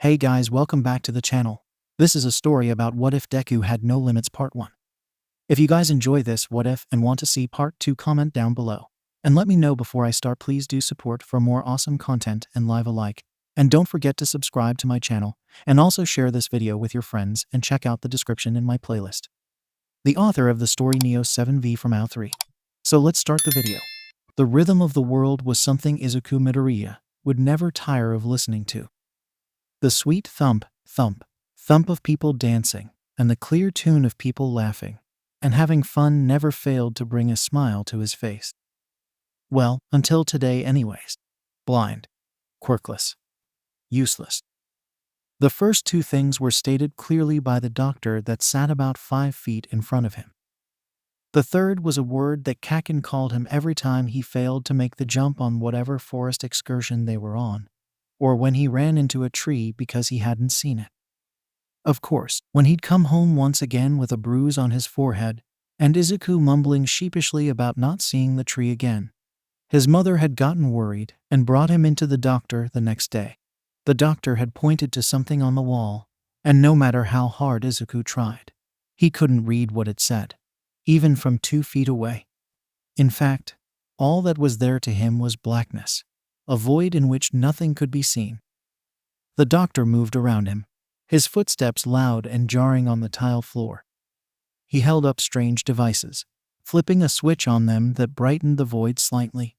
Hey guys, welcome back to the channel. This is a story about What If Deku Had No Limits Part 1. If you guys enjoy this What If and want to see Part 2, comment down below. And let me know before I start. Please do support for more awesome content and leave a like. And don't forget to subscribe to my channel, and also share this video with your friends and check out the description in my playlist. The author of the story 𝗬𝗵𝗲. So let's start the video. The rhythm of the world was something Izuku Midoriya would never tire of listening to. The sweet thump, thump, thump of people dancing, and the clear tune of people laughing and having fun never failed to bring a smile to his face. Well, until today anyways. Blind, quirkless, useless. The first two things were stated clearly by the doctor that sat about 5 feet in front of him. The third was a word that Kacchan called him every time he failed to make the jump on whatever forest excursion they were on, or when he ran into a tree because he hadn't seen it. Of course, when he'd come home once again with a bruise on his forehead, and Izuku mumbling sheepishly about not seeing the tree again, his mother had gotten worried and brought him into the doctor the next day. The doctor had pointed to something on the wall, and no matter how hard Izuku tried, he couldn't read what it said, even from 2 feet away. In fact, all that was there to him was blackness, a void in which nothing could be seen. The doctor moved around him, his footsteps loud and jarring on the tile floor. He held up strange devices, flipping a switch on them that brightened the void slightly,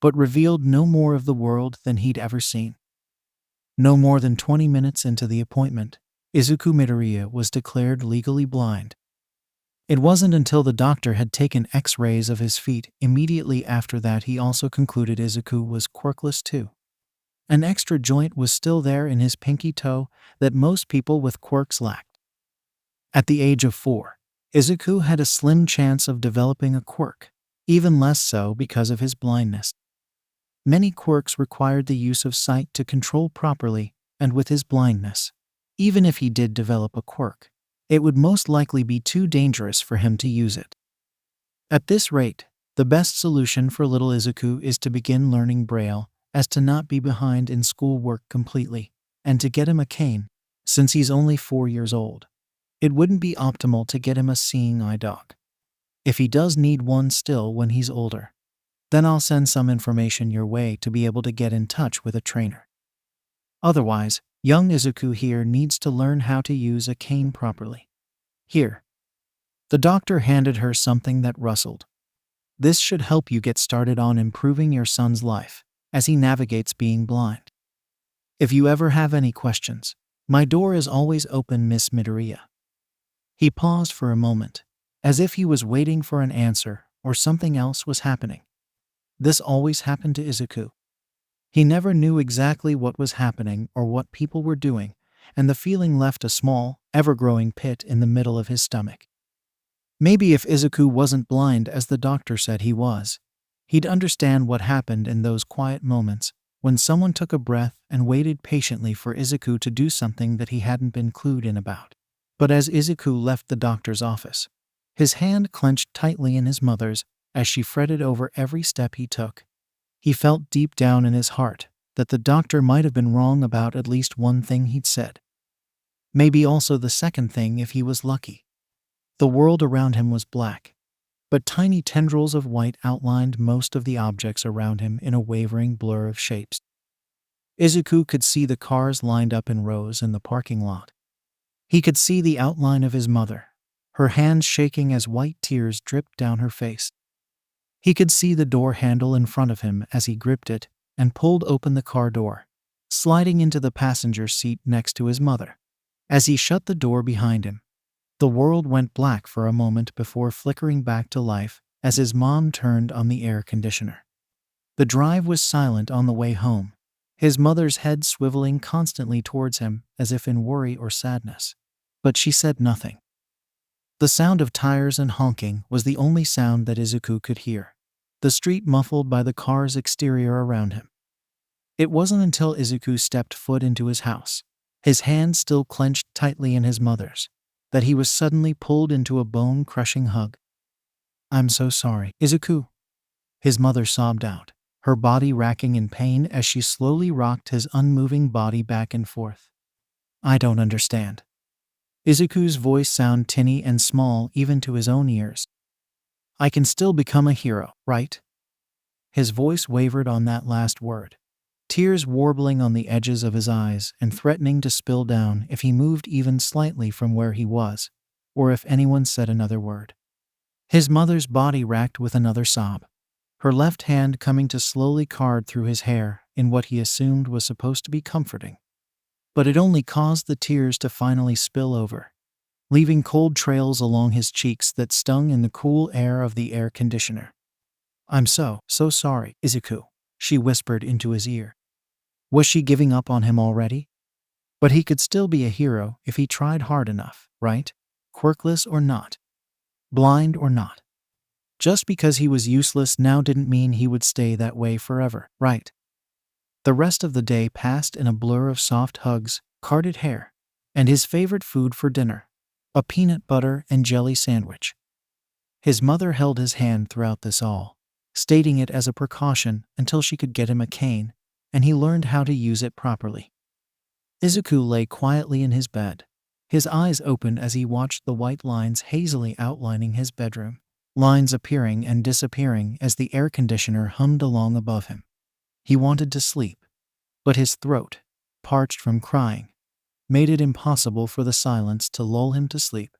but revealed no more of the world than he'd ever seen. No more than 20 minutes into the appointment, Izuku Midoriya was declared legally blind. It wasn't until the doctor had taken x-rays of his feet immediately after that he also concluded Izuku was quirkless too. An extra joint was still there in his pinky toe that most people with quirks lacked. At the age of 4, Izuku had a slim chance of developing a quirk, even less so because of his blindness. Many quirks required the use of sight to control properly, and with his blindness, even if he did develop a quirk, it would most likely be too dangerous for him to use it. At this rate, the best solution for little Izuku is to begin learning Braille, as to not be behind in schoolwork completely, and to get him a cane, since he's only 4 years old. It wouldn't be optimal to get him a seeing eye dog. If he does need one still when he's older, then I'll send some information your way to be able to get in touch with a trainer. Otherwise, young Izuku here needs to learn how to use a cane properly. Here. The doctor handed her something that rustled. This should help you get started on improving your son's life as he navigates being blind. If you ever have any questions, my door is always open, Miss Midoriya. He paused for a moment, as if he was waiting for an answer or something else was happening. This always happened to Izuku. He never knew exactly what was happening or what people were doing, and the feeling left a small, ever-growing pit in the middle of his stomach. Maybe if Izuku wasn't blind as the doctor said he was, he'd understand what happened in those quiet moments when someone took a breath and waited patiently for Izuku to do something that he hadn't been clued in about. But as Izuku left the doctor's office, his hand clenched tightly in his mother's as she fretted over every step he took. He felt deep down in his heart that the doctor might have been wrong about at least one thing he'd said. Maybe also the second thing if he was lucky. The world around him was black, but tiny tendrils of white outlined most of the objects around him in a wavering blur of shapes. Izuku could see the cars lined up in rows in the parking lot. He could see the outline of his mother, her hands shaking as white tears dripped down her face. He could see the door handle in front of him as he gripped it and pulled open the car door, sliding into the passenger seat next to his mother. As he shut the door behind him, the world went black for a moment before flickering back to life as his mom turned on the air conditioner. The drive was silent on the way home, his mother's head swiveling constantly towards him as if in worry or sadness, but she said nothing. The sound of tires and honking was the only sound that Izuku could hear, the street muffled by the car's exterior around him. It wasn't until Izuku stepped foot into his house, his hand still clenched tightly in his mother's, that he was suddenly pulled into a bone-crushing hug. "I'm so sorry, Izuku," his mother sobbed out, her body racking in pain as she slowly rocked his unmoving body back and forth. I don't understand. Izuku's voice sounded tinny and small even to his own ears. I can still become a hero, right? His voice wavered on that last word, tears warbling on the edges of his eyes and threatening to spill down if he moved even slightly from where he was, or if anyone said another word. His mother's body racked with another sob, her left hand coming to slowly card through his hair in what he assumed was supposed to be comforting. But it only caused the tears to finally spill over, leaving cold trails along his cheeks that stung in the cool air of the air conditioner. I'm so sorry, Izuku, she whispered into his ear. Was she giving up on him already? But he could still be a hero if he tried hard enough, right? Quirkless or not. Blind or not. Just because he was useless now didn't mean he would stay that way forever, right? The rest of the day passed in a blur of soft hugs, carded hair, and his favorite food for dinner, a peanut butter and jelly sandwich. His mother held his hand throughout this all, stating it as a precaution until she could get him a cane, and he learned how to use it properly. Izuku lay quietly in his bed, his eyes open as he watched the white lines hazily outlining his bedroom, lines appearing and disappearing as the air conditioner hummed along above him. He wanted to sleep, but his throat, parched from crying, made it impossible for the silence to lull him to sleep.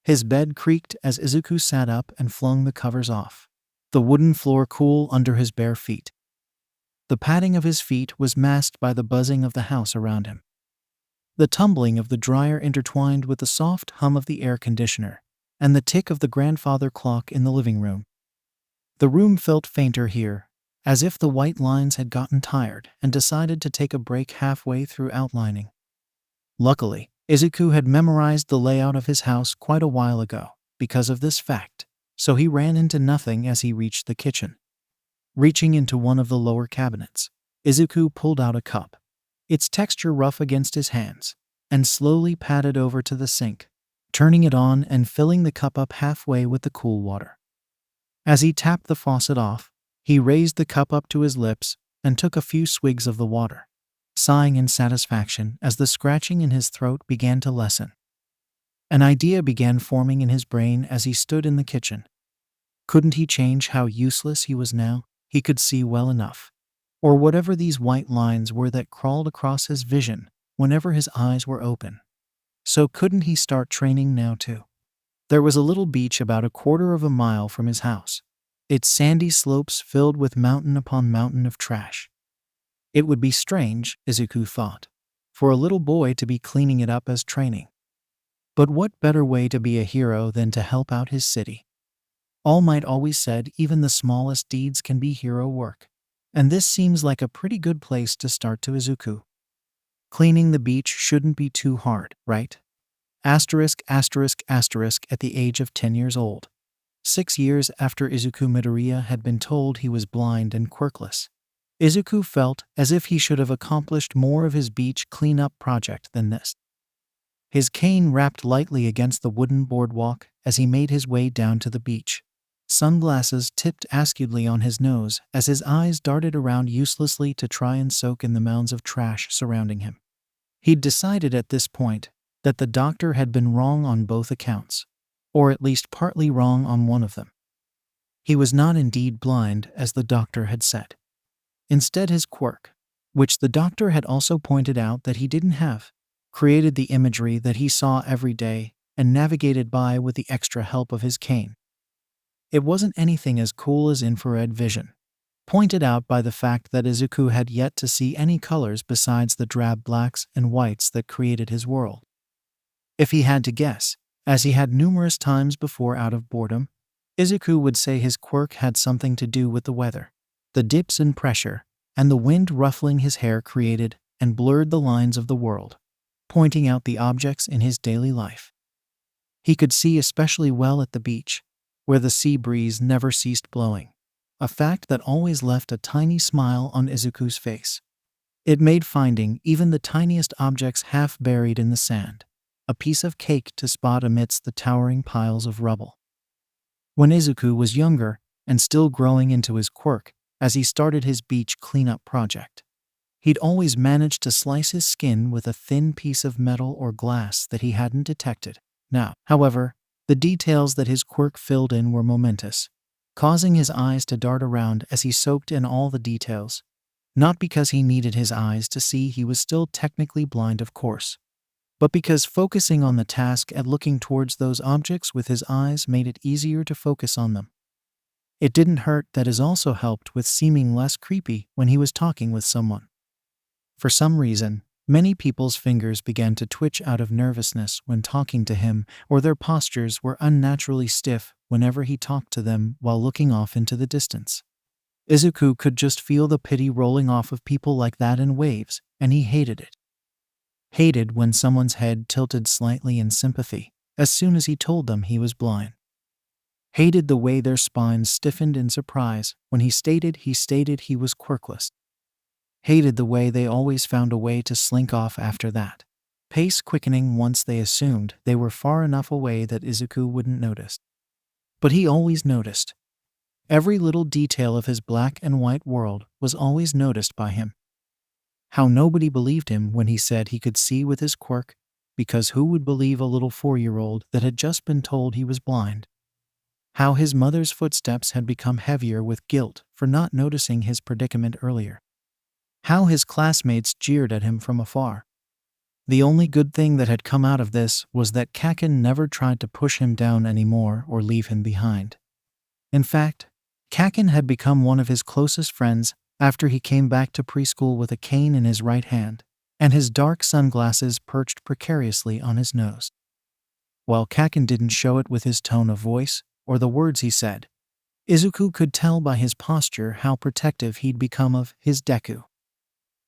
His bed creaked as Izuku sat up and flung the covers off, the wooden floor cool under his bare feet. The padding of his feet was masked by the buzzing of the house around him. The tumbling of the dryer intertwined with the soft hum of the air conditioner and the tick of the grandfather clock in the living room. The room felt fainter here, as if the white lines had gotten tired and decided to take a break halfway through outlining. Luckily, Izuku had memorized the layout of his house quite a while ago because of this fact, so he ran into nothing as he reached the kitchen. Reaching into one of the lower cabinets, Izuku pulled out a cup, its texture rough against his hands, and slowly padded over to the sink, turning it on and filling the cup up halfway with the cool water. As he tapped the faucet off, he raised the cup up to his lips and took a few swigs of the water, sighing in satisfaction as the scratching in his throat began to lessen. An idea began forming in his brain as he stood in the kitchen. Couldn't he change how useless he was now? He could see well enough, or whatever these white lines were that crawled across his vision whenever his eyes were open. So couldn't he start training now too? There was a little beach about a quarter of a mile from his house, its sandy slopes filled with mountain upon mountain of trash. It would be strange, Izuku thought, for a little boy to be cleaning it up as training. But what better way to be a hero than to help out his city? All Might always said even the smallest deeds can be hero work, and this seems like a pretty good place to start to Izuku. Cleaning the beach shouldn't be too hard, right? At the age of 10 years old. 6 years after Izuku Midoriya had been told he was blind and quirkless, Izuku felt as if he should have accomplished more of his beach cleanup project than this. His cane rapped lightly against the wooden boardwalk as he made his way down to the beach. Sunglasses tipped askewedly on his nose as his eyes darted around uselessly to try and soak in the mounds of trash surrounding him. He'd decided at this point that the doctor had been wrong on both accounts, or at least partly wrong on one of them. He was not indeed blind, as the doctor had said. Instead, his quirk, which the doctor had also pointed out that he didn't have, created the imagery that he saw every day and navigated by with the extra help of his cane. It wasn't anything as cool as infrared vision, pointed out by the fact that Izuku had yet to see any colors besides the drab blacks and whites that created his world. If he had to guess, as he had numerous times before out of boredom, Izuku would say his quirk had something to do with the weather. The dips in pressure and the wind ruffling his hair created and blurred the lines of the world, pointing out the objects in his daily life. He could see especially well at the beach, where the sea breeze never ceased blowing, a fact that always left a tiny smile on Izuku's face. It made finding even the tiniest objects half buried in the sand a piece of cake to spot amidst the towering piles of rubble. When Izuku was younger and still growing into his quirk as he started his beach cleanup project, He'd always managed to slice his skin with a thin piece of metal or glass that he hadn't detected. Now, however, the details that his quirk filled in were momentous, causing his eyes to dart around as he soaked in all the details. Not because he needed his eyes to see he was still technically blind, of course, but because focusing on the task and looking towards those objects with his eyes made it easier to focus on them. It didn't hurt that it also helped with seeming less creepy when he was talking with someone. For some reason, many people's fingers began to twitch out of nervousness when talking to him, or their postures were unnaturally stiff whenever he talked to them while looking off into the distance. Izuku could just feel the pity rolling off of people like that in waves, and he hated it. Hated when someone's head tilted slightly in sympathy as soon as he told them he was blind. Hated the way their spines stiffened in surprise when he stated he was quirkless. Hated the way they always found a way to slink off after that, pace quickening once they assumed they were far enough away that Izuku wouldn't notice. But he always noticed. Every little detail of his black and white world was always noticed by him. How nobody believed him when he said he could see with his quirk, because who would believe a little 4-year-old that had just been told he was blind? How his mother's footsteps had become heavier with guilt for not noticing his predicament earlier. How his classmates jeered at him from afar. The only good thing that had come out of this was that Kacchan never tried to push him down anymore or leave him behind. In fact, Kacchan had become one of his closest friends after he came back to preschool with a cane in his right hand and his dark sunglasses perched precariously on his nose. While Kacchan didn't show it with his tone of voice or the words he said, Izuku could tell by his posture how protective he'd become of his Deku.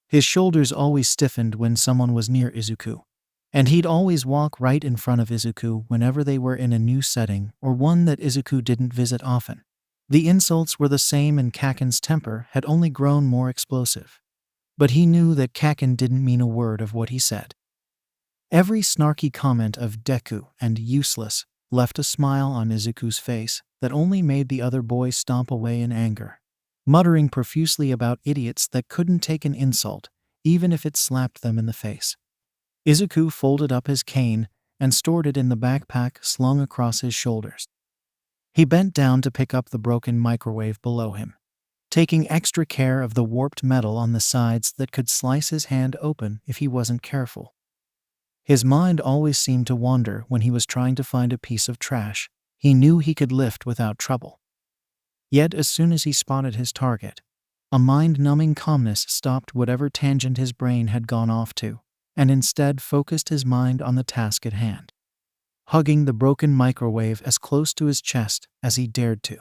His shoulders always stiffened when someone was near Izuku, and he'd always walk right in front of Izuku whenever they were in a new setting or one that Izuku didn't visit often. The insults were the same and Kacchan's temper had only grown more explosive. But he knew that Kacchan didn't mean a word of what he said. Every snarky comment of Deku and useless left a smile on Izuku's face that only made the other boys stomp away in anger, muttering profusely about idiots that couldn't take an insult, even if it slapped them in the face. Izuku folded up his cane and stored it in the backpack slung across his shoulders. He bent down to pick up the broken microwave below him, taking extra care of the warped metal on the sides that could slice his hand open if he wasn't careful. His mind always seemed to wander when he was trying to find a piece of trash he knew he could lift without trouble. Yet as soon as he spotted his target, a mind-numbing calmness stopped whatever tangent his brain had gone off to, and instead focused his mind on the task at hand. Hugging the broken microwave as close to his chest as he dared to,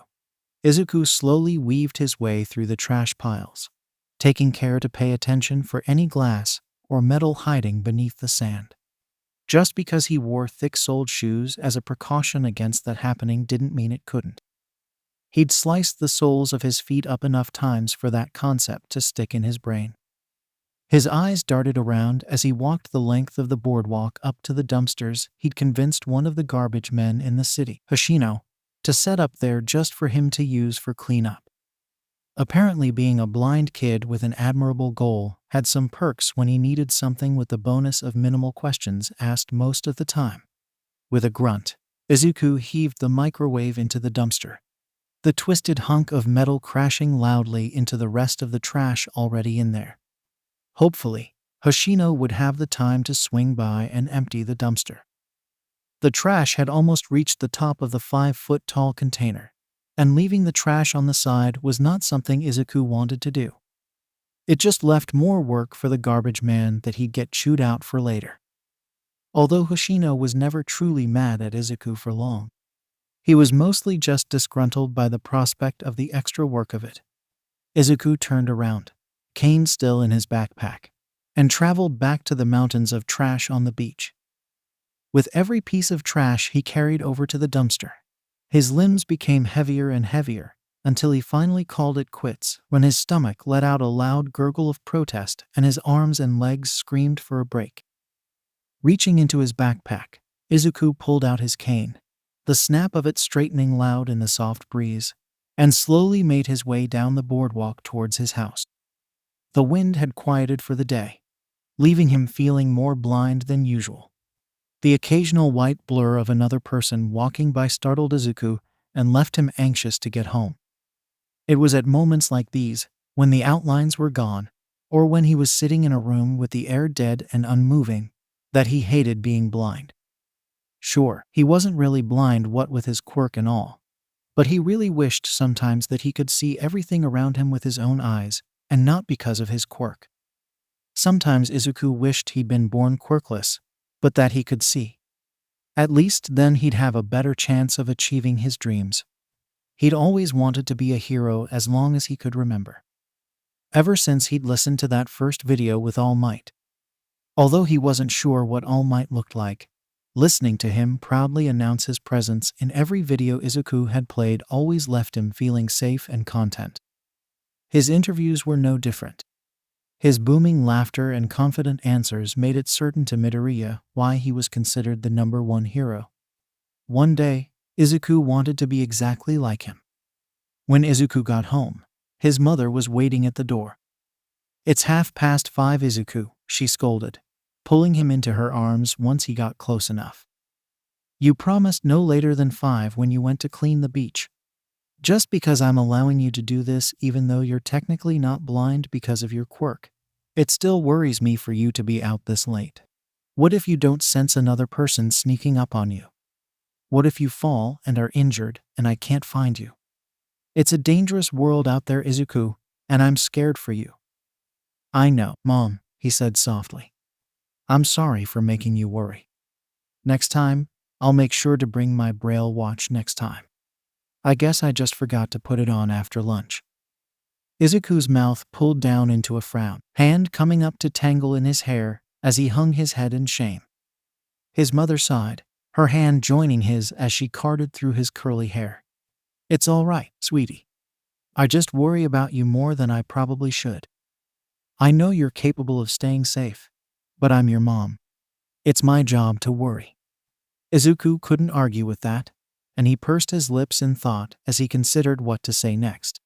Izuku slowly weaved his way through the trash piles, taking care to pay attention for any glass or metal hiding beneath the sand. Just because he wore thick-soled shoes as a precaution against that happening didn't mean it couldn't. He'd sliced the soles of his feet up enough times for that concept to stick in his brain. His eyes darted around as he walked the length of the boardwalk up to the dumpsters he'd convinced one of the garbage men in the city, Hoshino, to set up there just for him to use for cleanup. Apparently being a blind kid with an admirable goal had some perks when he needed something with the bonus of minimal questions asked most of the time. With a grunt, Izuku heaved the microwave into the dumpster, the twisted hunk of metal crashing loudly into the rest of the trash already in there. Hopefully, Hoshino would have the time to swing by and empty the dumpster. The trash had almost reached the top of the 5-foot-tall container, and leaving the trash on the side was not something Izuku wanted to do. It just left more work for the garbage man that he'd get chewed out for later. Although Hoshino was never truly mad at Izuku for long, he was mostly just disgruntled by the prospect of the extra work of it. Izuku turned around, cane still in his backpack, and traveled back to the mountains of trash on the beach. With every piece of trash he carried over to the dumpster, his limbs became heavier and heavier until he finally called it quits when his stomach let out a loud gurgle of protest and his arms and legs screamed for a break. Reaching into his backpack, Izuku pulled out his cane, the snap of it straightening loud in the soft breeze, and slowly made his way down the boardwalk towards his house. The wind had quieted for the day, leaving him feeling more blind than usual. The occasional white blur of another person walking by startled Izuku and left him anxious to get home. It was at moments like these, when the outlines were gone, or when he was sitting in a room with the air dead and unmoving, that he hated being blind. Sure, he wasn't really blind, what with his quirk and all, but he really wished sometimes that he could see everything around him with his own eyes, and not because of his quirk. Sometimes Izuku wished he'd been born quirkless, but that he could see. At least then he'd have a better chance of achieving his dreams. He'd always wanted to be a hero as long as he could remember. Ever since he'd listened to that first video with All Might. Although he wasn't sure what All Might looked like, listening to him proudly announce his presence in every video Izuku had played always left him feeling safe and content. His interviews were no different. His booming laughter and confident answers made it certain to Midoriya why he was considered the #1 hero. One day, Izuku wanted to be exactly like him. When Izuku got home, his mother was waiting at the door. "It's 5:30, Izuku," she scolded, pulling him into her arms once he got close enough. "You promised no later than 5 when you went to clean the beach. Just because I'm allowing you to do this even though you're technically not blind because of your quirk, it still worries me for you to be out this late. What if you don't sense another person sneaking up on you? What if you fall and are injured and I can't find you? It's a dangerous world out there, Izuku, and I'm scared for you." "I know, Mom," he said softly. "I'm sorry for making you worry. Next time, I'll make sure to bring my braille watch next time. I guess I just forgot to put it on after lunch." Izuku's mouth pulled down into a frown, hand coming up to tangle in his hair as he hung his head in shame. His mother sighed, her hand joining his as she carded through his curly hair. "It's all right, sweetie. I just worry about you more than I probably should. I know you're capable of staying safe, but I'm your mom. It's my job to worry." Izuku couldn't argue with that, and he pursed his lips in thought as he considered what to say next.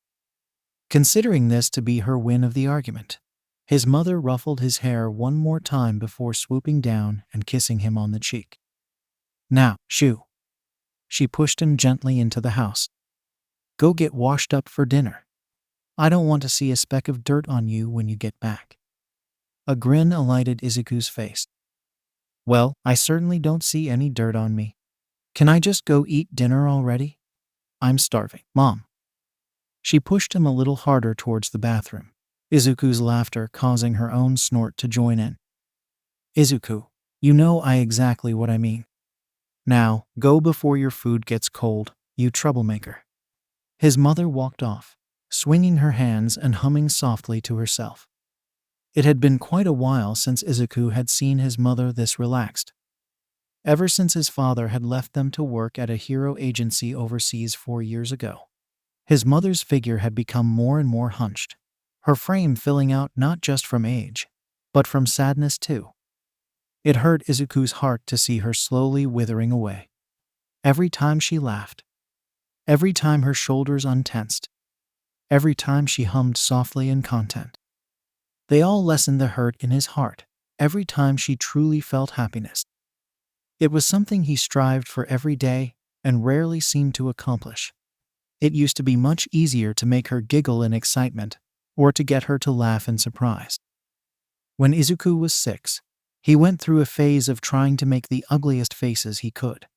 Considering this to be her win of the argument, his mother ruffled his hair one more time before swooping down and kissing him on the cheek. "Now, shoo." She pushed him gently into the house. "Go get washed up for dinner. I don't want to see a speck of dirt on you when you get back." A grin alighted Izuku's face. "Well, I certainly don't see any dirt on me. Can I just go eat dinner already? I'm starving, Mom." She pushed him a little harder towards the bathroom, Izuku's laughter causing her own snort to join in. "Izuku, you know exactly what I mean. Now, go before your food gets cold, you troublemaker." His mother walked off, swinging her hands and humming softly to herself. It had been quite a while since Izuku had seen his mother this relaxed. Ever since his father had left them to work at a hero agency overseas 4 years ago, his mother's figure had become more and more hunched, her frame filling out not just from age, but from sadness too. It hurt Izuku's heart to see her slowly withering away. Every time she laughed, every time her shoulders untensed, every time she hummed softly in content, they all lessened the hurt in his heart every time she truly felt happiness. It was something he strived for every day and rarely seemed to accomplish. It used to be much easier to make her giggle in excitement or to get her to laugh in surprise. When Izuku was 6, he went through a phase of trying to make the ugliest faces he could,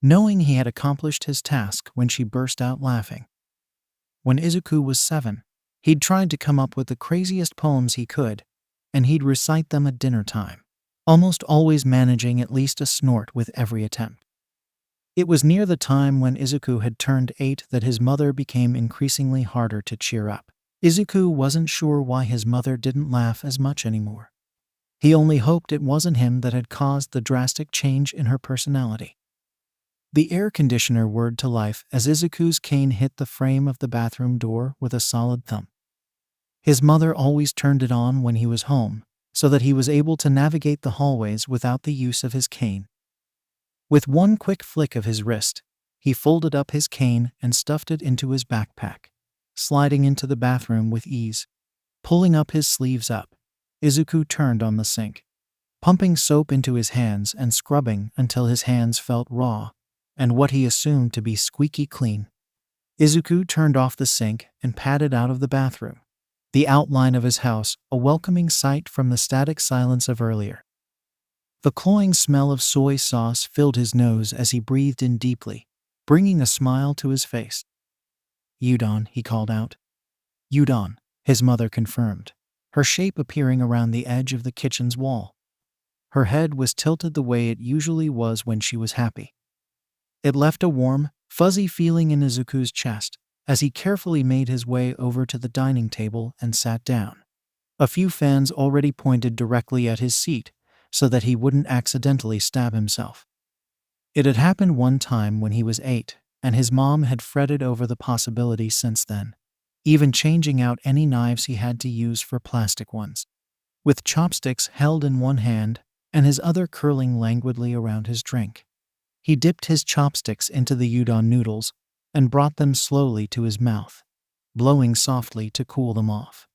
knowing he had accomplished his task when she burst out laughing. When Izuku was 7, he'd tried to come up with the craziest poems he could, and he'd recite them at dinner time, almost always managing at least a snort with every attempt. It was near the time when Izuku had turned 8 that his mother became increasingly harder to cheer up. Izuku wasn't sure why his mother didn't laugh as much anymore. He only hoped it wasn't him that had caused the drastic change in her personality. The air conditioner whirred to life as Izuku's cane hit the frame of the bathroom door with a solid thump. His mother always turned it on when he was home, so that he was able to navigate the hallways without the use of his cane. With one quick flick of his wrist, he folded up his cane and stuffed it into his backpack, sliding into the bathroom with ease. Pulling up his sleeves up, Izuku turned on the sink, pumping soap into his hands and scrubbing until his hands felt raw and what he assumed to be squeaky clean. Izuku turned off the sink and padded out of the bathroom, the outline of his house a welcoming sight from the static silence of earlier. The cloying smell of soy sauce filled his nose as he breathed in deeply, bringing a smile to his face. "Udon," he called out. "Udon," his mother confirmed, her shape appearing around the edge of the kitchen's wall. Her head was tilted the way it usually was when she was happy. It left a warm, fuzzy feeling in Izuku's chest as he carefully made his way over to the dining table and sat down. A few fans already pointed directly at his seat so that he wouldn't accidentally stab himself. It had happened one time when he was 8, and his mom had fretted over the possibility since then, even changing out any knives he had to use for plastic ones. With chopsticks held in one hand and his other curling languidly around his drink, he dipped his chopsticks into the udon noodles and brought them slowly to his mouth, blowing softly to cool them off.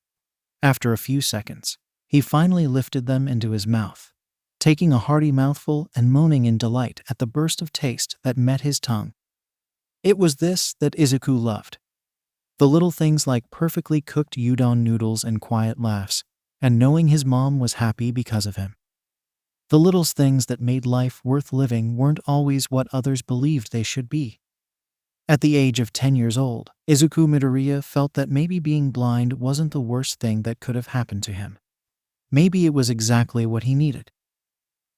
After a few seconds, he finally lifted them into his mouth, taking a hearty mouthful and moaning in delight at the burst of taste that met his tongue. It was this that Izuku loved. The little things like perfectly cooked udon noodles and quiet laughs, and knowing his mom was happy because of him. The little things that made life worth living weren't always what others believed they should be. At the age of 10 years old, Izuku Midoriya felt that maybe being blind wasn't the worst thing that could have happened to him. Maybe it was exactly what he needed.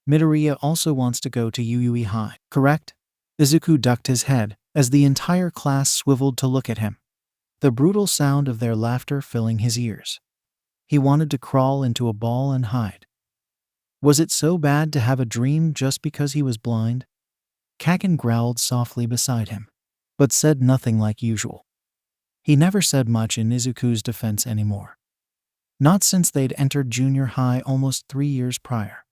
"Midoriya also wants to go to UUE High, correct?" Izuku ducked his head as the entire class swiveled to look at him, the brutal sound of their laughter filling his ears. He wanted to crawl into a ball and hide. Was it so bad to have a dream just because he was blind? Kacchan growled softly beside him, but said nothing like usual. He never said much in Izuku's defense anymore. Not since they'd entered junior high almost 3 years prior.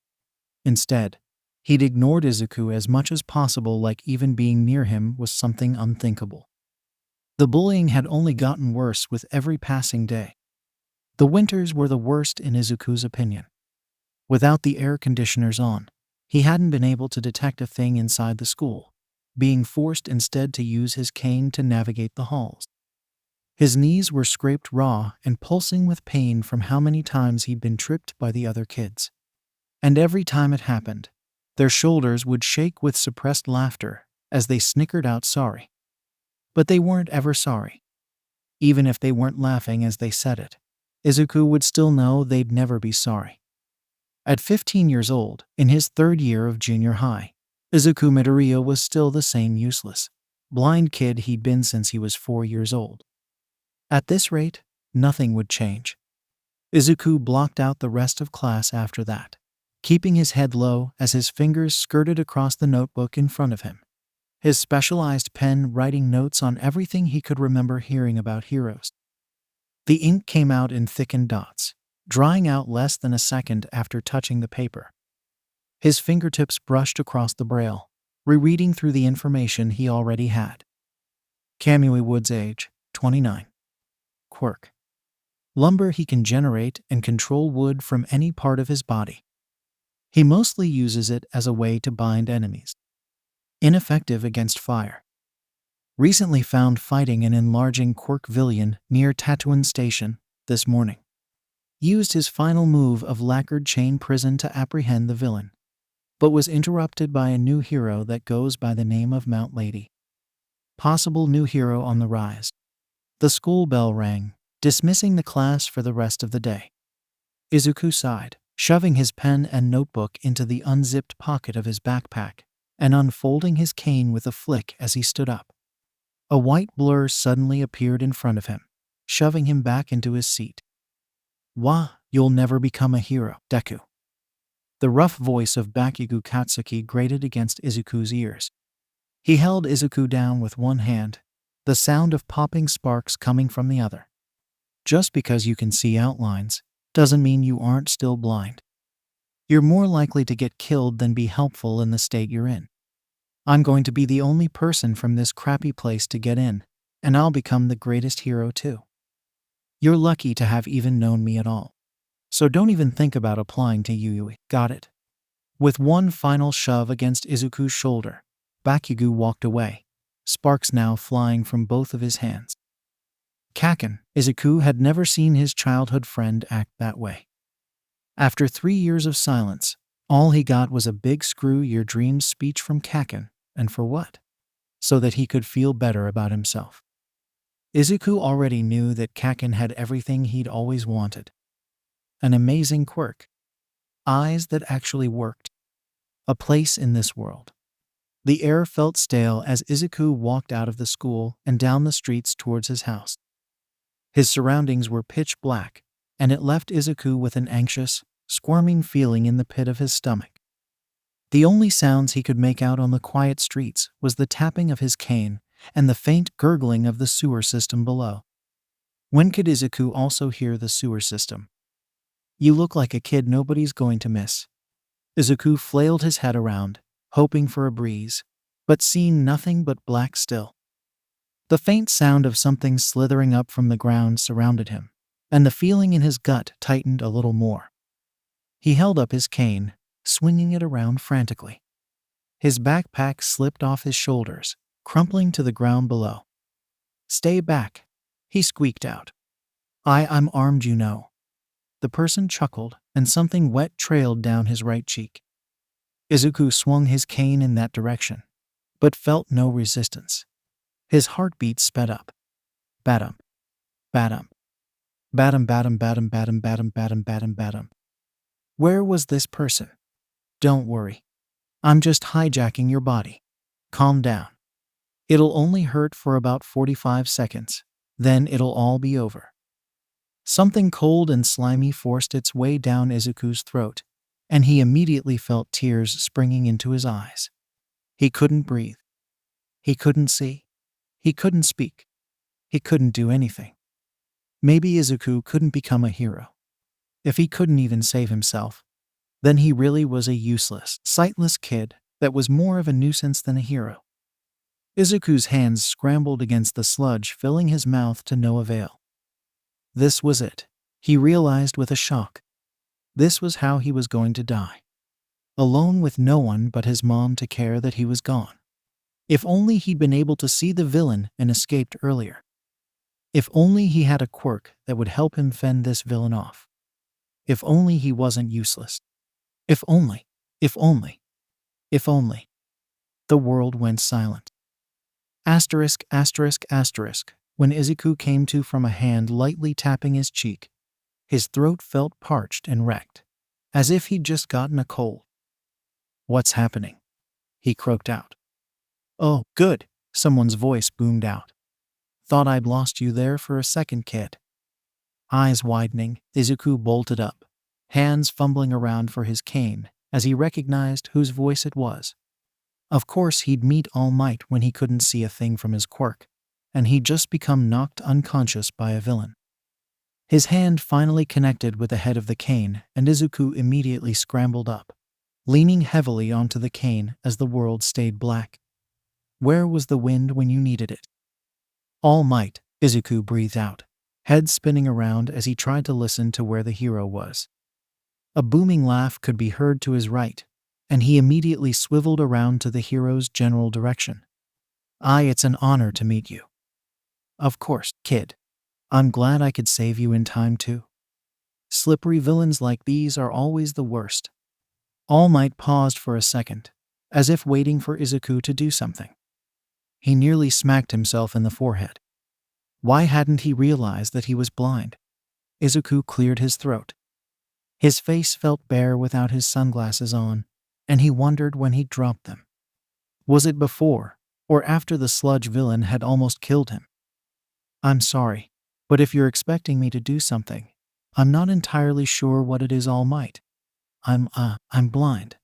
Instead, he'd ignored Izuku as much as possible, like even being near him was something unthinkable. The bullying had only gotten worse with every passing day. The winters were the worst in Izuku's opinion. Without the air conditioners on, he hadn't been able to detect a thing inside the school, being forced instead to use his cane to navigate the halls. His knees were scraped raw and pulsing with pain from how many times he'd been tripped by the other kids. And every time it happened, their shoulders would shake with suppressed laughter as they snickered out sorry. But they weren't ever sorry. Even if they weren't laughing as they said it, Izuku would still know they'd never be sorry. At 15 years old, in his 3rd year of junior high, Izuku Midoriya was still the same useless, blind kid he'd been since he was 4 years old. At this rate, nothing would change. Izuku blocked out the rest of class after that, keeping his head low as his fingers skirted across the notebook in front of him, his specialized pen writing notes on everything he could remember hearing about heroes. The ink came out in thickened dots, drying out less than a second after touching the paper. His fingertips brushed across the braille, rereading through the information he already had. Kamui Wood's age, 29. Quirk. Lumber he can generate and control wood from any part of his body. He mostly uses it as a way to bind enemies. Ineffective against fire. Recently found fighting an enlarging Quirk-villian near Tatooine Station this morning. Used his final move of lacquered chain prison to apprehend the villain, but was interrupted by a new hero that goes by the name of Mount Lady. Possible new hero on the rise. The school bell rang, dismissing the class for the rest of the day. Izuku sighed, shoving his pen and notebook into the unzipped pocket of his backpack and unfolding his cane with a flick as he stood up. A white blur suddenly appeared in front of him, shoving him back into his seat. You'll never become a hero, Deku." The rough voice of Bakugo Katsuki grated against Izuku's ears. He held Izuku down with one hand, the sound of popping sparks coming from the other. "Just because you can see outlines doesn't mean you aren't still blind. You're more likely to get killed than be helpful in the state you're in. I'm going to be the only person from this crappy place to get in, and I'll become the greatest hero too. You're lucky to have even known me at all. So don't even think about applying to Yui. Got it? With one final shove against Izuku's shoulder, Bakugo walked away, sparks now flying from both of his hands. Kacchan, Izuku had never seen his childhood friend act that way. After 3 years of silence, all he got was a big screw your dreams speech from Kacchan, and for what? So that he could feel better about himself. Izuku already knew that Kacchan had everything he'd always wanted. An amazing quirk. Eyes that actually worked. A place in this world. The air felt stale as Izuku walked out of the school and down the streets towards his house. His surroundings were pitch black, and it left Izuku with an anxious, squirming feeling in the pit of his stomach. The only sounds he could make out on the quiet streets was the tapping of his cane and the faint gurgling of the sewer system below. When could Izuku also hear the sewer system? You look like a kid nobody's going to miss. Izuku flailed his head around, hoping for a breeze, but seeing nothing but black still. The faint sound of something slithering up from the ground surrounded him, and the feeling in his gut tightened a little more. He held up his cane, swinging it around frantically. His backpack slipped off his shoulders, crumpling to the ground below. "Stay back," he squeaked out. I'm armed, you know." The person chuckled, and something wet trailed down his right cheek. Izuku swung his cane in that direction, but felt no resistance. His heartbeat sped up. Badum. Badum. Badum badum badum badum badum badum badum badum. Where was this person? Don't worry. I'm just hijacking your body. Calm down. It'll only hurt for about 45 seconds. Then it'll all be over. Something cold and slimy forced its way down Izuku's throat, and he immediately felt tears springing into his eyes. He couldn't breathe. He couldn't see. He couldn't speak. He couldn't do anything. Maybe Izuku couldn't become a hero. If he couldn't even save himself, then he really was a useless, sightless kid that was more of a nuisance than a hero. Izuku's hands scrambled against the sludge, filling his mouth to no avail. This was it, he realized with a shock. This was how he was going to die. Alone with no one but his mom to care that he was gone. If only he'd been able to see the villain and escaped earlier. If only he had a quirk that would help him fend this villain off. If only he wasn't useless. If only, if only, if only. The world went silent. Asterisk, asterisk, asterisk. When Izuku came to from a hand lightly tapping his cheek, his throat felt parched and wrecked, as if he'd just gotten a cold. "What's happening?" he croaked out. "Oh, good," someone's voice boomed out. "Thought I'd lost you there for a second, kid." Eyes widening, Izuku bolted up, hands fumbling around for his cane as he recognized whose voice it was. Of course he'd meet All Might when he couldn't see a thing from his quirk, and he'd just become knocked unconscious by a villain. His hand finally connected with the head of the cane, and Izuku immediately scrambled up, leaning heavily onto the cane as the world stayed black. Where was the wind when you needed it? All Might, Izuku breathed out, head spinning around as he tried to listen to where the hero was. A booming laugh could be heard to his right, and he immediately swiveled around to the hero's general direction. It's an honor to meet you." "Of course, kid. I'm glad I could save you in time too. Slippery villains like these are always the worst." All Might paused for a second, as if waiting for Izuku to do something. He nearly smacked himself in the forehead. Why hadn't he realized that he was blind? Izuku cleared his throat. His face felt bare without his sunglasses on, and he wondered when he'd dropped them. Was it before or after the sludge villain had almost killed him? "I'm sorry, but if you're expecting me to do something, I'm not entirely sure what it is, All Might. I'm blind."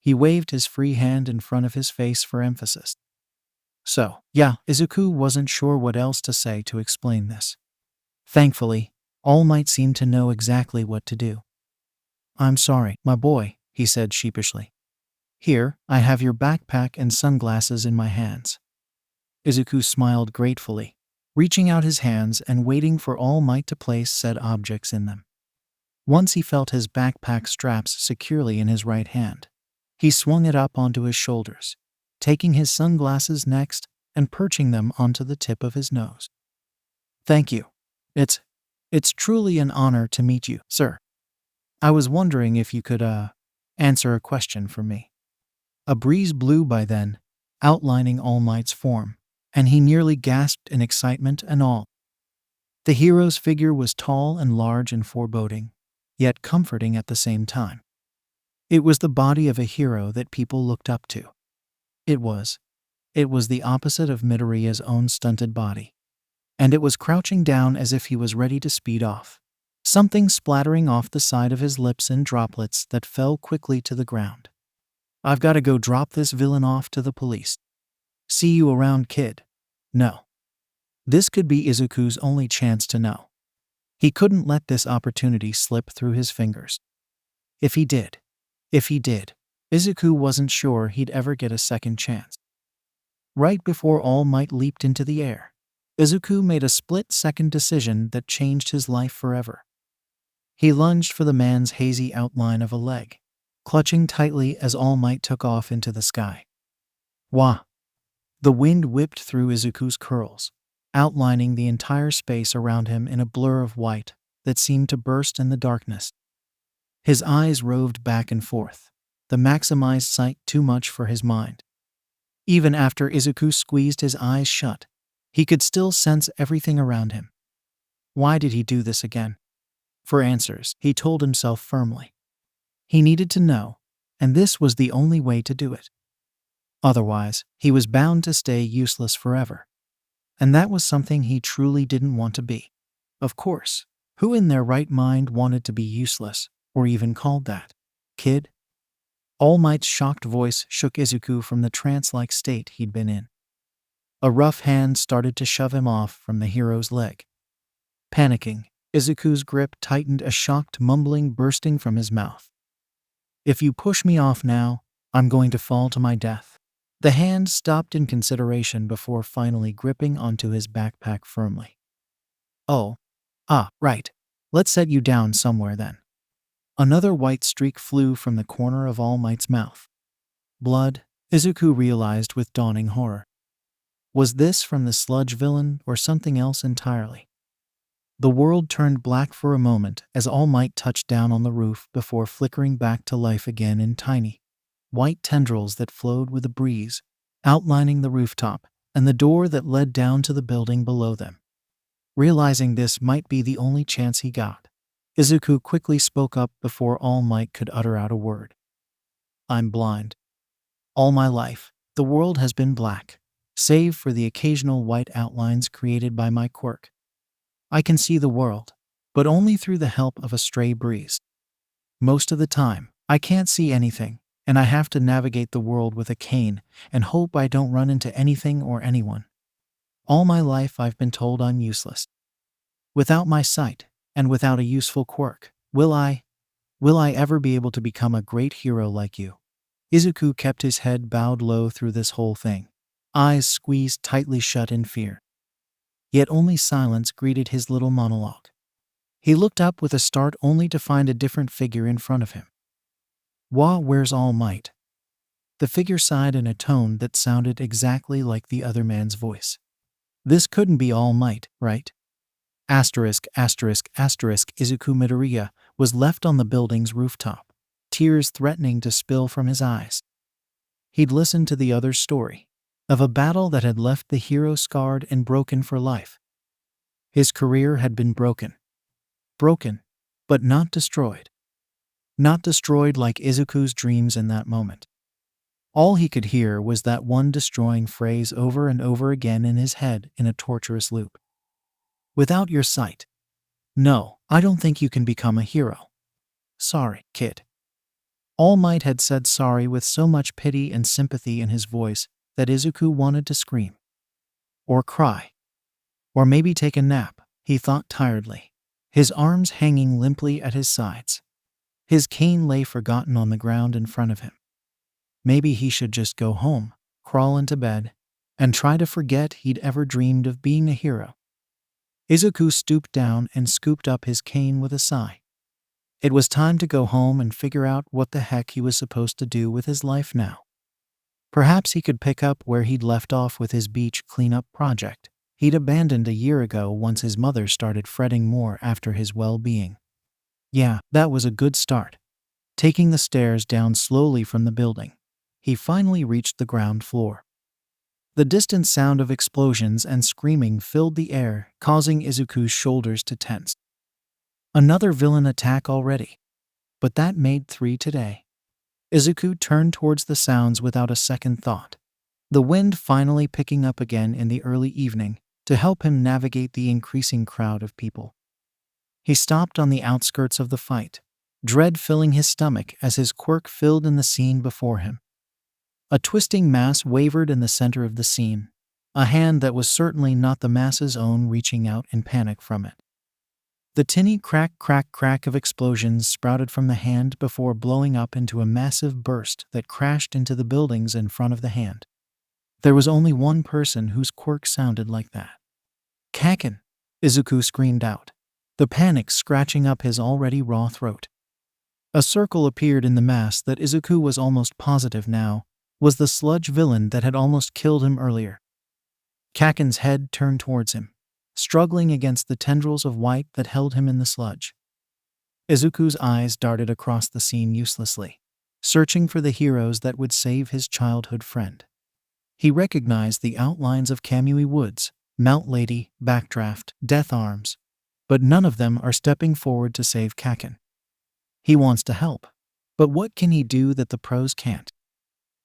He waved his free hand in front of his face for emphasis. So, yeah, Izuku wasn't sure what else to say to explain this. Thankfully, All Might seemed to know exactly what to do. "I'm sorry, my boy," he said sheepishly. "Here, I have your backpack and sunglasses in my hands." Izuku smiled gratefully, reaching out his hands and waiting for All Might to place said objects in them. Once he felt his backpack straps securely in his right hand, he swung it up onto his shoulders, taking his sunglasses next and perching them onto the tip of his nose. "Thank you. It's truly an honor to meet you, sir. I was wondering if you could, answer a question for me." A breeze blew by then, outlining All Might's form, and he nearly gasped in excitement and awe. The hero's figure was tall and large and foreboding, yet comforting at the same time. It was the body of a hero that people looked up to. It was the opposite of Midoriya's own stunted body, and it was crouching down as if he was ready to speed off, something splattering off the side of his lips in droplets that fell quickly to the ground. "I've got to go drop this villain off to the police. See you around, kid." No. This could be Izuku's only chance to know. He couldn't let this opportunity slip through his fingers. If he did, Izuku wasn't sure he'd ever get a second chance. Right before All Might leaped into the air, Izuku made a split-second decision that changed his life forever. He lunged for the man's hazy outline of a leg, clutching tightly as All Might took off into the sky. Wah! The wind whipped through Izuku's curls, outlining the entire space around him in a blur of white that seemed to burst in the darkness. His eyes roved back and forth, the maximized sight too much for his mind. Even after Izuku squeezed his eyes shut, he could still sense everything around him. Why did he do this again? For answers, he told himself firmly. He needed to know, and this was the only way to do it. Otherwise, he was bound to stay useless forever. And that was something he truly didn't want to be. Of course, who in their right mind wanted to be useless, or even called that? Kid? All Might's shocked voice shook Izuku from the trance-like state he'd been in. A rough hand started to shove him off from the hero's leg. Panicking, Izuku's grip tightened, a shocked mumbling bursting from his mouth. "If you push me off now, I'm going to fall to my death." The hand stopped in consideration before finally gripping onto his backpack firmly. Right. Let's set you down somewhere then." Another white streak flew from the corner of All Might's mouth. Blood, Izuku realized with dawning horror. Was this from the sludge villain or something else entirely? The world turned black for a moment as All Might touched down on the roof before flickering back to life again in tiny, white tendrils that flowed with the breeze, outlining the rooftop and the door that led down to the building below them. Realizing this might be the only chance he got, Izuku quickly spoke up before All Might could utter out a word. "I'm blind. All my life, the world has been black, save for the occasional white outlines created by my quirk. I can see the world, but only through the help of a stray breeze. Most of the time, I can't see anything, and I have to navigate the world with a cane and hope I don't run into anything or anyone. All my life I've been told I'm useless. Without my sight, and without a useful quirk, will I ever be able to become a great hero like you?" Izuku kept his head bowed low through this whole thing, eyes squeezed tightly shut in fear. Yet only silence greeted his little monologue. He looked up with a start only to find a different figure in front of him. "Where's All Might?" The figure sighed in a tone that sounded exactly like the other man's voice. "This couldn't be All Might, right?" Izuku Midoriya was left on the building's rooftop, tears threatening to spill from his eyes. He'd listened to the other's story, of a battle that had left the hero scarred and broken for life. His career had been broken, but not destroyed. Not destroyed like Izuku's dreams in that moment. All he could hear was that one destroying phrase over and over again in his head in a torturous loop. "Without your sight. No, I don't think you can become a hero. Sorry, kid." All Might had said sorry with so much pity and sympathy in his voice that Izuku wanted to scream. Or cry. Or maybe take a nap, he thought tiredly, his arms hanging limply at his sides. His cane lay forgotten on the ground in front of him. Maybe he should just go home, crawl into bed, and try to forget he'd ever dreamed of being a hero. Izuku stooped down and scooped up his cane with a sigh. It was time to go home and figure out what the heck he was supposed to do with his life now. Perhaps he could pick up where he'd left off with his beach cleanup project he'd abandoned a year ago once his mother started fretting more after his well-being. Yeah, that was a good start. Taking the stairs down slowly from the building, he finally reached the ground floor. The distant sound of explosions and screaming filled the air, causing Izuku's shoulders to tense. Another villain attack already. But that made 3 today. Izuku turned towards the sounds without a second thought. The wind finally picking up again in the early evening to help him navigate the increasing crowd of people. He stopped on the outskirts of the fight, dread filling his stomach as his quirk filled in the scene before him. A twisting mass wavered in the center of the scene, a hand that was certainly not the mass's own reaching out in panic from it. The tinny crack crack crack of explosions sprouted from the hand before blowing up into a massive burst that crashed into the buildings in front of the hand. There was only one person whose quirk sounded like that. "Kacchan!" Izuku screamed out, the panic scratching up his already raw throat. A circle appeared in the mass that Izuku was almost positive now was the sludge villain that had almost killed him earlier. Kacchan's head turned towards him, struggling against the tendrils of white that held him in the sludge. Izuku's eyes darted across the scene uselessly, searching for the heroes that would save his childhood friend. He recognized the outlines of Kamui Woods, Mount Lady, Backdraft, Death Arms, but none of them are stepping forward to save Kacchan. He wants to help, but what can he do that the pros can't?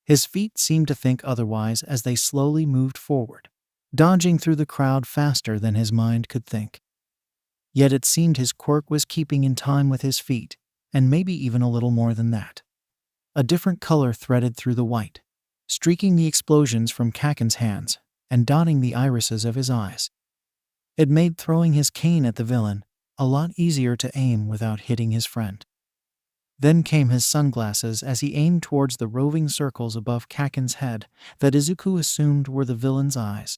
His feet seemed to think otherwise as they slowly moved forward, dodging through the crowd faster than his mind could think. Yet it seemed his quirk was keeping in time with his feet, and maybe even a little more than that. A different color threaded through the white, streaking the explosions from Kacchan's hands and dotting the irises of his eyes. It made throwing his cane at the villain a lot easier to aim without hitting his friend. Then came his sunglasses as he aimed towards the roving circles above Kacchan's head that Izuku assumed were the villain's eyes.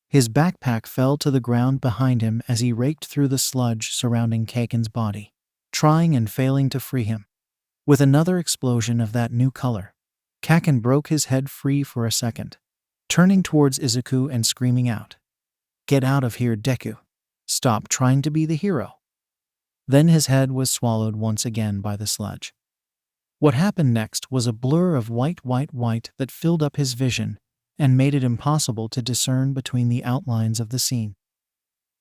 His backpack fell to the ground behind him as he raked through the sludge surrounding Kacchan's body, trying and failing to free him. With another explosion of that new color, Kacchan broke his head free for a second, turning towards Izuku and screaming out, "Get out of here, Deku! Stop trying to be the hero!" Then his head was swallowed once again by the sludge. What happened next was a blur of white that filled up his vision and made it impossible to discern between the outlines of the scene.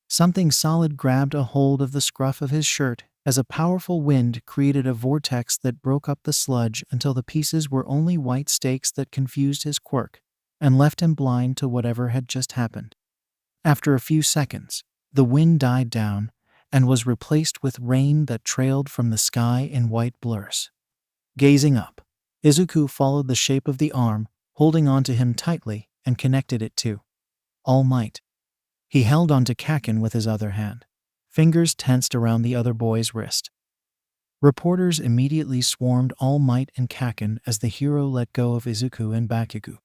Something solid grabbed a hold of the scruff of his shirt as a powerful wind created a vortex that broke up the sludge until the pieces were only white stakes that confused his quirk and left him blind to whatever had just happened. After a few seconds, the wind died down and was replaced with rain that trailed from the sky in white blurs. Gazing up, Izuku followed the shape of the arm, holding onto him tightly and connected it to All Might. He held onto Kacchan with his other hand, fingers tensed around the other boy's wrist. Reporters immediately swarmed All Might and Kacchan as the hero let go of Izuku and Bakugo.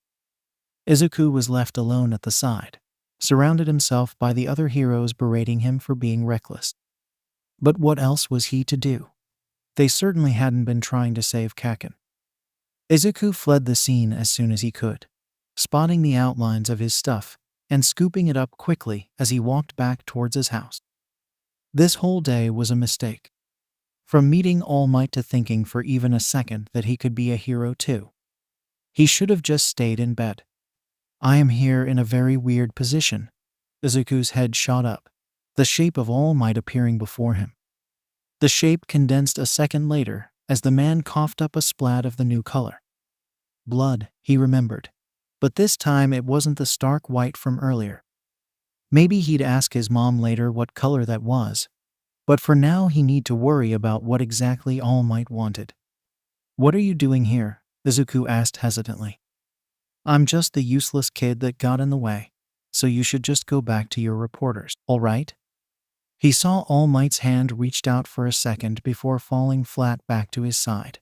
Izuku was left alone at the side, surrounded himself by the other heroes berating him for being reckless. But what else was he to do? They certainly hadn't been trying to save Kacchan. Izuku fled the scene as soon as he could, spotting the outlines of his stuff and scooping it up quickly as he walked back towards his house. This whole day was a mistake. From meeting All Might to thinking for even a second that he could be a hero too. He should have just stayed in bed. I am here in a very weird position. Izuku's head shot up, the shape of All Might appearing before him. The shape condensed a second later as the man coughed up a splat of the new color. Blood, he remembered. But this time it wasn't the stark white from earlier. Maybe he'd ask his mom later what color that was, but for now he need to worry about what exactly All Might wanted. "What are you doing here?" Izuku asked hesitantly. "I'm just the useless kid that got in the way, so you should just go back to your reporters, all right?" He saw All Might's hand reached out for a second before falling flat back to his side.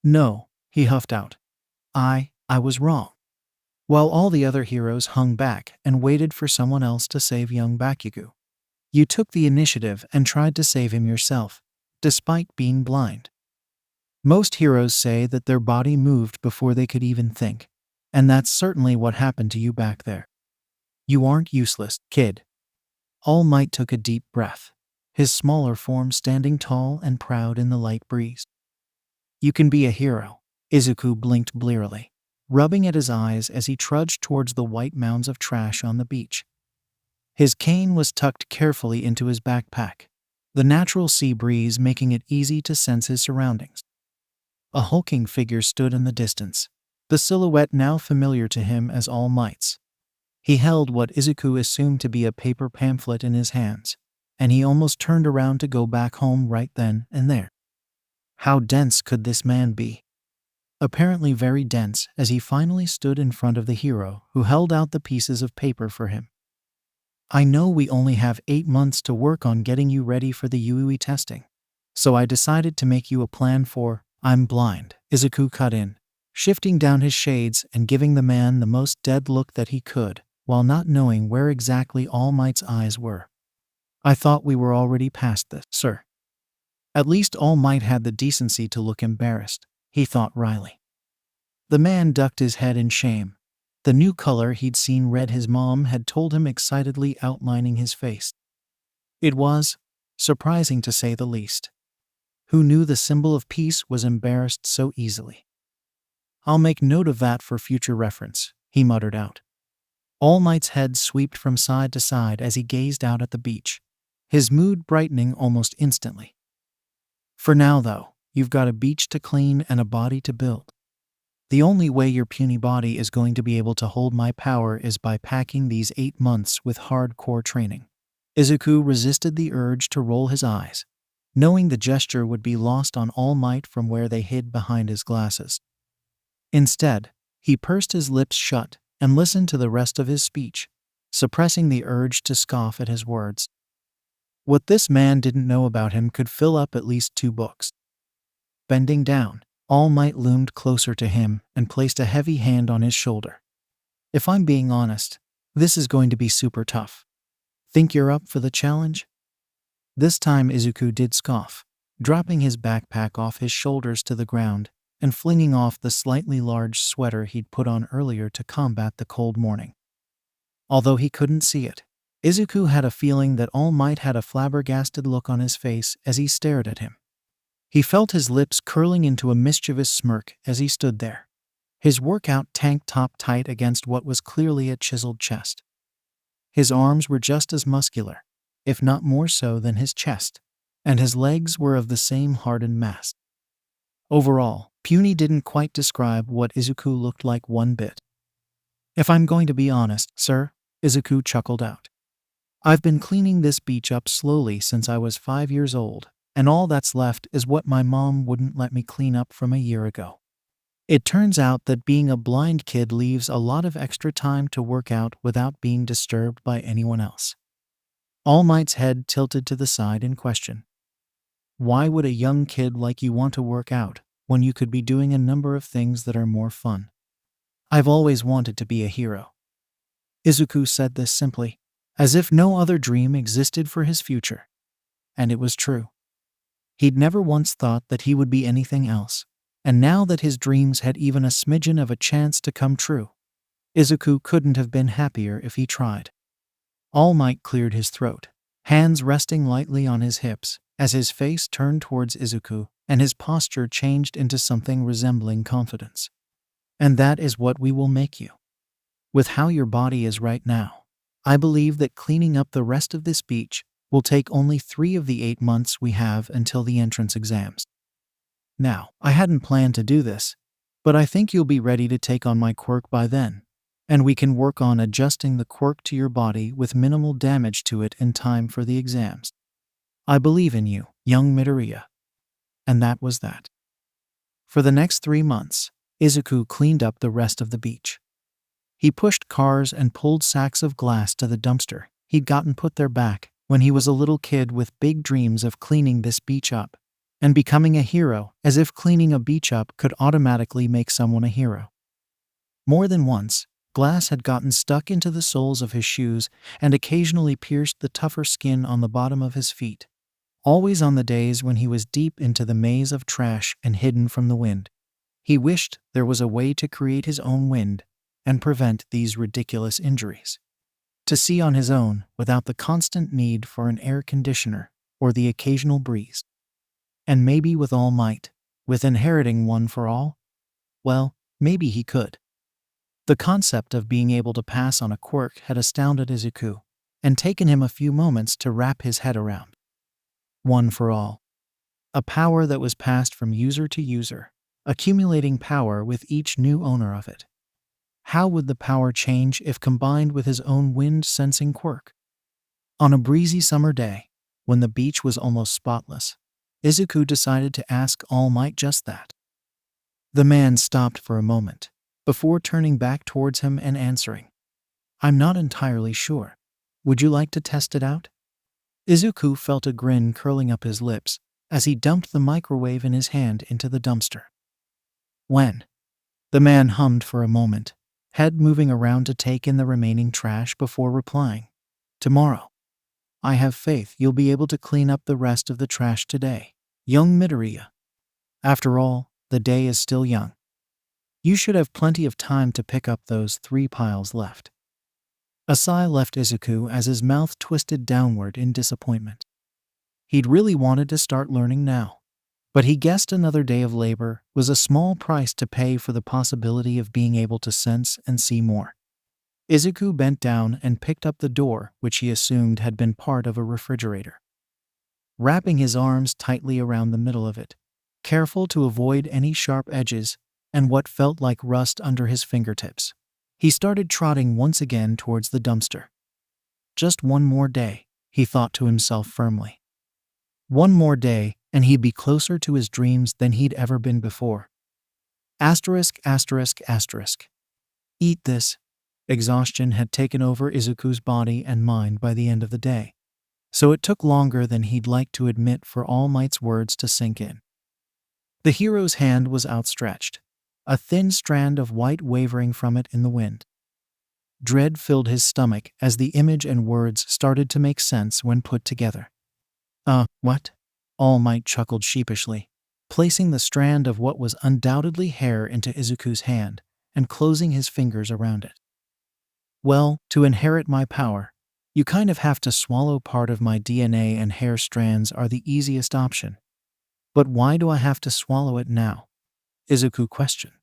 "No," he huffed out. I was wrong." While all the other heroes hung back and waited for someone else to save young Bakugo. You took the initiative and tried to save him yourself, despite being blind. Most heroes say that their body moved before they could even think, and that's certainly what happened to you back there. You aren't useless, kid. All Might took a deep breath, his smaller form standing tall and proud in the light breeze. You can be a hero. Izuku blinked blearily, rubbing at his eyes as he trudged towards the white mounds of trash on the beach. His cane was tucked carefully into his backpack, the natural sea breeze making it easy to sense his surroundings. A hulking figure stood in the distance, the silhouette now familiar to him as All Might's. He held what Izuku assumed to be a paper pamphlet in his hands, and he almost turned around to go back home right then and there. How dense could this man be? Apparently very dense, as he finally stood in front of the hero who held out the pieces of paper for him. I know we only have 8 months to work on getting you ready for the UE testing, so I decided to make you a plan for I'm blind, Izuku cut in, shifting down his shades and giving the man the most dead look that he could, while not knowing where exactly All Might's eyes were. I thought we were already past this, sir. At least All Might had the decency to look embarrassed, he thought wryly. The man ducked his head in shame. The new color he'd seen red his mom had told him excitedly outlining his face. It was surprising to say the least. Who knew the symbol of peace was embarrassed so easily? I'll make note of that for future reference, he muttered out. All Might's head swept from side to side as he gazed out at the beach, his mood brightening almost instantly. For now, though, you've got a beach to clean and a body to build. The only way your puny body is going to be able to hold my power is by packing these 8 months with hardcore training. Izuku resisted the urge to roll his eyes, knowing the gesture would be lost on All Might from where they hid behind his glasses. Instead, he pursed his lips shut and listened to the rest of his speech, suppressing the urge to scoff at his words. What this man didn't know about him could fill up at least 2 books. Bending down, All Might loomed closer to him and placed a heavy hand on his shoulder. If I'm being honest, this is going to be super tough. Think you're up for the challenge? This time Izuku did scoff, dropping his backpack off his shoulders to the ground and flinging off the slightly large sweater he'd put on earlier to combat the cold morning. Although he couldn't see it, Izuku had a feeling that All Might had a flabbergasted look on his face as he stared at him. He felt his lips curling into a mischievous smirk as he stood there, his workout tank top tight against what was clearly a chiseled chest. His arms were just as muscular, if not more so than his chest, and his legs were of the same hardened mass. Overall, Puny didn't quite describe what Izuku looked like one bit. If I'm going to be honest, sir, Izuku chuckled out. I've been cleaning this beach up slowly since I was 5 years old, and all that's left is what my mom wouldn't let me clean up from a year ago. It turns out that being a blind kid leaves a lot of extra time to work out without being disturbed by anyone else. All Might's head tilted to the side in question. Why would a young kid like you want to work out when you could be doing a number of things that are more fun? I've always wanted to be a hero. Izuku said this simply, as if no other dream existed for his future. And it was true. He'd never once thought that he would be anything else, and now that his dreams had even a smidgen of a chance to come true, Izuku couldn't have been happier if he tried. All Might cleared his throat, hands resting lightly on his hips, as his face turned towards Izuku and his posture changed into something resembling confidence. And that is what we will make you. With how your body is right now, I believe that cleaning up the rest of this beach will take only 3 of the 8 months we have until the entrance exams. Now, I hadn't planned to do this, but I think you'll be ready to take on my quirk by then, and we can work on adjusting the quirk to your body with minimal damage to it in time for the exams. I believe in you, young Midoriya. And that was that. For the next 3 months, Izuku cleaned up the rest of the beach. He pushed cars and pulled sacks of glass to the dumpster he'd gotten put there back when he was a little kid with big dreams of cleaning this beach up and becoming a hero, as if cleaning a beach up could automatically make someone a hero. More than once, Glass had gotten stuck into the soles of his shoes and occasionally pierced the tougher skin on the bottom of his feet. Always on the days when he was deep into the maze of trash and hidden from the wind. He wished there was a way to create his own wind and prevent these ridiculous injuries. To see on his own without the constant need for an air conditioner or the occasional breeze. And maybe with all might, with inheriting one for all? Well, maybe he could. The concept of being able to pass on a quirk had astounded Izuku, and taken him a few moments to wrap his head around. One for all. A power that was passed from user to user, accumulating power with each new owner of it. How would the power change if combined with his own wind-sensing quirk? On a breezy summer day, when the beach was almost spotless, Izuku decided to ask All Might just that. The man stopped for a moment, before turning back towards him and answering, "I'm not entirely sure. Would you like to test it out?" Izuku felt a grin curling up his lips as he dumped the microwave in his hand into the dumpster. "When?" The man hummed for a moment, head moving around to take in the remaining trash before replying, "Tomorrow. I have faith you'll be able to clean up the rest of the trash today, young Midoriya. After all, the day is still young. You should have plenty of time to pick up those 3 piles left." A sigh left Izuku as his mouth twisted downward in disappointment. He'd really wanted to start learning now, but he guessed another day of labor was a small price to pay for the possibility of being able to sense and see more. Izuku bent down and picked up the door, which he assumed had been part of a refrigerator. Wrapping his arms tightly around the middle of it, careful to avoid any sharp edges and what felt like rust under his fingertips, he started trotting once again towards the dumpster. Just one more day, he thought to himself firmly. One more day, and he'd be closer to his dreams than he'd ever been before. ******. Eat this. Exhaustion had taken over Izuku's body and mind by the end of the day, so it took longer than he'd like to admit for All Might's words to sink in. The hero's hand was outstretched, a thin strand of white wavering from it in the wind. Dread filled his stomach as the image and words started to make sense when put together. What? All Might chuckled sheepishly, placing the strand of what was undoubtedly hair into Izuku's hand and closing his fingers around it. "Well, to inherit my power, you kind of have to swallow part of my DNA, and hair strands are the easiest option. But why do I have to swallow it now?" Izuku questioned.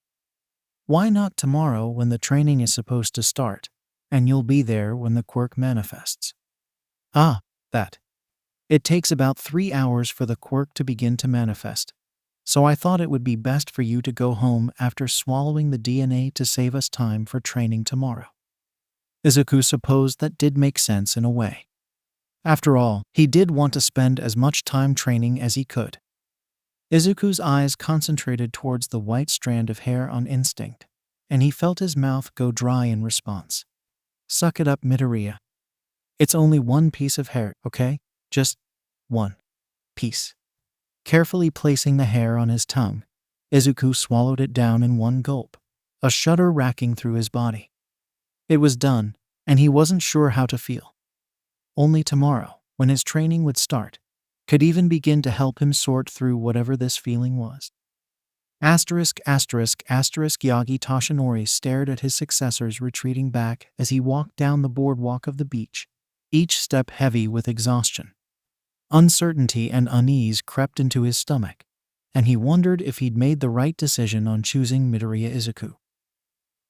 "Why not tomorrow when the training is supposed to start, and you'll be there when the quirk manifests?" That. It takes about 3 hours for the quirk to begin to manifest, so I thought it would be best for you to go home after swallowing the DNA to save us time for training tomorrow." Izuku supposed that did make sense in a way. After all, he did want to spend as much time training as he could. Izuku's eyes concentrated towards the white strand of hair on instinct, and he felt his mouth go dry in response. "Suck it up, Midoriya. It's only one piece of hair, okay? Just one piece." Carefully placing the hair on his tongue, Izuku swallowed it down in one gulp, a shudder racking through his body. It was done, and he wasn't sure how to feel. Only tomorrow, when his training would start, could even begin to help him sort through whatever this feeling was. *****. Yagi Toshinori stared at his successors retreating back as he walked down the boardwalk of the beach, each step heavy with exhaustion. Uncertainty and unease crept into his stomach, and he wondered if he'd made the right decision on choosing Midoriya Izuku.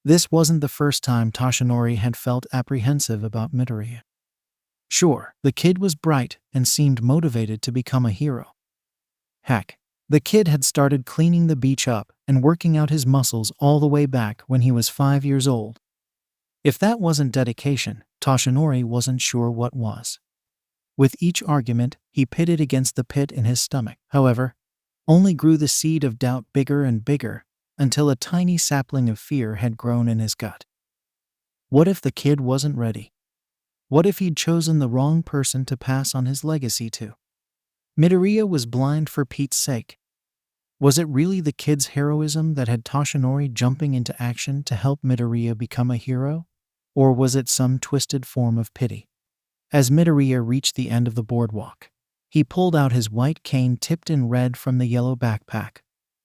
This wasn't the first time Toshinori had felt apprehensive about Midoriya. Sure, the kid was bright and seemed motivated to become a hero. Heck, the kid had started cleaning the beach up and working out his muscles all the way back when he was 5 years old. If that wasn't dedication, Toshinori wasn't sure what was. With each argument, he pitted against the pit in his stomach, however, only grew the seed of doubt bigger and bigger until a tiny sapling of fear had grown in his gut. What if the kid wasn't ready? What if he'd chosen the wrong person to pass on his legacy to? Midoriya was blind for Pete's sake. Was it really the kid's heroism that had Toshinori jumping into action to help Midoriya become a hero? Or was it some twisted form of pity? As Midoriya reached the end of the boardwalk, he pulled out his white cane tipped in red from the yellow backpack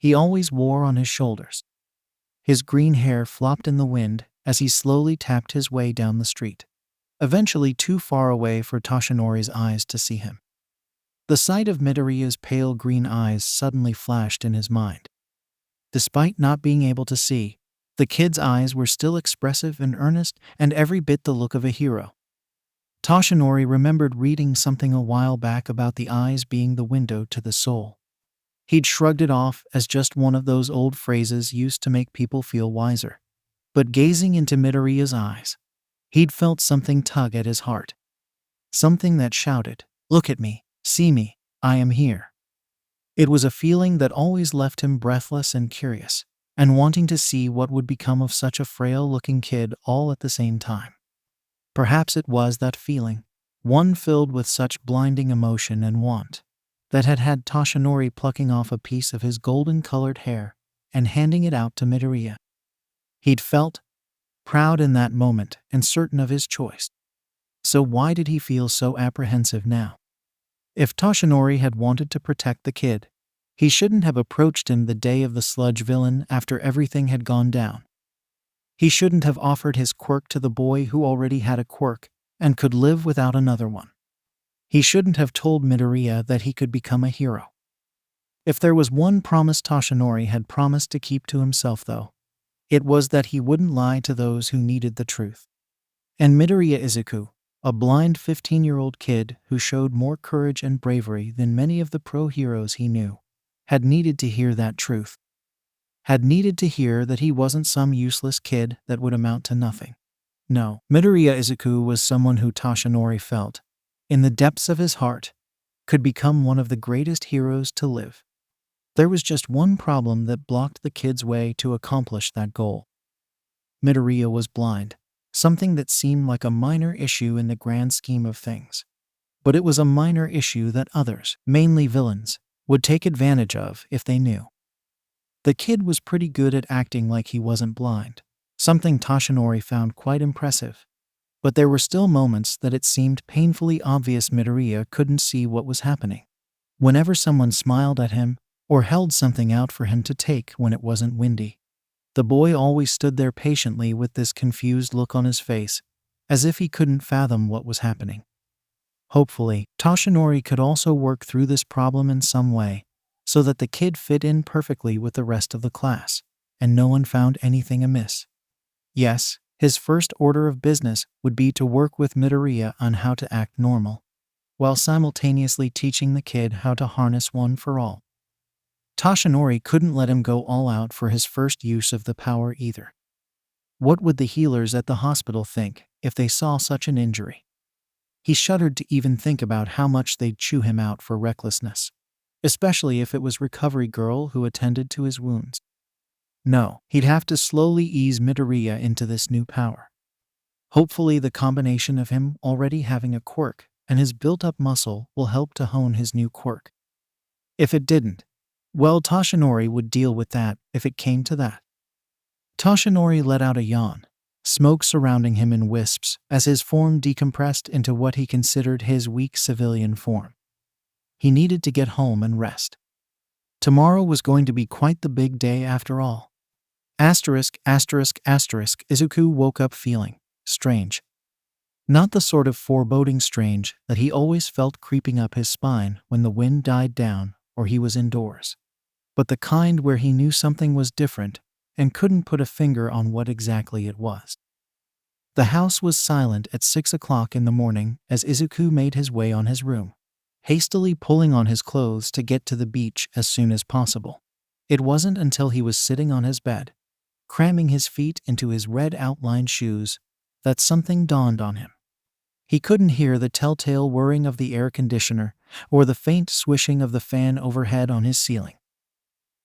he always wore on his shoulders. His green hair flopped in the wind as he slowly tapped his way down the street, eventually too far away for Toshinori's eyes to see him. The sight of Midoriya's pale green eyes suddenly flashed in his mind. Despite not being able to see, the kid's eyes were still expressive and earnest and every bit the look of a hero. Toshinori remembered reading something a while back about the eyes being the window to the soul. He'd shrugged it off as just one of those old phrases used to make people feel wiser. But gazing into Midoriya's eyes, he'd felt something tug at his heart. Something that shouted, "Look at me, see me, I am here." It was a feeling that always left him breathless and curious, and wanting to see what would become of such a frail-looking kid all at the same time. Perhaps it was that feeling, one filled with such blinding emotion and want, that had had Toshinori plucking off a piece of his golden-colored hair and handing it out to Midoriya. He'd felt proud in that moment and certain of his choice. So why did he feel so apprehensive now? If Toshinori had wanted to protect the kid, he shouldn't have approached him the day of the sludge villain after everything had gone down. He shouldn't have offered his quirk to the boy who already had a quirk and could live without another one. He shouldn't have told Midoriya that he could become a hero. If there was one promise Toshinori had promised to keep to himself, though, it was that he wouldn't lie to those who needed the truth. And Midoriya Izuku, a blind 15-year-old kid who showed more courage and bravery than many of the pro-heroes he knew, had needed to hear that truth. Had needed to hear that he wasn't some useless kid that would amount to nothing. No, Midoriya Izuku was someone who Toshinori felt, in the depths of his heart, could become one of the greatest heroes to live. There was just one problem that blocked the kid's way to accomplish that goal. Midoriya was blind, something that seemed like a minor issue in the grand scheme of things. But it was a minor issue that others, mainly villains, would take advantage of if they knew. The kid was pretty good at acting like he wasn't blind, something Toshinori found quite impressive. But there were still moments that it seemed painfully obvious Midoriya couldn't see what was happening. Whenever someone smiled at him, or held something out for him to take when it wasn't windy, the boy always stood there patiently with this confused look on his face, as if he couldn't fathom what was happening. Hopefully, Toshinori could also work through this problem in some way, so that the kid fit in perfectly with the rest of the class, and no one found anything amiss. Yes, his first order of business would be to work with Midoriya on how to act normal, while simultaneously teaching the kid how to harness one for all. Toshinori couldn't let him go all out for his first use of the power either. What would the healers at the hospital think if they saw such an injury? He shuddered to even think about how much they'd chew him out for recklessness, especially if it was Recovery Girl who attended to his wounds. No, he'd have to slowly ease Midoriya into this new power. Hopefully the combination of him already having a quirk and his built-up muscle will help to hone his new quirk. If it didn't, well, Toshinori would deal with that if it came to that. Toshinori let out a yawn, smoke surrounding him in wisps as his form decompressed into what he considered his weak civilian form. He needed to get home and rest. Tomorrow was going to be quite the big day after all. Izuku woke up feeling strange. Not the sort of foreboding strange that he always felt creeping up his spine when the wind died down or he was indoors, but the kind where he knew something was different and couldn't put a finger on what exactly it was. The house was silent at 6 o'clock in the morning as Izuku made his way on his room, hastily pulling on his clothes to get to the beach as soon as possible. It wasn't until he was sitting on his bed, cramming his feet into his red outlined shoes, that something dawned on him. He couldn't hear the telltale whirring of the air conditioner or the faint swishing of the fan overhead on his ceiling.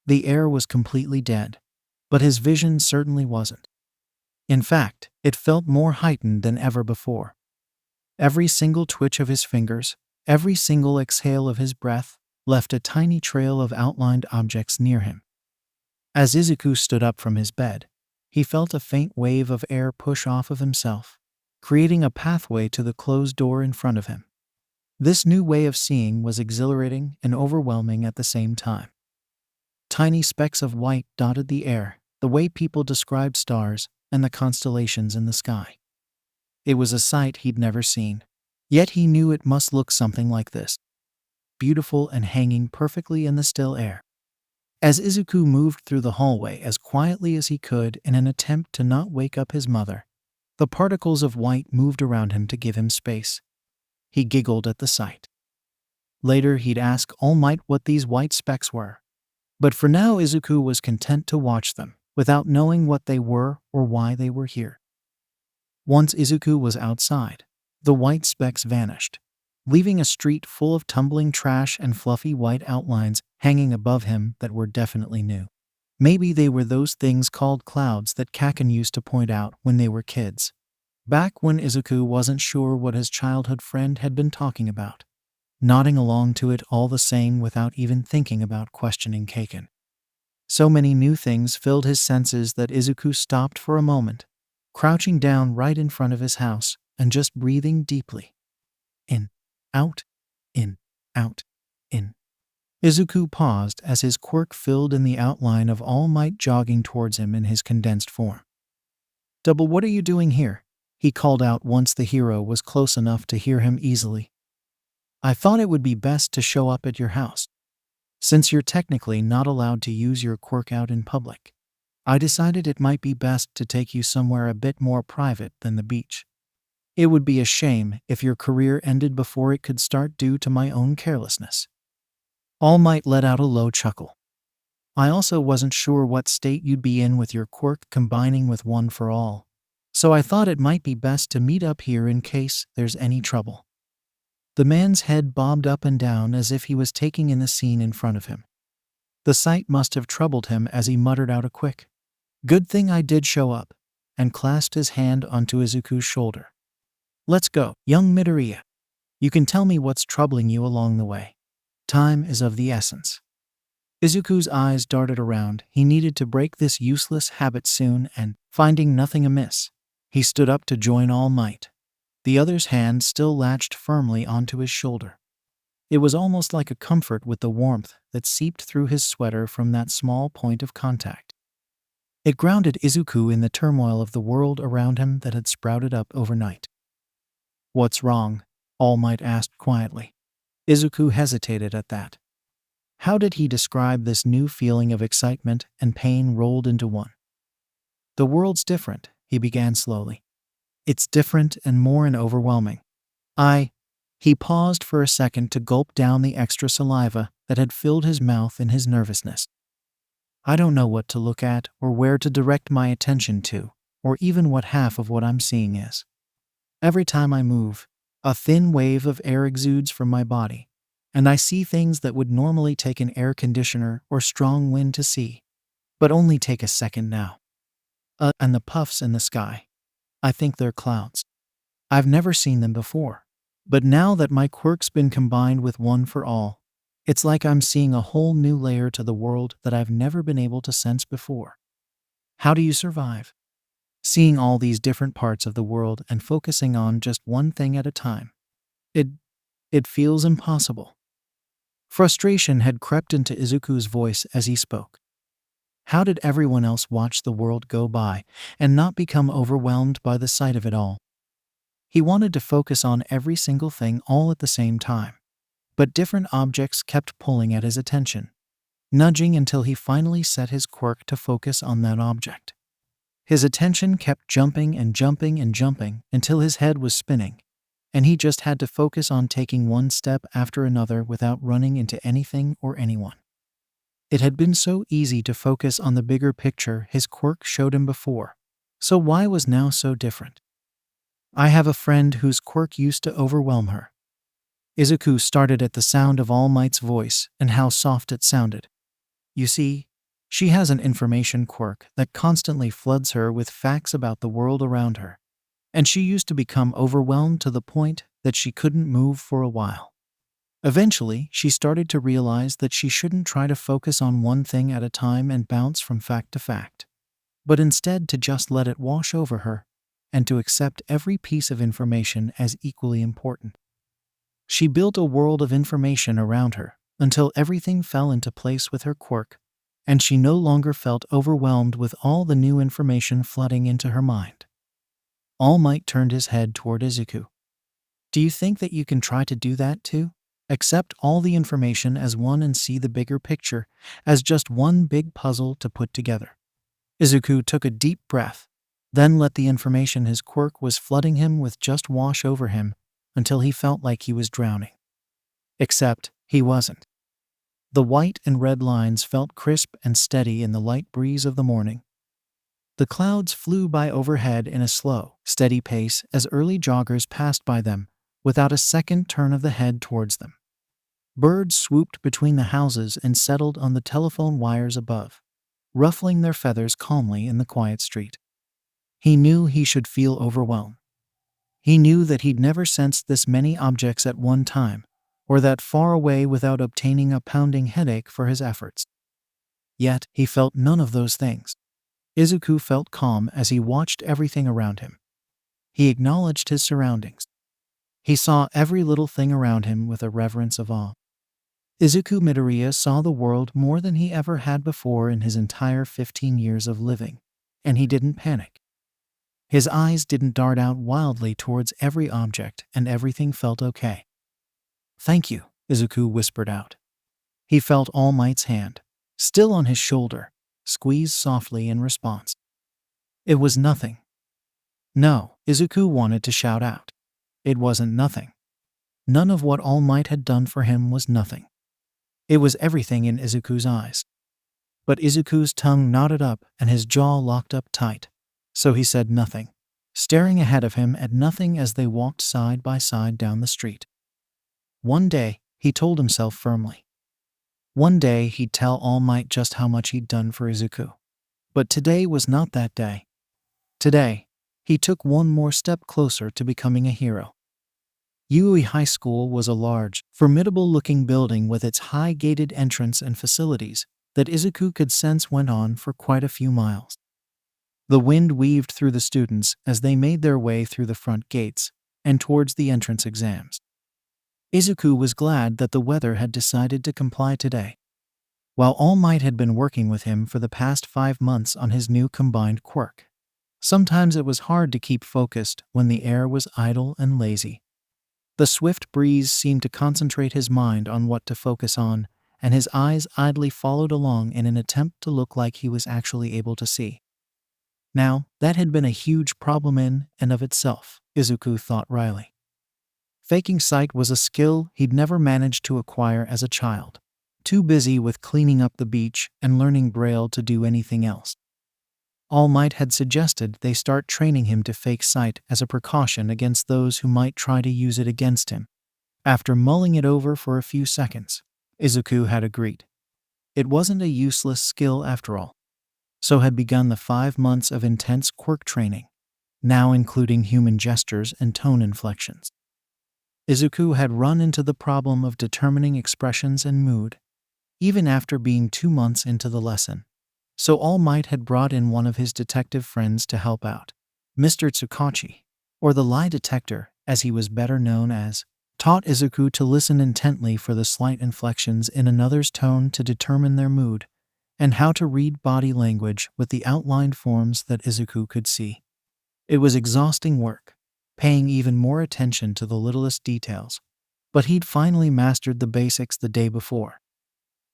The air was completely dead, but his vision certainly wasn't. In fact, it felt more heightened than ever before. Every single twitch of his fingers, every single exhale of his breath, left a tiny trail of outlined objects near him. As Izuku stood up from his bed, he felt a faint wave of air push off of himself, creating a pathway to the closed door in front of him. This new way of seeing was exhilarating and overwhelming at the same time. Tiny specks of white dotted the air, the way people described stars and the constellations in the sky. It was a sight he'd never seen, yet he knew it must look something like this, beautiful and hanging perfectly in the still air. As Izuku moved through the hallway as quietly as he could in an attempt to not wake up his mother, the particles of white moved around him to give him space. He giggled at the sight. Later he'd ask All Might what these white specks were. But for now Izuku was content to watch them, without knowing what they were or why they were here. Once Izuku was outside, the white specks vanished, leaving a street full of tumbling trash and fluffy white outlines hanging above him that were definitely new. Maybe they were those things called clouds that Kacchan used to point out when they were kids, back when Izuku wasn't sure what his childhood friend had been talking about, nodding along to it all the same without even thinking about questioning Kacchan. So many new things filled his senses that Izuku stopped for a moment, crouching down right in front of his house and just breathing deeply. In, out, in, out, in. Izuku paused as his quirk filled in the outline of All Might jogging towards him in his condensed form. "Double, what are you doing here?" he called out once the hero was close enough to hear him easily. "I thought it would be best to show up at your house. Since you're technically not allowed to use your quirk out in public, I decided it might be best to take you somewhere a bit more private than the beach. It would be a shame if your career ended before it could start due to my own carelessness." All Might let out a low chuckle. "I also wasn't sure what state you'd be in with your quirk combining with one for all, so I thought it might be best to meet up here in case there's any trouble." The man's head bobbed up and down as if he was taking in the scene in front of him. The sight must have troubled him as he muttered out a quick, "Good thing I did show up," and clasped his hand onto Izuku's shoulder. "Let's go, young Midoriya. You can tell me what's troubling you along the way. Time is of the essence." Izuku's eyes darted around. He needed to break this useless habit soon and, finding nothing amiss, he stood up to join All Might, the other's hand still latched firmly onto his shoulder. It was almost like a comfort with the warmth that seeped through his sweater from that small point of contact. It grounded Izuku in the turmoil of the world around him that had sprouted up overnight. "What's wrong?" All Might asked quietly. Izuku hesitated at that. How did he describe this new feeling of excitement and pain rolled into one? "The world's different," he began slowly. "It's different and more and overwhelming. He paused for a second to gulp down the extra saliva that had filled his mouth in his nervousness. "I don't know what to look at or where to direct my attention to, or even what half of what I'm seeing is. Every time I move, a thin wave of air exudes from my body, and I see things that would normally take an air conditioner or strong wind to see, but only take a second now. And the puffs in the sky. I think they're clouds. I've never seen them before, but now that my quirk's been combined with one for all, it's like I'm seeing a whole new layer to the world that I've never been able to sense before. How do you survive? Seeing all these different parts of the world and focusing on just one thing at a time. It feels impossible." Frustration had crept into Izuku's voice as he spoke. How did everyone else watch the world go by and not become overwhelmed by the sight of it all? He wanted to focus on every single thing all at the same time, but different objects kept pulling at his attention, nudging until he finally set his quirk to focus on that object. His attention kept jumping and jumping and jumping until his head was spinning, and he just had to focus on taking one step after another without running into anything or anyone. It had been so easy to focus on the bigger picture his quirk showed him before, so why was now so different? "I have a friend whose quirk used to overwhelm her." Izuku started at the sound of All Might's voice and how soft it sounded. "You see, she has an information quirk that constantly floods her with facts about the world around her, and she used to become overwhelmed to the point that she couldn't move for a while. Eventually, she started to realize that she shouldn't try to focus on one thing at a time and bounce from fact to fact, but instead to just let it wash over her and to accept every piece of information as equally important. She built a world of information around her until everything fell into place with her quirk, and she no longer felt overwhelmed with all the new information flooding into her mind. All Might turned his head toward Izuku. Do you think that you can try to do that too? Accept all the information as one and see the bigger picture as just one big puzzle to put together. Izuku took a deep breath, then let the information his quirk was flooding him with just wash over him until he felt like he was drowning. Except he wasn't. The white and red lines felt crisp and steady in the light breeze of the morning. The clouds flew by overhead in a slow, steady pace as early joggers passed by them without a second turn of the head towards them. Birds swooped between the houses and settled on the telephone wires above, ruffling their feathers calmly in the quiet street. He knew he should feel overwhelmed. He knew that he'd never sensed this many objects at one time, or that far away without obtaining a pounding headache for his efforts. Yet he felt none of those things. Izuku felt calm as he watched everything around him. He acknowledged his surroundings. He saw every little thing around him with a reverence of awe. Izuku Midoriya saw the world more than he ever had before in his entire 15 years of living, and he didn't panic. His eyes didn't dart out wildly towards every object, and everything felt okay. "Thank you," Izuku whispered out. He felt All Might's hand, still on his shoulder, squeeze softly in response. It was nothing. No, Izuku wanted to shout out. It wasn't nothing. None of what All Might had done for him was nothing. It was everything in Izuku's eyes. But Izuku's tongue knotted up and his jaw locked up tight, so he said nothing, staring ahead of him at nothing as they walked side by side down the street. One day, he told himself firmly. One day he'd tell All Might just how much he'd done for Izuku. But today was not that day. Today, he took one more step closer to becoming a hero. Yui High School was a large, formidable-looking building with its high gated entrance and facilities that Izuku could sense went on for quite a few miles. The wind weaved through the students as they made their way through the front gates and towards the entrance exams. Izuku was glad that the weather had decided to comply today. While All Might had been working with him for the past 5 months on his new combined quirk, sometimes it was hard to keep focused when the air was idle and lazy. The swift breeze seemed to concentrate his mind on what to focus on, and his eyes idly followed along in an attempt to look like he was actually able to see. Now, that had been a huge problem in and of itself, Izuku thought wryly. Faking sight was a skill he'd never managed to acquire as a child, too busy with cleaning up the beach and learning Braille to do anything else. All Might had suggested they start training him to fake sight as a precaution against those who might try to use it against him. After mulling it over for a few seconds, Izuku had agreed. It wasn't a useless skill after all. So had begun the 5 months of intense quirk training, now including human gestures and tone inflections. Izuku had run into the problem of determining expressions and mood, even after being 2 months into the lesson. So All Might had brought in one of his detective friends to help out. Mr. 𝗧𝗵𝗃, or the lie detector, as he was better known as, taught Izuku to listen intently for the slight inflections in another's tone to determine their mood, and how to read body language with the outlined forms that Izuku could see. It was exhausting work, paying even more attention to the littlest details, but he'd finally mastered the basics the day before.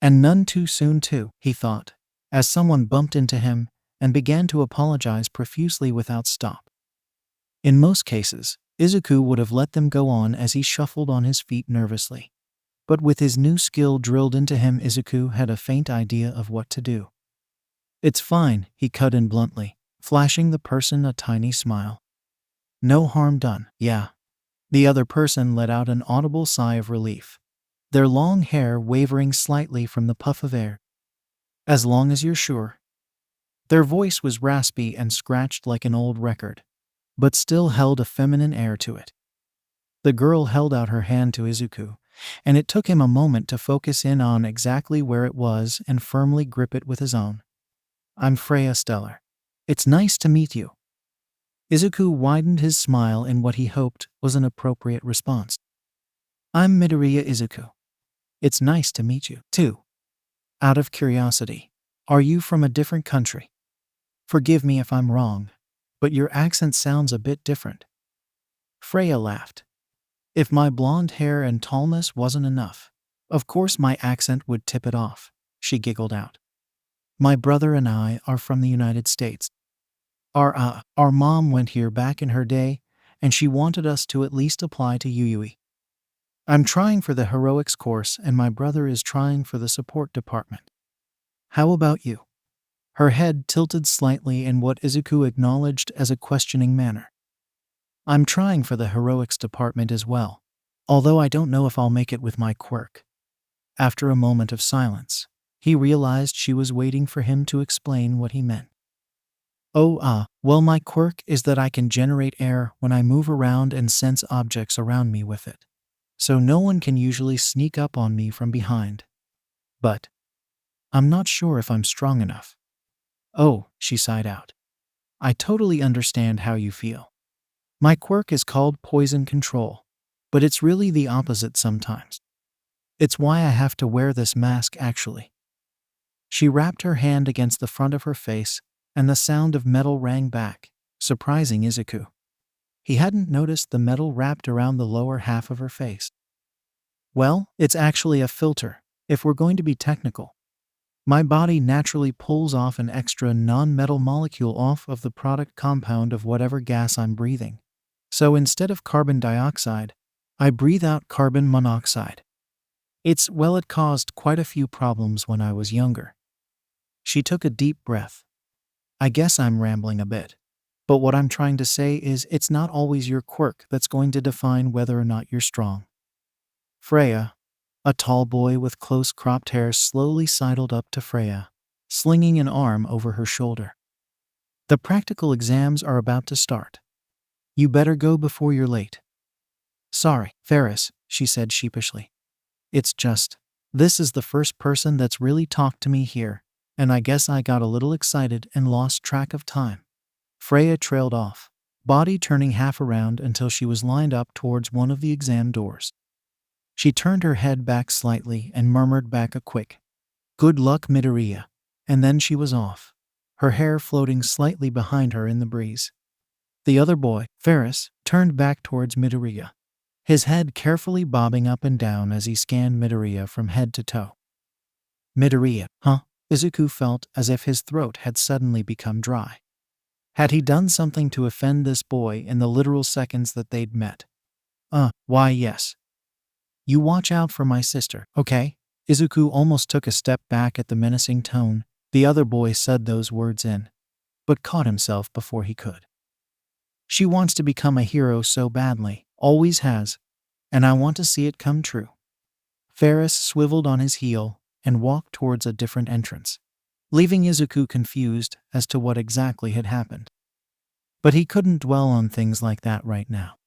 And none too soon too, he thought, as someone bumped into him and began to apologize profusely without stop. In most cases, Izuku would have let them go on as he shuffled on his feet nervously. But with his new skill drilled into him, Izuku had a faint idea of what to do. "It's fine," he cut in bluntly, flashing the person a tiny smile. "No harm done, yeah." The other person let out an audible sigh of relief, their long hair wavering slightly from the puff of air. "As long as you're sure." Their voice was raspy and scratched like an old record, but still held a feminine air to it. The girl held out her hand to Izuku, and it took him a moment to focus in on exactly where it was and firmly grip it with his own. "I'm Freya Stellar. It's nice to meet you." Izuku widened his smile in what he hoped was an appropriate response. "I'm Midoriya Izuku. It's nice to meet you, too. Out of curiosity, are you from a different country? Forgive me if I'm wrong, but your accent sounds a bit different." Freya laughed. "If my blonde hair and tallness wasn't enough, of course my accent would tip it off," she giggled out. "My brother and I are from the United States. Our mom went here back in her day, and she wanted us to at least apply to UUE. I'm trying for the heroics course, and my brother is trying for the support department. How about you?" Her head tilted slightly in what Izuku acknowledged as a questioning manner. "I'm trying for the heroics department as well, although I don't know if I'll make it with my quirk." After a moment of silence, he realized she was waiting for him to explain what he meant. Well, my quirk is that I can generate air when I move around and sense objects around me with it, so no one can usually sneak up on me from behind. But I'm not sure if I'm strong enough." "Oh," she sighed out. "I totally understand how you feel. My quirk is called poison control, but it's really the opposite sometimes. It's why I have to wear this mask actually." She wrapped her hand against the front of her face, and the sound of metal rang back, surprising Izuku. He hadn't noticed the metal wrapped around the lower half of her face. "Well, it's actually a filter, if we're going to be technical. My body naturally pulls off an extra non-metal molecule off of the product compound of whatever gas I'm breathing. So instead of carbon dioxide, I breathe out carbon monoxide. It caused quite a few problems when I was younger." She took a deep breath. "I guess I'm rambling a bit, but what I'm trying to say is it's not always your quirk that's going to define whether or not you're strong." Freya, a tall boy with close cropped hair, slowly sidled up to Freya, slinging an arm over her shoulder. "The practical exams are about to start. You better go before you're late." "Sorry, Ferris," she said sheepishly. "It's just, this is the first person that's really talked to me here, and I guess I got a little excited and lost track of time." Freya trailed off, body turning half around until she was lined up towards one of the exam doors. She turned her head back slightly and murmured back a quick, "Good luck, Midoriya," and then she was off, her hair floating slightly behind her in the breeze. The other boy, Ferris, turned back towards Midoriya, his head carefully bobbing up and down as he scanned Midoriya from head to toe. "Midoriya, huh?" Izuku felt as if his throat had suddenly become dry. Had he done something to offend this boy in the literal seconds that they'd met? Why yes. "You watch out for my sister, okay?" Izuku almost took a step back at the menacing tone the other boy said those words in, but caught himself before he could. "She wants to become a hero so badly, always has, and I want to see it come true." Ferris swiveled on his heel and walked towards a different entrance, leaving Izuku confused as to what exactly had happened. But he couldn't dwell on things like that right now.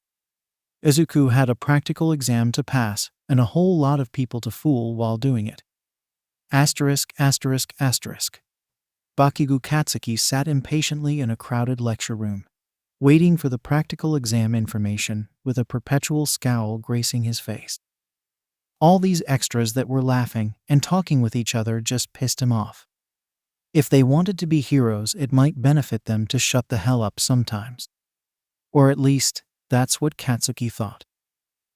Izuku had a practical exam to pass and a whole lot of people to fool while doing it. Bakugo Katsuki sat impatiently in a crowded lecture room, waiting for the practical exam information with a perpetual scowl gracing his face. All these extras that were laughing and talking with each other just pissed him off. If they wanted to be heroes, it might benefit them to shut the hell up sometimes. Or at least, that's what Katsuki thought.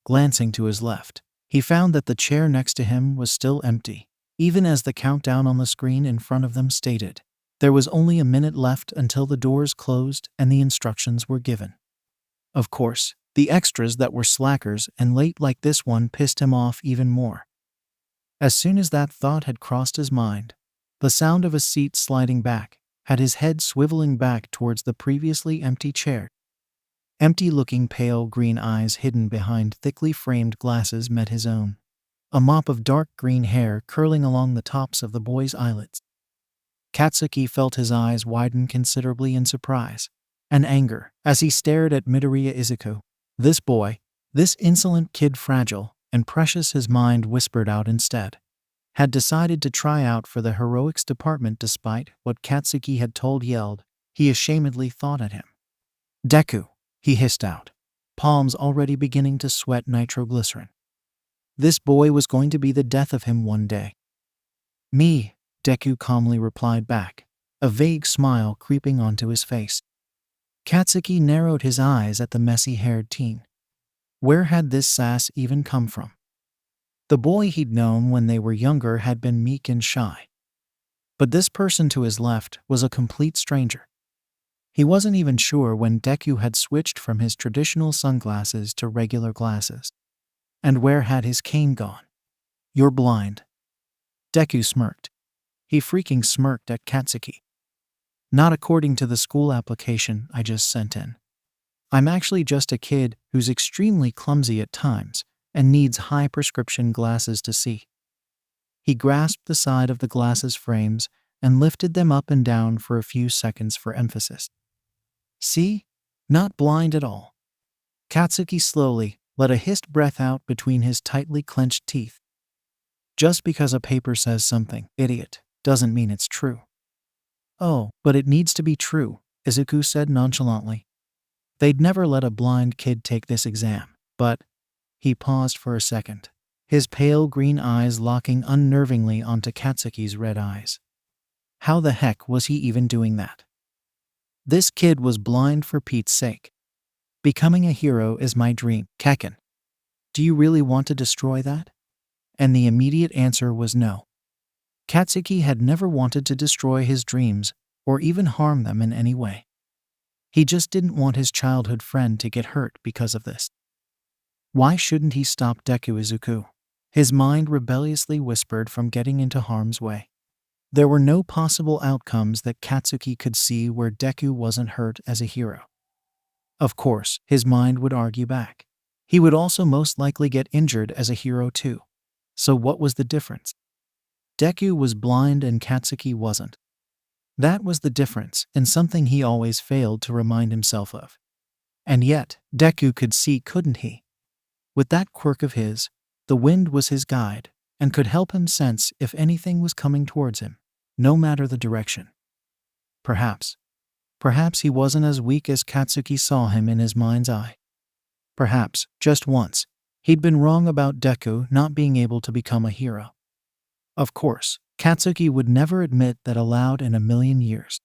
Glancing to his left, he found that the chair next to him was still empty, even as the countdown on the screen in front of them stated. There was only a minute left until the doors closed and the instructions were given. Of course, the extras that were slackers and late like this one pissed him off even more. As soon as that thought had crossed his mind, the sound of a seat sliding back had his head swiveling back towards the previously empty chair. Empty-looking pale green eyes hidden behind thickly framed glasses met his own, a mop of dark green hair curling along the tops of the boy's eyelids. Katsuki felt his eyes widen considerably in surprise and anger as he stared at Midoriya Izuku. This boy, this insolent kid fragile, and precious his mind whispered out instead. Had decided to try out for the heroics department despite what Katsuki had told 𝗎𝗪𝗢, he ashamedly thought at him. Deku, he hissed out, palms already beginning to sweat nitroglycerin. This boy was going to be the death of him one day. Me, Deku calmly replied back, a vague smile creeping onto his face. Katsuki narrowed his eyes at the messy-haired teen. Where had this sass even come from? The boy he'd known when they were younger had been meek and shy. But this person to his left was a complete stranger. He wasn't even sure when Deku had switched from his traditional sunglasses to regular glasses. And where had his cane gone? You're blind. Deku smirked. He freaking smirked at Katsuki. Not according to the school application I just sent in. I'm actually just a kid who's extremely clumsy at times and needs high prescription glasses to see. He grasped the side of the glasses frames and lifted them up and down for a few seconds for emphasis. See? Not blind at all. Katsuki slowly let a hissed breath out between his tightly clenched teeth. Just because a paper says something, idiot, doesn't mean it's true. Oh, but it needs to be true, Izuku said nonchalantly. They'd never let a blind kid take this exam, but… He paused for a second, his pale green eyes locking unnervingly onto Katsuki's red eyes. How the heck was he even doing that? This kid was blind for Pete's sake. Becoming a hero is my dream, Kacchan. Do you really want to destroy that? And the immediate answer was no. Katsuki had never wanted to destroy his dreams or even harm them in any way. He just didn't want his childhood friend to get hurt because of this. Why shouldn't he stop Deku? Izuku, his mind rebelliously whispered, from getting into harm's way. There were no possible outcomes that Katsuki could see where Deku wasn't hurt as a hero. Of course, his mind would argue back. He would also most likely get injured as a hero too. So what was the difference? Deku was blind and Katsuki wasn't. That was the difference, and something he always failed to remind himself of. And yet, Deku could see, couldn't he? With that quirk of his, the wind was his guide and could help him sense if anything was coming towards him, no matter the direction. Perhaps he wasn't as weak as Katsuki saw him in his mind's eye. Perhaps, just once, he'd been wrong about Deku not being able to become a hero. Of course, Katsuki would never admit that aloud in a million years.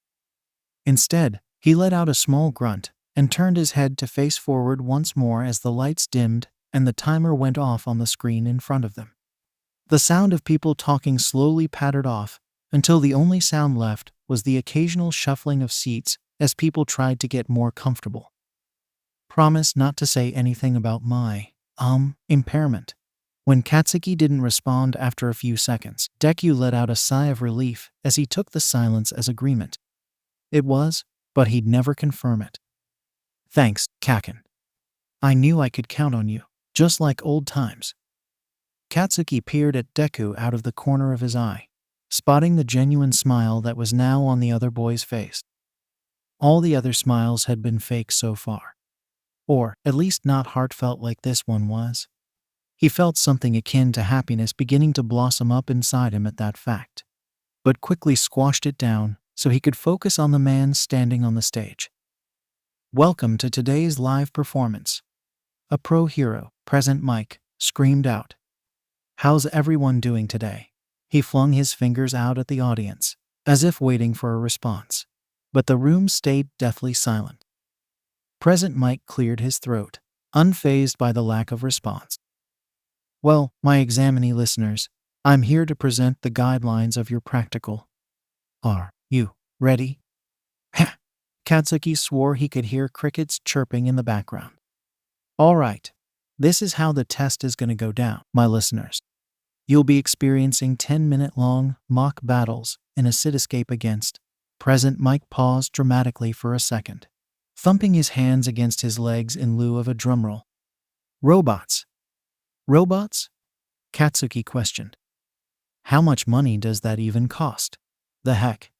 Instead, he let out a small grunt and turned his head to face forward once more as the lights dimmed and the timer went off on the screen in front of them. The sound of people talking slowly pattered off until the only sound left was the occasional shuffling of seats as people tried to get more comfortable. Promise not to say anything about my impairment. When Katsuki didn't respond after a few seconds, Deku let out a sigh of relief as he took the silence as agreement. It was, but he'd never confirm it. Thanks, Kacchan. I knew I could count on you, just like old times. Katsuki peered at Deku out of the corner of his eye, spotting the genuine smile that was now on the other boy's face. All the other smiles had been fake so far. Or, at least not heartfelt like this one was. He felt something akin to happiness beginning to blossom up inside him at that fact, but quickly squashed it down so he could focus on the man standing on the stage. Welcome to today's live performance. A pro hero, 𝗵𝘃𝗄, screamed out. How's everyone doing today? He flung his fingers out at the audience, as if waiting for a response. But the room stayed deathly silent. 𝗵𝘃𝗄 cleared his throat, unfazed by the lack of response. Well, my examinee listeners, I'm here to present the guidelines of your practical. Are you ready? Katsuki swore he could hear crickets chirping in the background. All right, this is how the test is going to go down, my listeners. You'll be experiencing 10-minute-long mock battles in a sit-escape against. 𝗵𝘃𝗄 paused dramatically for a second, thumping his hands against his legs in lieu of a drumroll. Robots. Robots? Katsuki questioned. How much money does that even cost? The heck?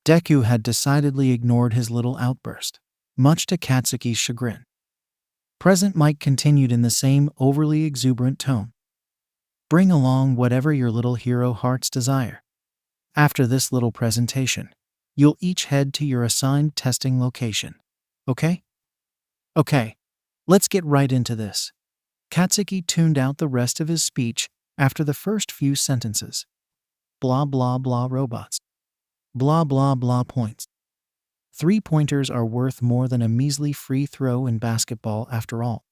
Deku had decidedly ignored his little outburst, much to Katsuki's chagrin. 𝗵𝘃𝗄 continued in the same overly exuberant tone. Bring along whatever your little hero hearts desire. After this little presentation, you'll each head to your assigned testing location. Okay? Okay, let's get right into this. Katsuki tuned out the rest of his speech after the first few sentences. Blah blah blah robots. Blah blah blah points. 3 pointers are worth more than a measly free throw in basketball after all.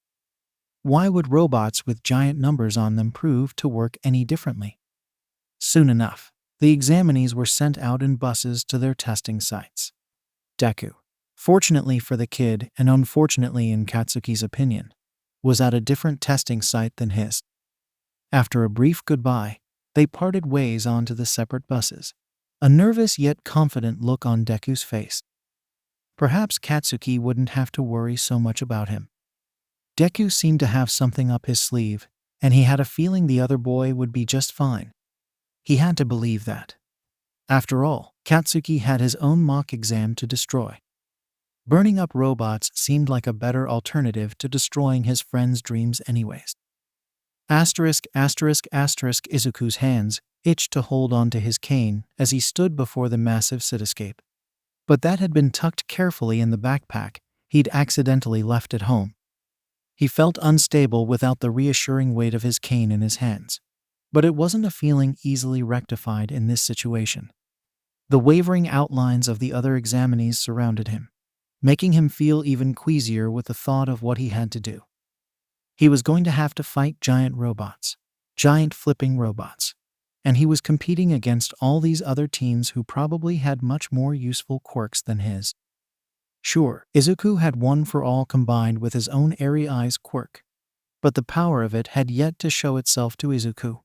Why would robots with giant numbers on them prove to work any differently? Soon enough, the examinees were sent out in buses to their testing sites. Deku, fortunately for the kid and unfortunately in Katsuki's opinion, was at a different testing site than his. After a brief goodbye, they parted ways onto the separate buses, a nervous yet confident look on Deku's face. Perhaps Katsuki wouldn't have to worry so much about him. Deku seemed to have something up his sleeve, and he had a feeling the other boy would be just fine. He had to believe that. After all, Katsuki had his own mock exam to destroy. Burning up robots seemed like a better alternative to destroying his friend's dreams anyways. Izuku's hands itched to hold onto his cane as he stood before the massive cityscape. But that had been tucked carefully in the backpack he'd accidentally left at home. He felt unstable without the reassuring weight of his cane in his hands. But it wasn't a feeling easily rectified in this situation. The wavering outlines of the other examinees surrounded him, making him feel even queasier with the thought of what he had to do. He was going to have to fight giant robots, giant flipping robots, and he was competing against all these other teams who probably had much more useful quirks than his. Sure, Izuku had one for all combined with his own airy eyes quirk, but the power of it had yet to show itself to Izuku,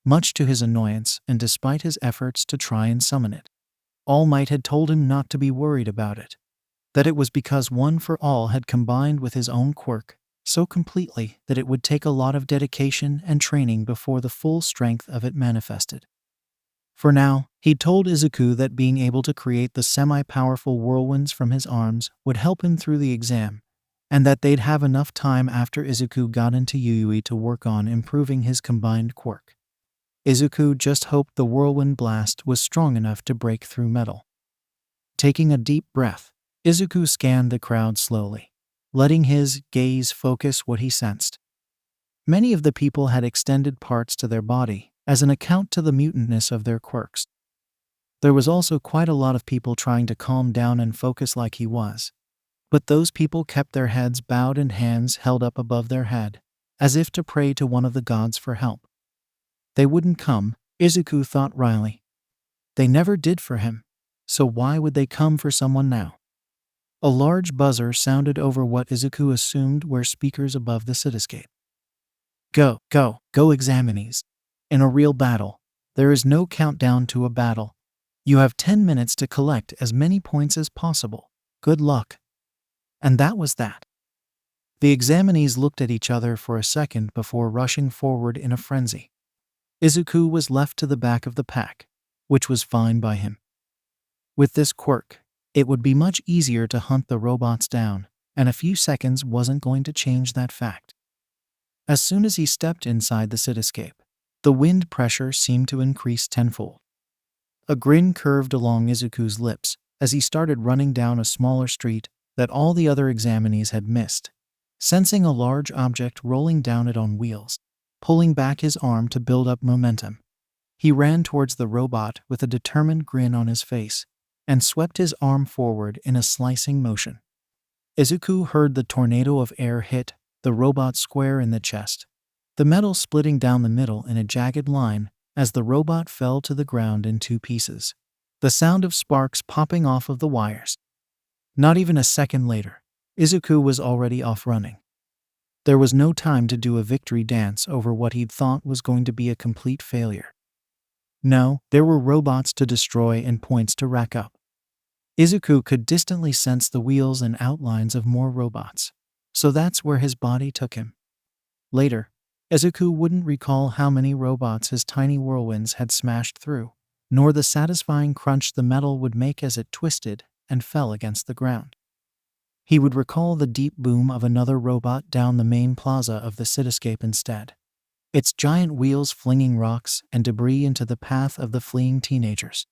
much to his annoyance and despite his efforts to try and summon it. All Might had told him not to be worried about it, that it was because one for all had combined with his own quirk so completely that it would take a lot of dedication and training before the full strength of it manifested. For now, he'd told Izuku that being able to create the semi-powerful whirlwinds from his arms would help him through the exam, and that they'd have enough time after Izuku got into Yui to work on improving his combined quirk. Izuku just hoped the whirlwind blast was strong enough to break through metal. Taking a deep breath, Izuku scanned the crowd slowly, letting his gaze focus what he sensed. Many of the people had extended parts to their body as an account to the mutantness of their quirks. There was also quite a lot of people trying to calm down and focus like he was, but those people kept their heads bowed and hands held up above their head, as if to pray to one of the gods for help. They wouldn't come, Izuku thought wryly. They never did for him, so why would they come for someone now? A large buzzer sounded over what Izuku assumed were speakers above the cityscape. Go examinees. In a real battle, there is no countdown to a battle. You have 10 minutes to collect as many points as possible. Good luck. And that was that. The examinees looked at each other for a second before rushing forward in a frenzy. Izuku was left to the back of the pack, which was fine by him. With this quirk, it would be much easier to hunt the robots down, and a few seconds wasn't going to change that fact. As soon as he stepped inside the cityscape, the wind pressure seemed to increase tenfold. A grin curved along Izuku's lips as he started running down a smaller street that all the other examinees had missed, sensing a large object rolling down it on wheels, pulling back his arm to build up momentum. He ran towards the robot with a determined grin on his face and swept his arm forward in a slicing motion. Izuku heard the tornado of air hit the robot square in the chest, the metal splitting down the middle in a jagged line as the robot fell to the ground in 2 pieces, the sound of sparks popping off of the wires. Not even a second later, Izuku was already off running. There was no time to do a victory dance over what he'd thought was going to be a complete failure. No, there were robots to destroy and points to rack up. Izuku could distantly sense the wheels and outlines of more robots, so that's where his body took him. Later, Izuku wouldn't recall how many robots his tiny whirlwinds had smashed through, nor the satisfying crunch the metal would make as it twisted and fell against the ground. He would recall the deep boom of another robot down the main plaza of the cityscape instead. its giant wheels flinging rocks and debris into the path of the fleeing teenagers.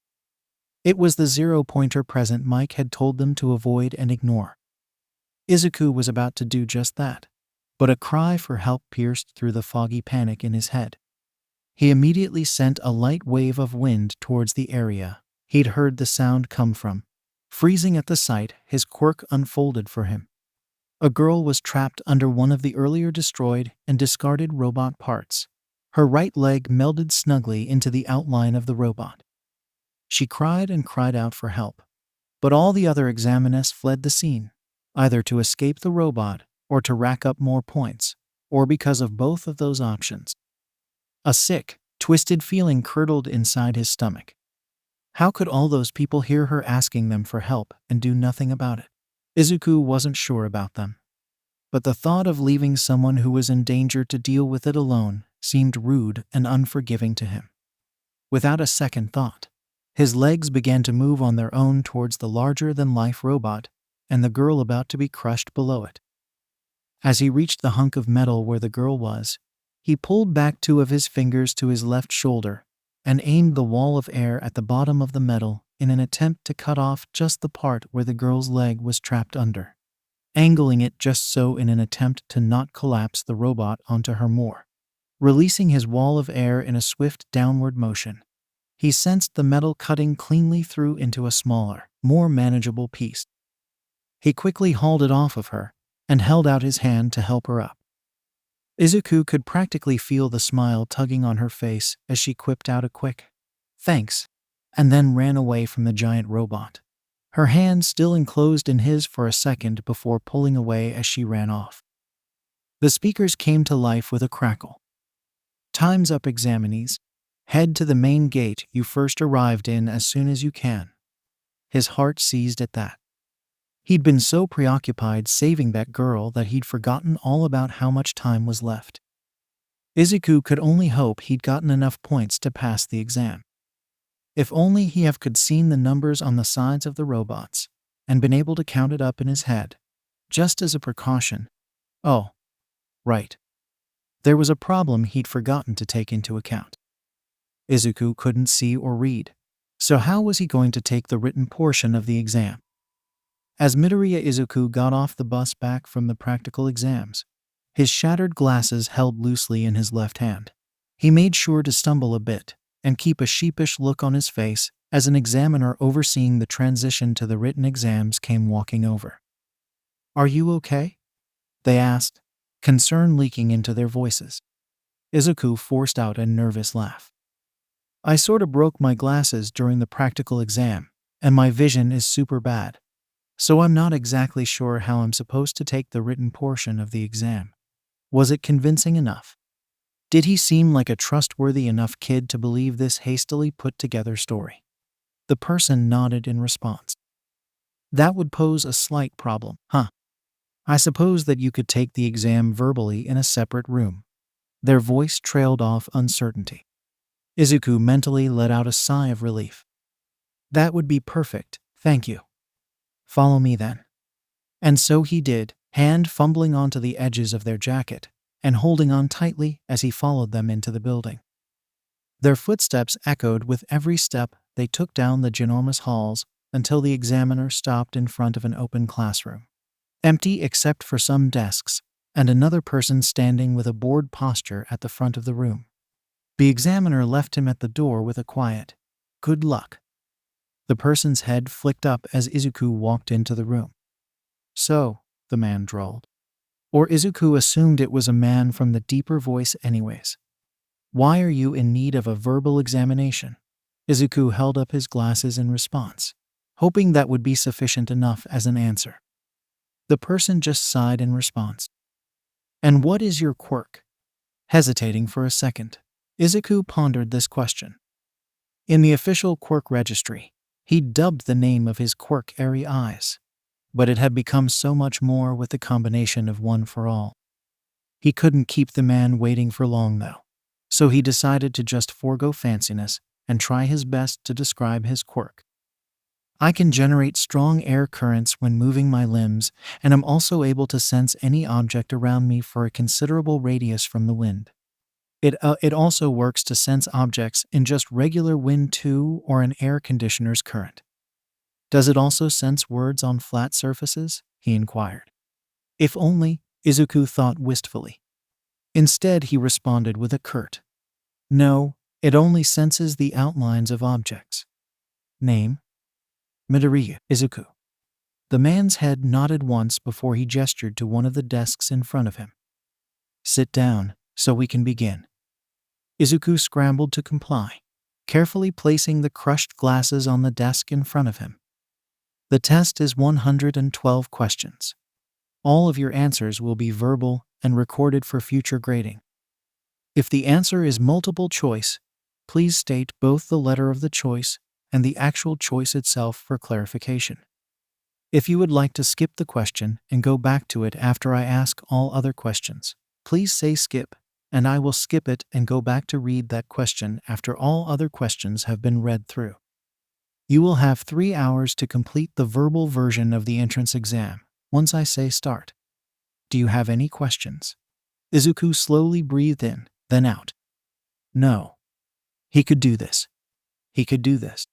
It was the 0-pointer present Mike had told them to avoid and ignore. Izuku was about to do just that, but a cry for help pierced through the foggy panic in his head. He immediately sent a light wave of wind towards the area he'd heard the sound come from. Freezing at the sight, his quirk unfolded for him. A girl was trapped under one of the earlier destroyed and discarded robot parts. Her right leg melded snugly into the outline of the robot. She cried and cried out for help, but all the other examiners fled the scene, either to escape the robot or to rack up more points, or because of both of those options. A sick, twisted feeling curdled inside his stomach. How could all those people hear her asking them for help and do nothing about it? Izuku wasn't sure about them, but the thought of leaving someone who was in danger to deal with it alone seemed rude and unforgiving to him. Without a second thought, his legs began to move on their own towards the larger-than-life robot and the girl about to be crushed below it. As he reached the hunk of metal where the girl was, he pulled back 2 of his fingers to his left shoulder and aimed the wall of air at the bottom of the metal in an attempt to cut off just the part where the girl's leg was trapped under, angling it just so in an attempt to not collapse the robot onto her more. Releasing his wall of air in a swift downward motion, he sensed the metal cutting cleanly through into a smaller, more manageable piece. He quickly hauled it off of her and held out his hand to help her up. Izuku could practically feel the smile tugging on her face as she quipped out a quick, "Thanks," and then ran away from the giant robot, her hand still enclosed in his for a second before pulling away as she ran off. The speakers came to life with a crackle. "Time's up, examinees. Head to the main gate you first arrived in as soon as you can." His heart seized at that. He'd been so preoccupied saving that girl that he'd forgotten all about how much time was left. Izuku could only hope he'd gotten enough points to pass the exam. If only he could seen the numbers on the sides of the robots and been able to count it up in his head, just as a precaution. Oh, right. There was a problem he'd forgotten to take into account. Izuku couldn't see or read, so how was he going to take the written portion of the exam? As Midoriya Izuku got off the bus back from the practical exams, his shattered glasses held loosely in his left hand, he made sure to stumble a bit and keep a sheepish look on his face as an examiner overseeing the transition to the written exams came walking over. "Are you okay?" they asked, concern leaking into their voices. Izuku forced out a nervous laugh. "I sorta broke my glasses during the practical exam, and my vision is super bad. So I'm not exactly sure how I'm supposed to take the written portion of the exam. Was it convincing enough? Did he seem like a trustworthy enough kid to believe this hastily put together story?" The person nodded in response. "That would pose a slight problem, huh? I suppose that you could take the exam verbally in a separate room." Their voice trailed off uncertainty. Izuku mentally let out a sigh of relief. "That would be perfect, thank you. Follow me then." And so he did, hand fumbling onto the edges of their jacket and holding on tightly as he followed them into the building. Their footsteps echoed with every step they took down the ginormous halls until the examiner stopped in front of an open classroom, empty except for some desks and another person standing with a bored posture at the front of the room. The examiner left him at the door with a quiet, "Good luck." The person's head flicked up as Izuku walked into the room. "So," the man drawled. Or Izuku assumed it was a man from the deeper voice anyways. "Why are you in need of a verbal examination?" Izuku held up his glasses in response, hoping that would be sufficient enough as an answer. The person just sighed in response. "And what is your quirk?" Hesitating for a second, Izuku pondered this question. In the official quirk registry, he'd dubbed the name of his quirk Airy Eyes, but it had become so much more with the combination of one for all. He couldn't keep the man waiting for long though, so he decided to just forego fanciness and try his best to describe his quirk. "I can generate strong air currents when moving my limbs, and I'm also able to sense any object around me for a considerable radius from the wind." It also works to sense objects in just regular wind too, or an air conditioner's current. Does it also sense words on flat surfaces? He inquired. If only, Izuku thought wistfully. Instead, he responded with a curt, "No, it only senses the outlines of objects." Name? Midoriya. Izuku. The man's head nodded once before he gestured to one of the desks in front of him. "Sit down, so we can begin." Izuku scrambled to comply, carefully placing the crushed glasses on the desk in front of him. The test is 112 questions. All of your answers will be verbal and recorded for future grading. If the answer is multiple choice, please state both the letter of the choice and the actual choice itself for clarification. If you would like to skip the question and go back to it after I ask all other questions, please say skip, and I will skip it and go back to read that question after all other questions have been read through. You will have 3 hours to complete the verbal version of the entrance exam once I say start. Do you have any questions? Izuku slowly breathed in, then out. No. He could do this. He could do this.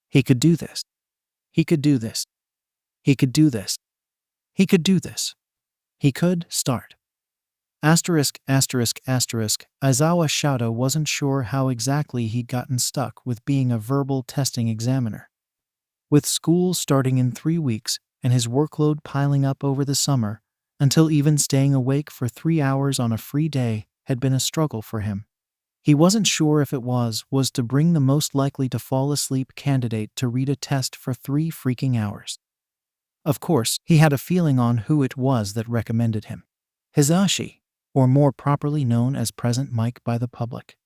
He could do this. He could do this. He could do this. He could do this. He could start. Aizawa Shoto wasn't sure how exactly he'd gotten stuck with being a verbal testing examiner. With school starting in 3 weeks and his workload piling up over the summer, until even staying awake for 3 hours on a free day had been a struggle for him. He wasn't sure if it was to bring the most likely to fall asleep candidate to read a test for 3 freaking hours. Of course, he had a feeling on who it was that recommended him. Hisashi, or more properly known as Present Mike by the public,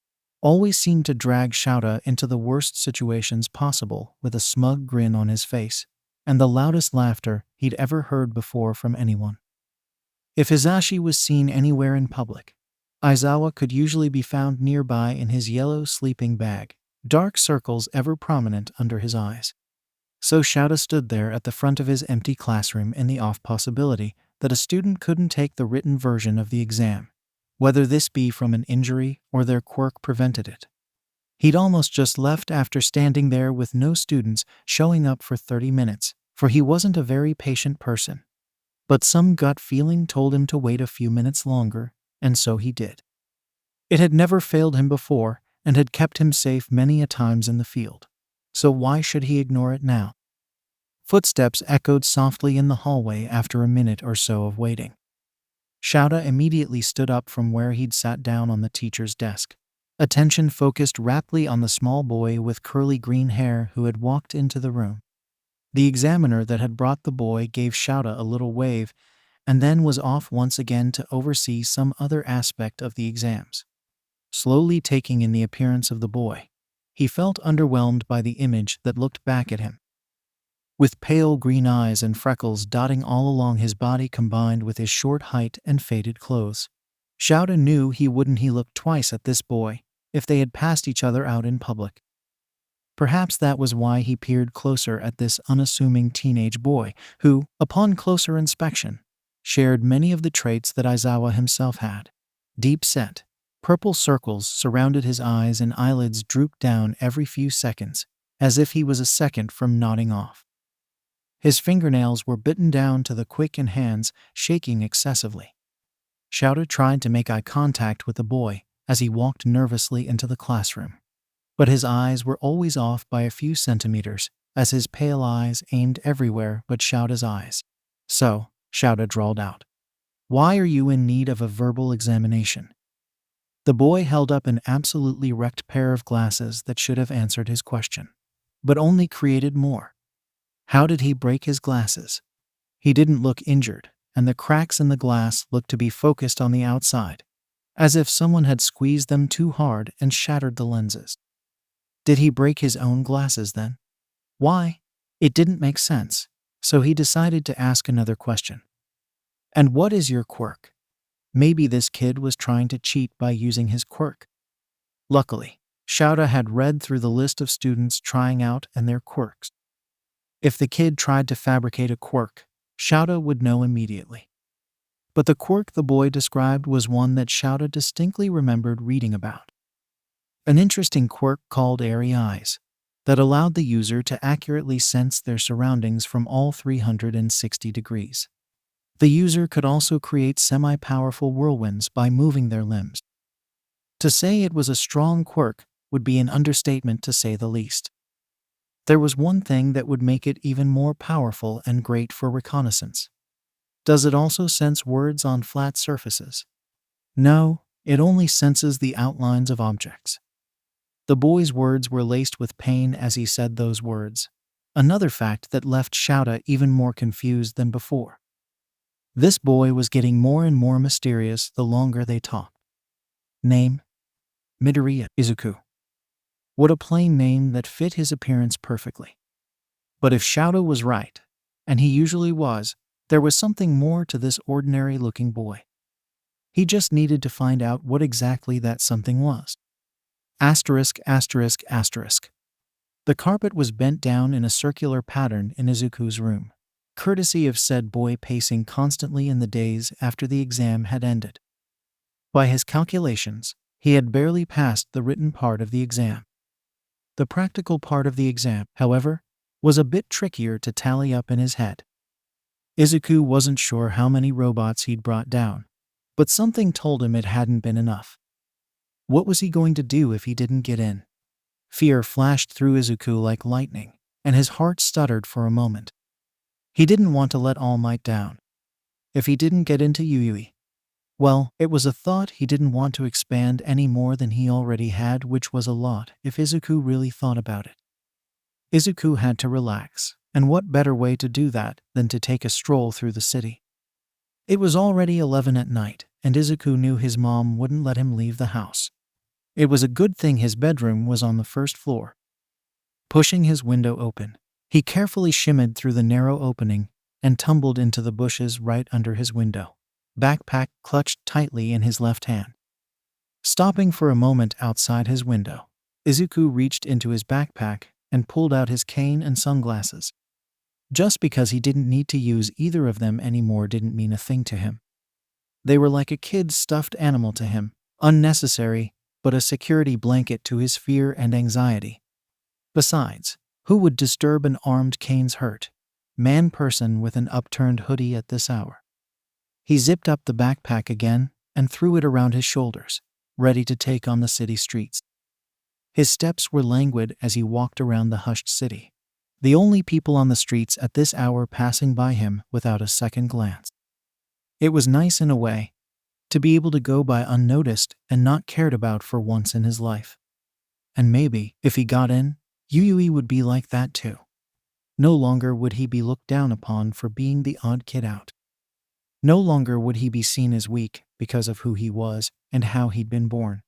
always seemed to drag Shoto into the worst situations possible with a smug grin on his face, and the loudest laughter he'd ever heard before from anyone. If Hisashi was seen anywhere in public, Aizawa could usually be found nearby in his yellow sleeping bag, dark circles ever prominent under his eyes. So Shoto stood there at the front of his empty classroom in the off possibility that a student couldn't take the written version of the exam, whether this be from an injury or their quirk prevented it. He'd almost just left after standing there with no students showing up for 30 minutes, for he wasn't a very patient person. But some gut feeling told him to wait a few minutes longer, and so he did. It had never failed him before and had kept him safe many a times in the field. So why should he ignore it now? Footsteps echoed softly in the hallway after a minute or so of waiting. Shoto immediately stood up from where he'd sat down on the teacher's desk. Attention focused raptly on the small boy with curly green hair who had walked into the room. The examiner that had brought the boy gave Shoto a little wave and then was off once again to oversee some other aspect of the exams. Slowly taking in the appearance of the boy, he felt underwhelmed by the image that looked back at him. With pale green eyes and freckles dotting all along his body combined with his short height and faded clothes, Shoto knew he wouldn't look twice at this boy if they had passed each other out in public. Perhaps that was why he peered closer at this unassuming teenage boy who, upon closer inspection, shared many of the traits that Aizawa himself had. Deep-set, purple circles surrounded his eyes and eyelids drooped down every few seconds, as if he was a second from nodding off. His fingernails were bitten down to the quick and hands shaking excessively. Shoto tried to make eye contact with the boy as he walked nervously into the classroom, but his eyes were always off by a few centimeters as his pale eyes aimed everywhere but Shoto's eyes. So, Shoto drawled out, "Why are you in need of a verbal examination?" The boy held up an absolutely wrecked pair of glasses that should have answered his question, but only created more. How did he break his glasses? He didn't look injured, and the cracks in the glass looked to be focused on the outside, as if someone had squeezed them too hard and shattered the lenses. Did he break his own glasses then? Why? It didn't make sense, so he decided to ask another question. "And what is your quirk?" Maybe this kid was trying to cheat by using his quirk. Luckily, Shoto had read through the list of students trying out and their quirks. If the kid tried to fabricate a quirk, Shoto would know immediately. But the quirk the boy described was one that 𝗧𝗪𝗧 distinctly remembered reading about. An interesting quirk called airy eyes that allowed the user to accurately sense their surroundings from all 360 degrees. The user could also create semi-powerful whirlwinds by moving their limbs. To say it was a strong quirk would be an understatement, to say the least. There was one thing that would make it even more powerful and great for reconnaissance. Does it also sense words on flat surfaces? No, it only senses the outlines of objects. The boy's words were laced with pain as he said those words, another fact that left 𝗧𝗪𝗧 even more confused than before. This boy was getting more and more mysterious the longer they talked. Name? Midoriya Izuku. What a plain name that fit his appearance perfectly. But if 𝗧𝗪𝗧 was right, and he usually was, there was something more to this ordinary-looking boy. He just needed to find out what exactly that something was. ******. The carpet was bent down in a circular pattern in Izuku's room, courtesy of said boy pacing constantly in the days after the exam had ended. By his calculations, he had barely passed the written part of the exam. The practical part of the exam, however, was a bit trickier to tally up in his head. Izuku wasn't sure how many robots he'd brought down, but something told him it hadn't been enough. What was he going to do if he didn't get in? Fear flashed through Izuku like lightning, and his heart stuttered for a moment. He didn't want to let All Might down. If he didn't get into UUE, well, it was a thought he didn't want to expand any more than he already had, which was a lot if Izuku really thought about it. Izuku had to relax, and what better way to do that than to take a stroll through the city? It was already 11 at night, and Izuku knew his mom wouldn't let him leave the house. It was a good thing his bedroom was on the first floor. Pushing his window open, he carefully shimmied through the narrow opening and tumbled into the bushes right under his window, backpack clutched tightly in his left hand. Stopping for a moment outside his window, Izuku reached into his backpack and pulled out his cane and sunglasses. Just because he didn't need to use either of them anymore didn't mean a thing to him. They were like a kid's stuffed animal to him, unnecessary, but a security blanket to his fear and anxiety. Besides, who would disturb an armed cane's hurt man-person with an upturned hoodie at this hour? He zipped up the backpack again and threw it around his shoulders, ready to take on the city streets. His steps were languid as he walked around the hushed city, the only people on the streets at this hour passing by him without a second glance. It was nice in a way, to be able to go by unnoticed and not cared about for once in his life. And maybe, if he got in, UUE would be like that too. No longer would he be looked down upon for being the odd kid out. No longer would he be seen as weak because of who he was and how he'd been born.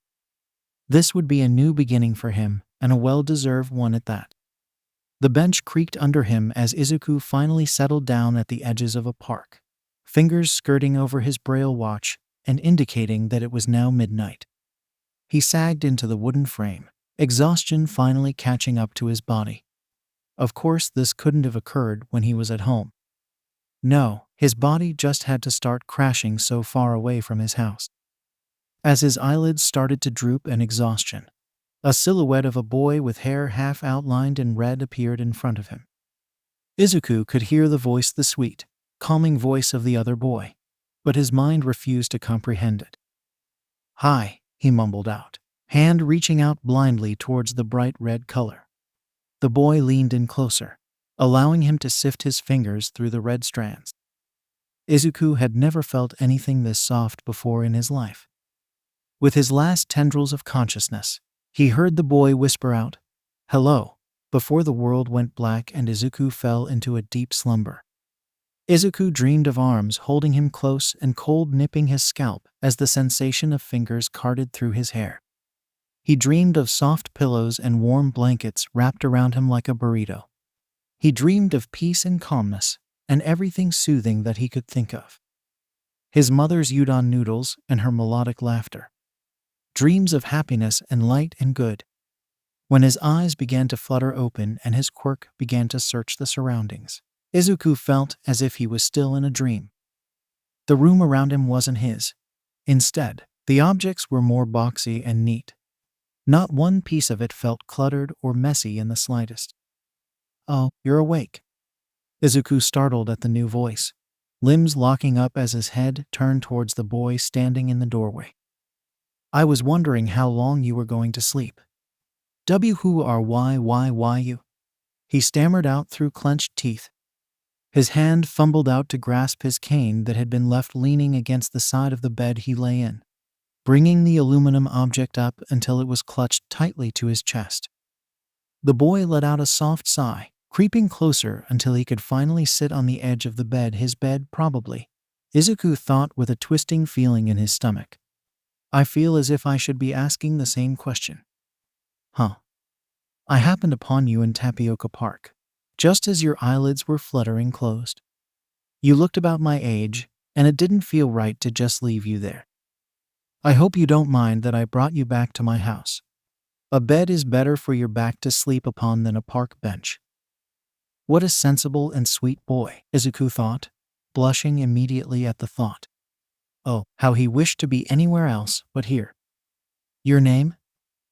This would be a new beginning for him, and a well-deserved one at that. The bench creaked under him as Izuku finally settled down at the edges of a park, fingers skirting over his braille watch and indicating that it was now midnight. He sagged into the wooden frame, exhaustion finally catching up to his body. Of course, this couldn't have occurred when he was at home. No, his body just had to start crashing so far away from his house. As his eyelids started to droop in exhaustion, a silhouette of a boy with hair half outlined in red appeared in front of him. Izuku could hear the sweet, calming voice of the other boy, but his mind refused to comprehend it. "Hi," he mumbled out, hand reaching out blindly towards the bright red color. The boy leaned in closer, allowing him to sift his fingers through the red strands. Izuku had never felt anything this soft before in his life. With his last tendrils of consciousness, he heard the boy whisper out, "Hello," before the world went black and Izuku fell into a deep slumber. Izuku dreamed of arms holding him close and cold nipping his scalp as the sensation of fingers carted through his hair. He dreamed of soft pillows and warm blankets wrapped around him like a burrito. He dreamed of peace and calmness, and everything soothing that he could think of. His mother's udon noodles and her melodic laughter. Dreams of happiness and light and good. When his eyes began to flutter open and his quirk began to search the surroundings, Izuku felt as if he was still in a dream. The room around him wasn't his. Instead, the objects were more boxy and neat. Not one piece of it felt cluttered or messy in the slightest. "Oh, you're awake." Izuku startled at the new voice, limbs locking up as his head turned towards the boy standing in the doorway. "I was wondering how long you were going to sleep." "𝗬𝗲𝗄𝗏, he stammered out through clenched teeth. His hand fumbled out to grasp his cane that had been left leaning against the side of the bed he lay in, bringing the aluminum object up until it was clutched tightly to his chest. The boy let out a soft sigh, creeping closer until he could finally sit on the edge of the bed. His bed, probably, Izuku thought with a twisting feeling in his stomach. "I feel as if I should be asking the same question." "Huh. I happened upon you in Tapioca Park, just as your eyelids were fluttering closed. You looked about my age, and it didn't feel right to just leave you there. I hope you don't mind that I brought you back to my house. A bed is better for your back to sleep upon than a park bench." What a sensible and sweet boy, Izuku thought, blushing immediately at the thought. Oh, how he wished to be anywhere else but here. "Your name?"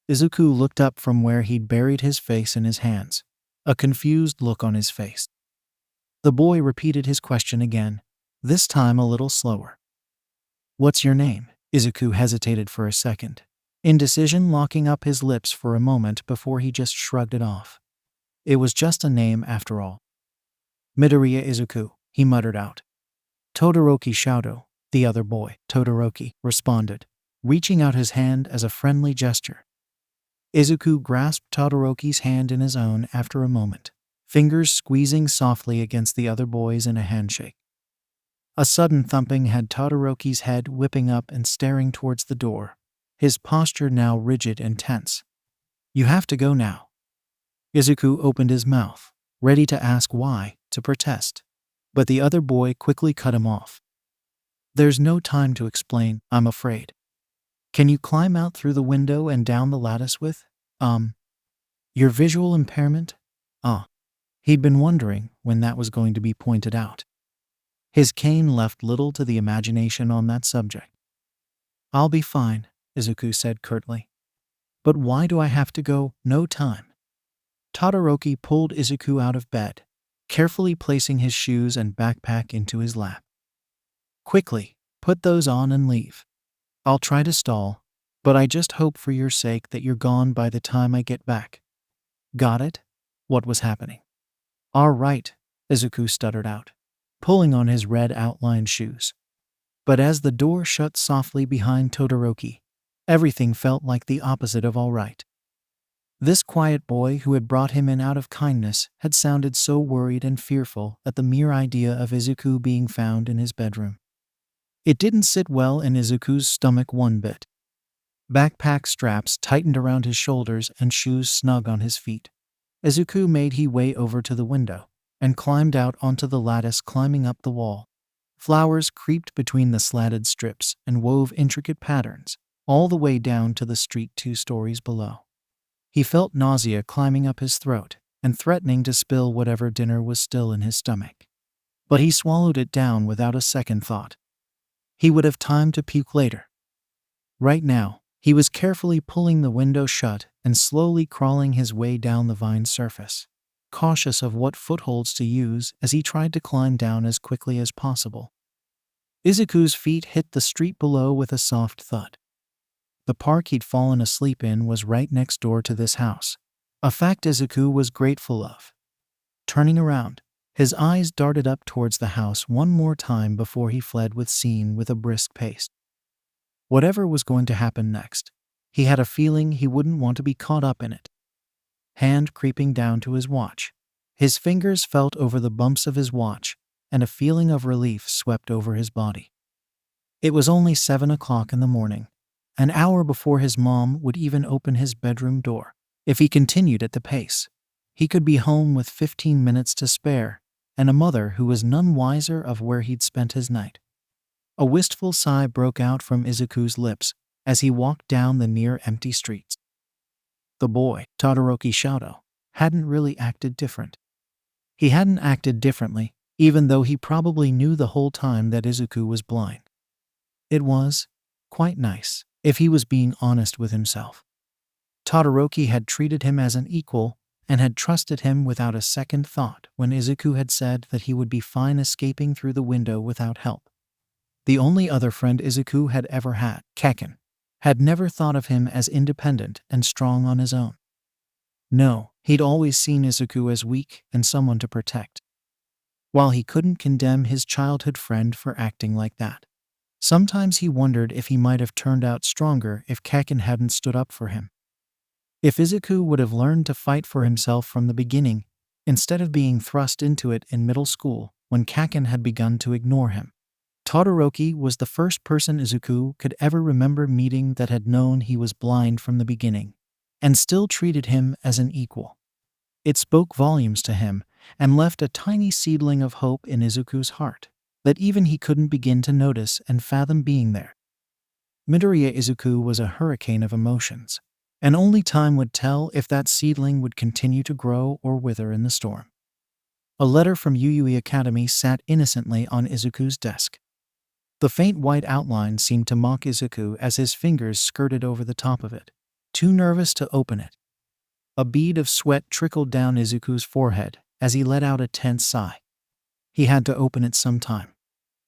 Izuku looked up from where he'd buried his face in his hands, a confused look on his face. The boy repeated his question again, this time a little slower. "What's your name?" Izuku hesitated for a second, indecision locking up his lips for a moment before he just shrugged it off. It was just a name after all. "Midoriya Izuku," he muttered out. "Todoroki Shoto," the other boy, Todoroki, responded, reaching out his hand as a friendly gesture. Izuku grasped Todoroki's hand in his own after a moment, fingers squeezing softly against the other boy's in a handshake. A sudden thumping had Todoroki's head whipping up and staring towards the door, his posture now rigid and tense. "You have to go now." Izuku opened his mouth, ready to ask why, to protest, but the other boy quickly cut him off. "There's no time to explain, I'm afraid. Can you climb out through the window and down the lattice with, your visual impairment?" He'd been wondering when that was going to be pointed out. His cane left little to the imagination on that subject. "I'll be fine," Izuku said curtly. "But why do I have to go? No time." Todoroki pulled Izuku out of bed, carefully placing his shoes and backpack into his lap. "Quickly, put those on and leave. I'll try to stall, but I just hope for your sake that you're gone by the time I get back." "Got it?" What was happening? "All right," Izuku stuttered out, pulling on his red outlined shoes. But as the door shut softly behind Todoroki, everything felt like the opposite of all right. This quiet boy who had brought him in out of kindness had sounded so worried and fearful at the mere idea of Izuku being found in his bedroom. It didn't sit well in Izuku's stomach one bit. Backpack straps tightened around his shoulders and shoes snug on his feet. Izuku made his way over to the window and climbed out onto the lattice, climbing up the wall. Flowers creeped between the slatted strips and wove intricate patterns, all the way down to the street 2 stories below. He felt nausea climbing up his throat and threatening to spill whatever dinner was still in his stomach. But he swallowed it down without a second thought. He would have time to puke later. Right now, he was carefully pulling the window shut and slowly crawling his way down the vine surface, cautious of what footholds to use as he tried to climb down as quickly as possible. Izuku's feet hit the street below with a soft thud. The park he'd fallen asleep in was right next door to this house, a fact Izuku was grateful of. Turning around, his eyes darted up towards the house one more time before he fled with a brisk pace. Whatever was going to happen next, he had a feeling he wouldn't want to be caught up in it. Hand creeping down to his watch, his fingers felt over the bumps of his watch, and a feeling of relief swept over his body. It was only 7 o'clock in the morning, an hour before his mom would even open his bedroom door. If he continued at the pace, he could be home with 15 minutes to spare, and a mother who was none wiser of where he'd spent his night. A wistful sigh broke out from Izuku's lips as he walked down the near-empty streets. The boy, Todoroki Shoto, hadn't really acted different. He hadn't acted differently even though he probably knew the whole time that Izuku was blind. It was quite nice, if he was being honest with himself. Todoroki had treated him as an equal and had trusted him without a second thought when Izuku had said that he would be fine escaping through the window without help. The only other friend Izuku had ever had, Kacchan, had never thought of him as independent and strong on his own. No, he'd always seen Izuku as weak and someone to protect. While he couldn't condemn his childhood friend for acting like that, sometimes he wondered if he might have turned out stronger if Kacchan hadn't stood up for him. If Izuku would have learned to fight for himself from the beginning, instead of being thrust into it in middle school when Kacchan had begun to ignore him. Todoroki was the first person Izuku could ever remember meeting that had known he was blind from the beginning, and still treated him as an equal. It spoke volumes to him, and left a tiny seedling of hope in Izuku's heart, that even he couldn't begin to notice and fathom being there. Midoriya Izuku was a hurricane of emotions, and only time would tell if that seedling would continue to grow or wither in the storm. A letter from UUE Academy sat innocently on Izuku's desk. The faint white outline seemed to mock Izuku as his fingers skirted over the top of it, too nervous to open it. A bead of sweat trickled down Izuku's forehead as he let out a tense sigh. He had to open it sometime,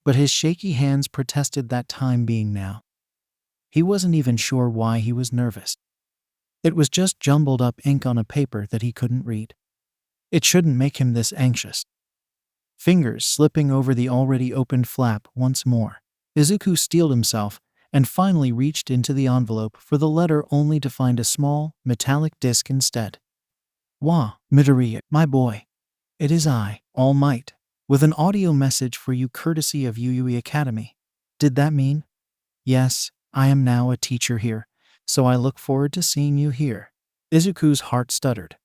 but his shaky hands protested that time being now. He wasn't even sure why he was nervous. It was just jumbled up ink on a paper that he couldn't read. It shouldn't make him this anxious. Fingers slipping over the already opened flap once more, Izuku steeled himself and finally reached into the envelope for the letter only to find a small, metallic disc instead. Midoriya, my boy. It is I, All Might, with an audio message for you courtesy of UUE Academy. Did that mean? Yes, I am now a teacher here, so I look forward to seeing you here. Izuku's heart stuttered.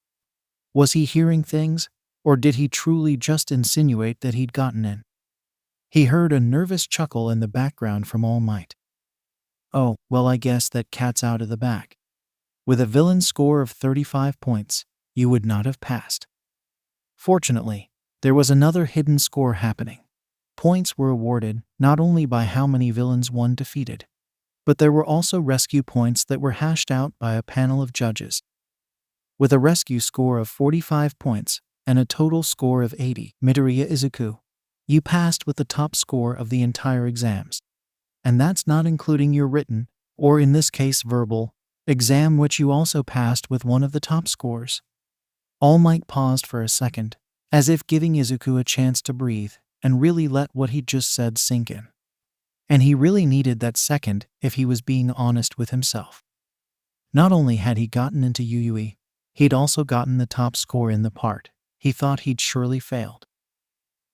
Was he hearing things, or did he truly just insinuate that he'd gotten in? He heard a nervous chuckle in the background from All Might. Oh, well, I guess that cat's out of the bag. With a villain score of 35 points, you would not have passed. Fortunately, there was another hidden score happening. Points were awarded not only by how many villains one defeated, but there were also rescue points that were hashed out by a panel of judges. With a rescue score of 45 points and a total score of 80, Midoriya Izuku, you passed with the top score of the entire exams. And that's not including your written, or in this case verbal, exam, which you also passed with one of the top scores. All Might paused for a second, as if giving Izuku a chance to breathe and really let what he'd just said sink in. And he really needed that second if he was being honest with himself. Not only had he gotten into UUE, he'd also gotten the top score in the part he thought he'd surely failed.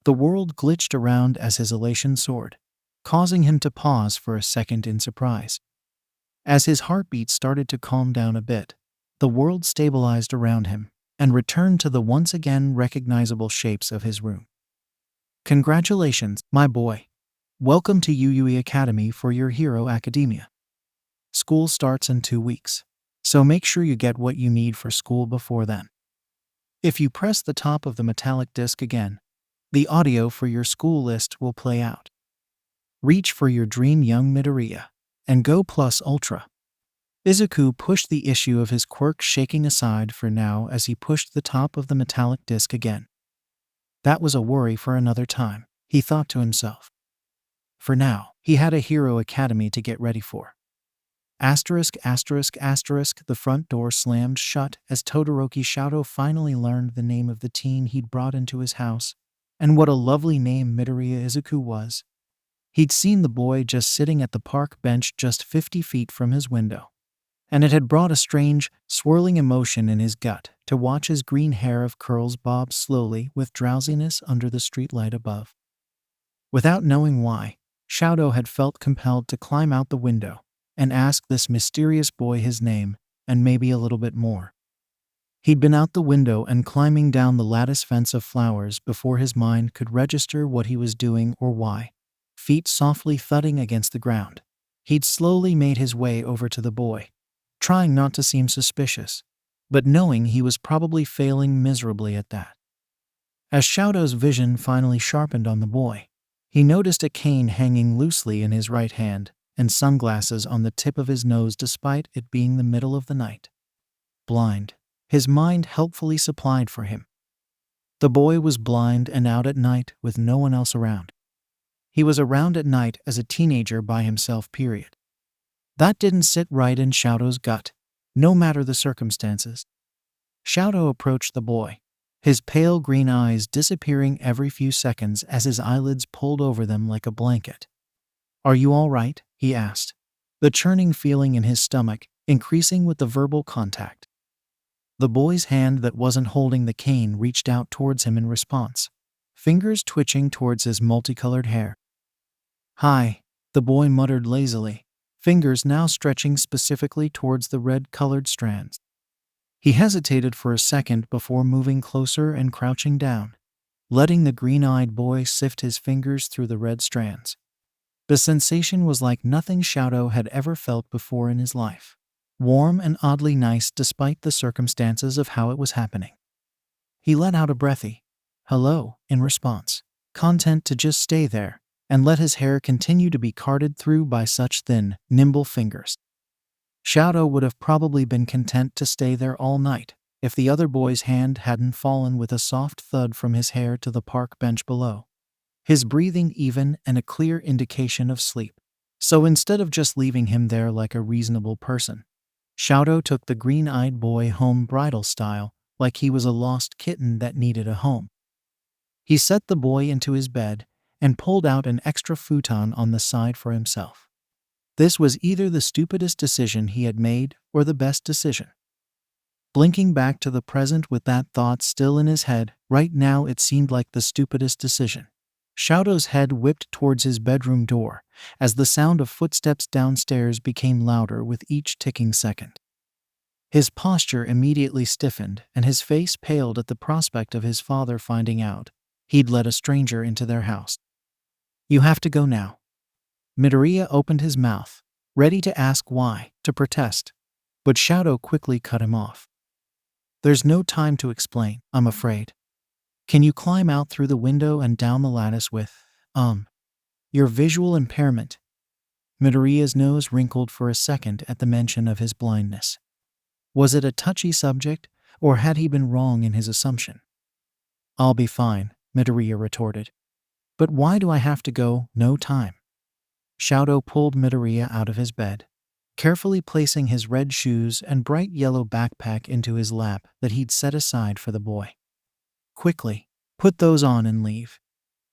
The world glitched around as his elation soared, causing him to pause for a second in surprise. As his heartbeat started to calm down a bit, the world stabilized around him and returned to the once again recognizable shapes of his room. Congratulations, my boy. Welcome to UUE Academy for your Hero Academia. School starts in 2 weeks, so make sure you get what you need for school before then. If you press the top of the metallic disc again, the audio for your school list will play out. Reach for your dream, young Midoriya, and go plus ultra. Izuku pushed the issue of his quirk shaking aside for now as he pushed the top of the metallic disc again. That was a worry for another time, he thought to himself. For now, he had a Hero Academy to get ready for. The front door slammed shut as Todoroki Shoto finally learned the name of the teen he'd brought into his house, and what a lovely name Midoriya Izuku was. He'd seen the boy just sitting at the park bench just 50 feet from his window, and it had brought a strange, swirling emotion in his gut to watch his green hair of curls bob slowly with drowsiness under the streetlight above. Without knowing why, Shoto had felt compelled to climb out the window and ask this mysterious boy his name and maybe a little bit more. He'd been out the window and climbing down the lattice fence of flowers before his mind could register what he was doing or why. Feet softly thudding against the ground, he'd slowly made his way over to the boy, trying not to seem suspicious, but knowing he was probably failing miserably at that. As 𝗬𝗪's vision finally sharpened on the boy, he noticed a cane hanging loosely in his right hand and sunglasses on the tip of his nose despite it being the middle of the night. Blind. His mind helpfully supplied for him. The boy was blind and out at night with no one else around. He was around at night as a teenager by himself, period. That didn't sit right in 𝗬𝗪's gut, no matter the circumstances. 𝗬𝗪 approached the boy, his pale green eyes disappearing every few seconds as his eyelids pulled over them like a blanket. "Are you all right?" he asked, the churning feeling in his stomach increasing with the verbal contact. The boy's hand that wasn't holding the cane reached out towards him in response, fingers twitching towards his multicolored hair. "Hi," the boy muttered lazily, fingers now stretching specifically towards the red-colored strands. He hesitated for a second before moving closer and crouching down, letting the green-eyed boy sift his fingers through the red strands. The sensation was like nothing 𝗬𝗪 had ever felt before in his life. Warm and oddly nice despite the circumstances of how it was happening. He let out a breathy "hello" in response, content to just stay there and let his hair continue to be carded through by such thin, nimble fingers. 𝗬𝗪 would have probably been content to stay there all night if the other boy's hand hadn't fallen with a soft thud from his hair to the park bench below, his breathing even and a clear indication of sleep. So instead of just leaving him there like a reasonable person, 𝗬𝗪 took the green-eyed boy home bridal style, like he was a lost kitten that needed a home. He set the boy into his bed and pulled out an extra futon on the side for himself. This was either the stupidest decision he had made or the best decision. Blinking back to the present with that thought still in his head, right now it seemed like the stupidest decision. 𝗬𝗪's head whipped towards his bedroom door as the sound of footsteps downstairs became louder with each ticking second. His posture immediately stiffened and his face paled at the prospect of his father finding out he'd let a stranger into their house. "You have to go now." Midoriya opened his mouth, ready to ask why, to protest, but 𝗬𝗪 quickly cut him off. "There's no time to explain, I'm afraid. Can you climb out through the window and down the lattice with, your visual impairment?" Midoriya's nose wrinkled for a second at the mention of his blindness. Was it a touchy subject, or had he been wrong in his assumption? "I'll be fine," Midoriya retorted. "But why do I have to go? No time." 𝗬𝗪 pulled Midoriya out of his bed, carefully placing his red shoes and bright yellow backpack into his lap that he'd set aside for the boy. "Quickly, put those on and leave.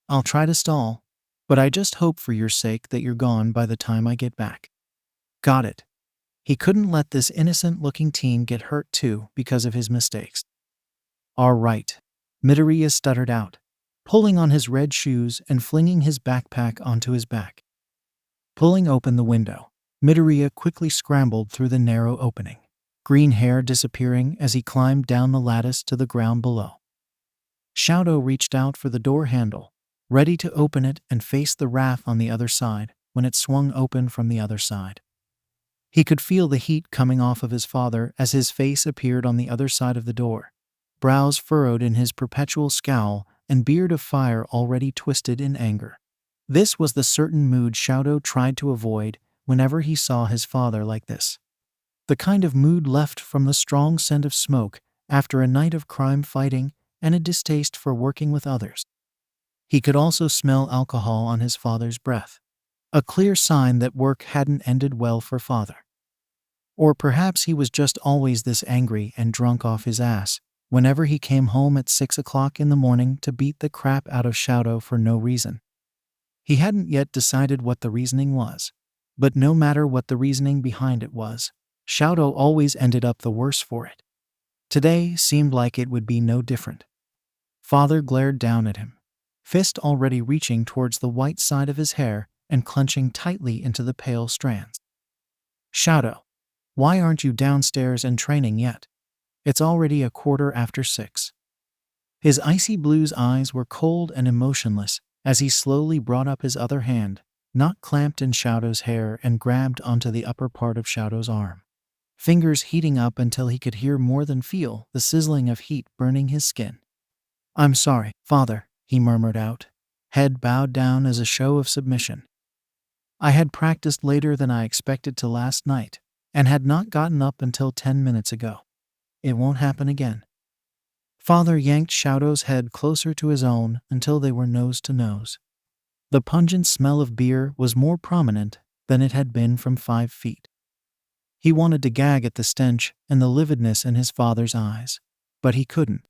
I'll try to stall, but I just hope for your sake that you're gone by the time I get back." Got it. He couldn't let this innocent-looking teen get hurt too because of his mistakes. "All right," Midoriya stuttered out, pulling on his red shoes and flinging his backpack onto his back. Pulling open the window, Midoriya quickly scrambled through the narrow opening, green hair disappearing as he climbed down the lattice to the ground below. 𝗬𝗪 reached out for the door handle, ready to open it and face the wrath on the other side when it swung open from the other side. He could feel the heat coming off of his father as his face appeared on the other side of the door, brows furrowed in his perpetual scowl and beard of fire already twisted in anger. This was the certain mood 𝗬𝗪 tried to avoid whenever he saw his father like this. The kind of mood left from the strong scent of smoke after a night of crime fighting and a distaste for working with others. He could also smell alcohol on his father's breath, a clear sign that work hadn't ended well for father. Or perhaps he was just always this angry and drunk off his ass whenever he came home at 6 o'clock in the morning to beat the crap out of 𝗬𝗪 for no reason. He hadn't yet decided what the reasoning was, but no matter what the reasoning behind it was, 𝗬𝗪 always ended up the worse for it. Today seemed like it would be no different. Father glared down at him, fist already reaching towards the white side of his hair and clenching tightly into the pale strands. "𝗬𝗪, why aren't you downstairs and training yet? It's already 6:15. His icy blue's eyes were cold and emotionless as he slowly brought up his other hand, not clamped in 𝗬𝗪's hair, and grabbed onto the upper part of 𝗬𝗪's arm, fingers heating up until he could hear more than feel the sizzling of heat burning his skin. "I'm sorry, father," he murmured out, head bowed down as a show of submission. "I had practiced later than I expected to last night, and had not gotten up until 10 minutes ago. It won't happen again." Father yanked 𝗬𝗪𝗏's head closer to his own until they were nose to nose. The pungent smell of beer was more prominent than it had been from 5 feet. He wanted to gag at the stench and the lividness in his father's eyes, but he couldn't.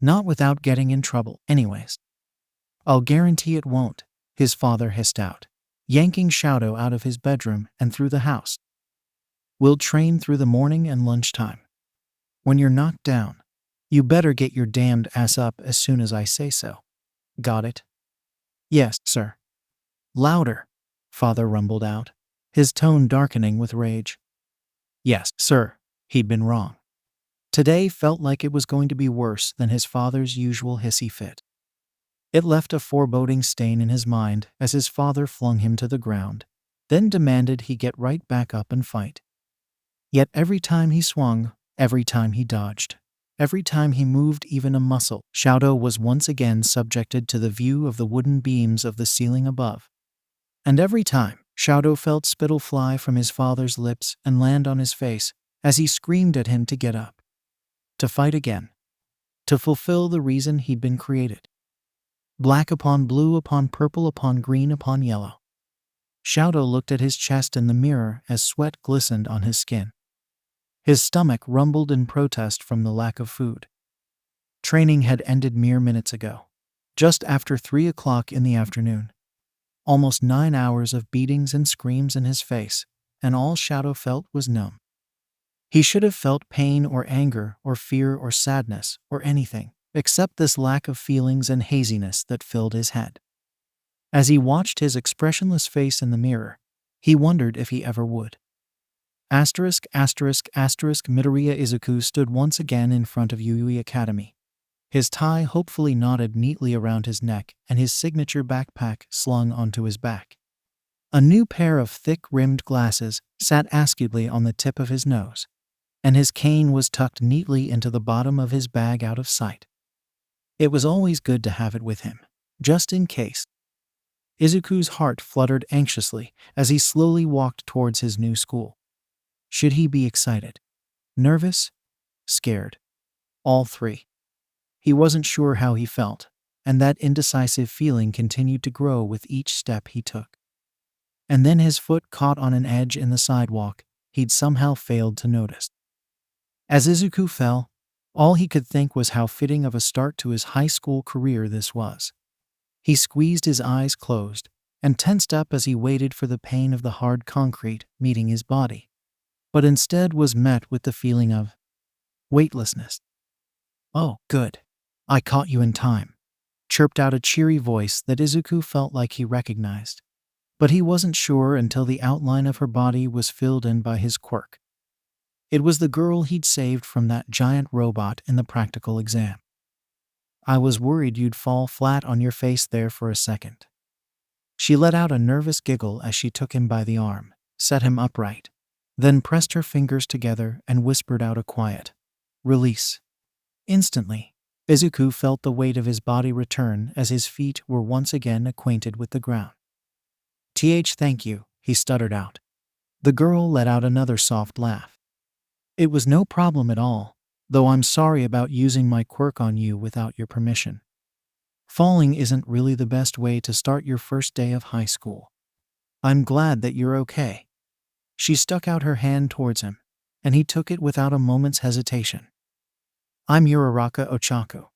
Not without getting in trouble, anyways. "I'll guarantee it won't," his father hissed out, yanking 𝗬𝗪 out of his bedroom and through the house. "We'll train through the morning and lunchtime. When you're knocked down, you better get your damned ass up as soon as I say so. Got it?" "Yes, sir." "Louder," father rumbled out, his tone darkening with rage. "Yes, sir." He'd been wrong. Today felt like it was going to be worse than his father's usual hissy fit. It left a foreboding stain in his mind as his father flung him to the ground, then demanded he get right back up and fight. Yet every time he swung, every time he dodged, every time he moved even a muscle, 𝗬𝗪 was once again subjected to the view of the wooden beams of the ceiling above. And every time, 𝗬𝗪 felt spittle fly from his father's lips and land on his face as he screamed at him to get up. To fight again. To fulfill the reason he'd been created. Black upon blue upon purple upon green upon yellow. 𝗬𝗪 looked at his chest in the mirror as sweat glistened on his skin. His stomach rumbled in protest from the lack of food. Training had ended mere minutes ago, just after 3 o'clock in the afternoon. Almost 9 hours of beatings and screams in his face, and all 𝗬𝗪 felt was numb. He should have felt pain or anger or fear or sadness or anything, except this lack of feelings and haziness that filled his head. As he watched his expressionless face in the mirror, he wondered if he ever would. ****Midoriya Izuku stood once again in front of Yui Academy. His tie hopefully knotted neatly around his neck and his signature backpack slung onto his back. A new pair of thick-rimmed glasses sat askewly on the tip of his nose, and his cane was tucked neatly into the bottom of his bag out of sight. It was always good to have it with him, just in case. Izuku's heart fluttered anxiously as he slowly walked towards his new school. Should he be excited? Nervous? Scared? All three. He wasn't sure how he felt, and that indecisive feeling continued to grow with each step he took. And then his foot caught on an edge in the sidewalk he'd somehow failed to notice. As Izuku fell, all he could think was how fitting of a start to his high school career this was. He squeezed his eyes closed and tensed up as he waited for the pain of the hard concrete meeting his body, but instead was met with the feeling of weightlessness. "Oh, good. I caught you in time," chirped out a cheery voice that Izuku felt like he recognized, but he wasn't sure until the outline of her body was filled in by his quirk. It was the girl he'd saved from that giant robot in the practical exam. "I was worried you'd fall flat on your face there for a second." She let out a nervous giggle as she took him by the arm, set him upright, then pressed her fingers together and whispered out a quiet, "Release." Instantly, Izuku felt the weight of his body return as his feet were once again acquainted with the ground. Thank you," he stuttered out. The girl let out another soft laugh. "It was no problem at all, though I'm sorry about using my quirk on you without your permission. Falling isn't really the best way to start your first day of high school. I'm glad that you're okay." She stuck out her hand towards him, and he took it without a moment's hesitation. "I'm 𝗬𝗪𝗏 Ochaku.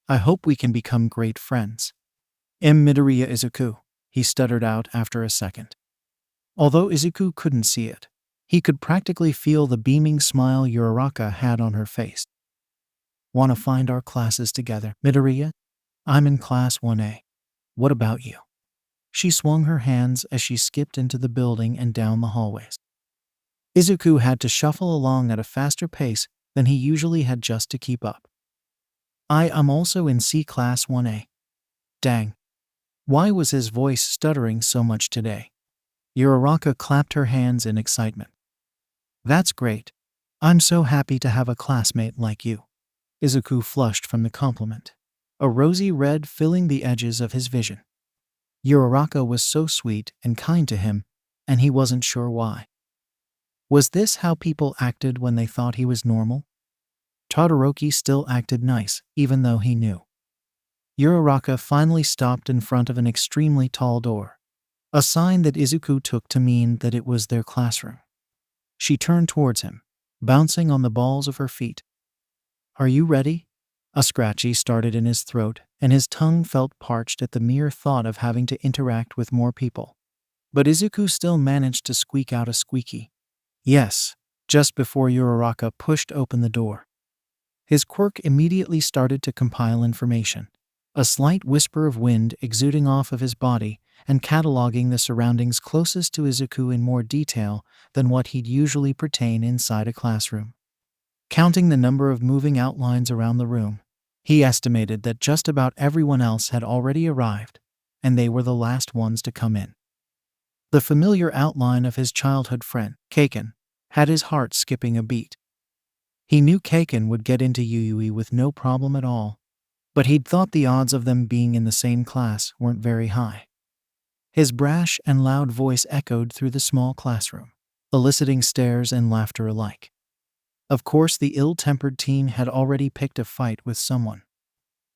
I hope we can become great friends." Midoriya Izuku," he stuttered out after a second. Although Izuku couldn't see it, he could practically feel the beaming smile 𝗬𝗪𝗏 had on her face. "Want to find our classes together, Midoriya? I'm in class 1A. What about you?" She swung her hands as she skipped into the building and down the hallways. Izuku had to shuffle along at a faster pace than he usually had just to keep up. I'm also in C class 1A. Dang. Why was his voice stuttering so much today? 𝗬𝗪𝗏 clapped her hands in excitement. "That's great. I'm so happy to have a classmate like you." Izuku flushed from the compliment. a rosy red filling the edges of his vision. 𝗬𝗧𝗏 was so sweet and kind to him, and he wasn't sure why. Was this how people acted when they thought he was normal? Todoroki still acted nice, even though he knew. 𝗬𝗧𝗏 finally stopped in front of an extremely tall door, a sign that Izuku took to mean that it was their classroom. She turned towards him, bouncing on the balls of her feet. "Are you ready?" A scratchy started in his throat, and his tongue felt parched at the mere thought of having to interact with more people. But Izuku still managed to squeak out a squeaky "yes" just before 𝗬𝗧𝗏 pushed open the door. His quirk immediately started to compile information, a slight whisper of wind exuding off of his body and cataloging the surroundings closest to Izuku in more detail than what he'd usually pertain inside a classroom. Counting the number of moving outlines around the room, he estimated that just about everyone else had already arrived, and they were the last ones to come in. The familiar outline of his childhood friend, Kacchan, had his heart skipping a beat. He knew Kacchan would get into Yuyui with no problem at all, but he'd thought the odds of them being in the same class weren't very high. His brash and loud voice echoed through the small classroom, eliciting stares and laughter alike. Of course, the ill-tempered teen had already picked a fight with someone.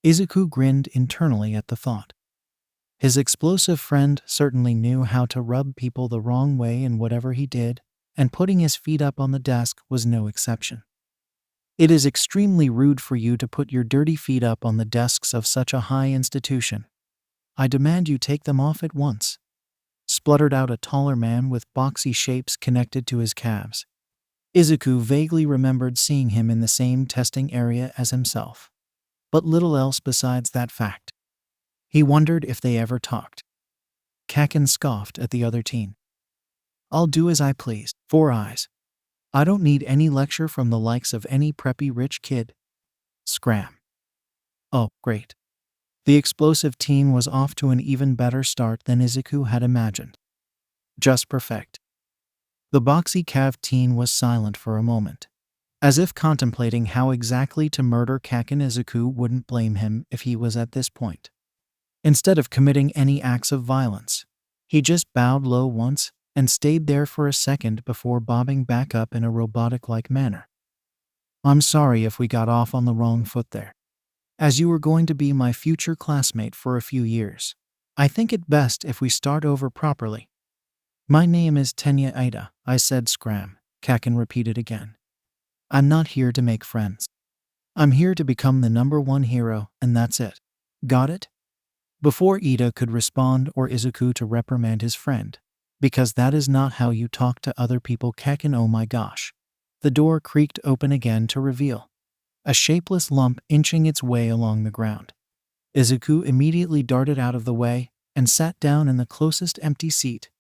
Izuku grinned internally at the thought. His explosive friend certainly knew how to rub people the wrong way in whatever he did, and putting his feet up on the desk was no exception. "It is extremely rude for you to put your dirty feet up on the desks of such a high institution. I demand you take them off at once," spluttered out a taller man with boxy shapes connected to his calves. Izuku vaguely remembered seeing him in the same testing area as himself, but little else besides that fact. He wondered if they ever talked. Kacchan scoffed at the other teen. "I'll do as I please, 4 eyes. I don't need any lecture from the likes of any preppy rich kid." Scram. Oh, great. The explosive teen was off to an even better start than Izuku had imagined. Just perfect. The boxy calf teen was silent for a moment, as if contemplating how exactly to murder Kacchan. Izuku wouldn't blame him if he was at this point. Instead of committing any acts of violence, he just bowed low once and stayed there for a second before bobbing back up in a robotic-like manner. "I'm sorry if we got off on the wrong foot there. As you were going to be my future classmate for a few years, I think it best if we start over properly." "My name is 𝗬𝗖𝗎𝗓, I said Scram," Kacchan repeated again. "I'm not here to make friends. I'm here to become the #1 hero, and that's it. Got it?" Before Ida could respond or Izuku to reprimand his friend, "Because that is not how you talk to other people, Kacchan, oh my gosh," the door creaked open again to reveal a shapeless lump inching its way along the ground. Izuku immediately darted out of the way and sat down in the closest empty seat,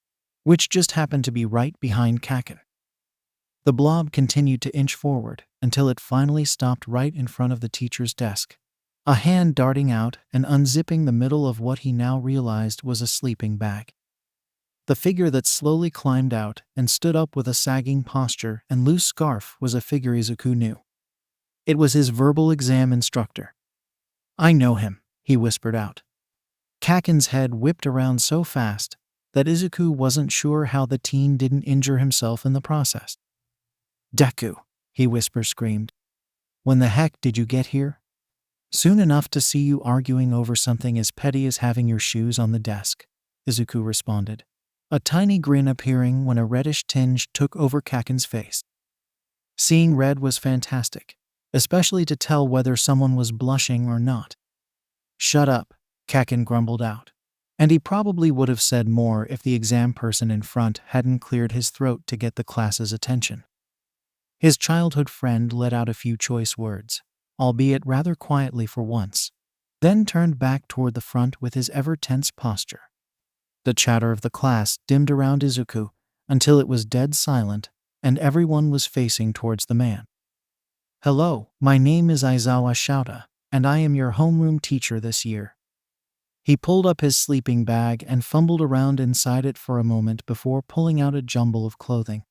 which just happened to be right behind Kacchan. The blob continued to inch forward until it finally stopped right in front of the teacher's desk, a hand darting out and unzipping the middle of what he now realized was a sleeping bag. The figure that slowly climbed out and stood up with a sagging posture and loose scarf was a figure Izuku knew. It was his verbal exam instructor. "I know him," he whispered out. Kacchan's head whipped around so fast that Izuku wasn't sure how the teen didn't injure himself in the process. "Deku," he screamed. "When the heck did you get here?" "Soon enough to see you arguing over something as petty as having your shoes on the desk," Izuku responded, a tiny grin appearing when a reddish tinge took over Kacchan's face. Seeing red was fantastic, especially to tell whether someone was blushing or not. "Shut up," Kacchan grumbled out, and he probably would have said more if the exam person in front hadn't cleared his throat to get the class's attention. His childhood friend let out a few choice words, albeit rather quietly for once, then turned back toward the front with his ever-tense posture. The chatter of the class dimmed around Izuku until it was dead silent and everyone was facing towards the man. "Hello, my name is Izuku AU, and I am your homeroom teacher this year." He pulled up his sleeping bag and fumbled around inside it for a moment before pulling out a jumble of clothing.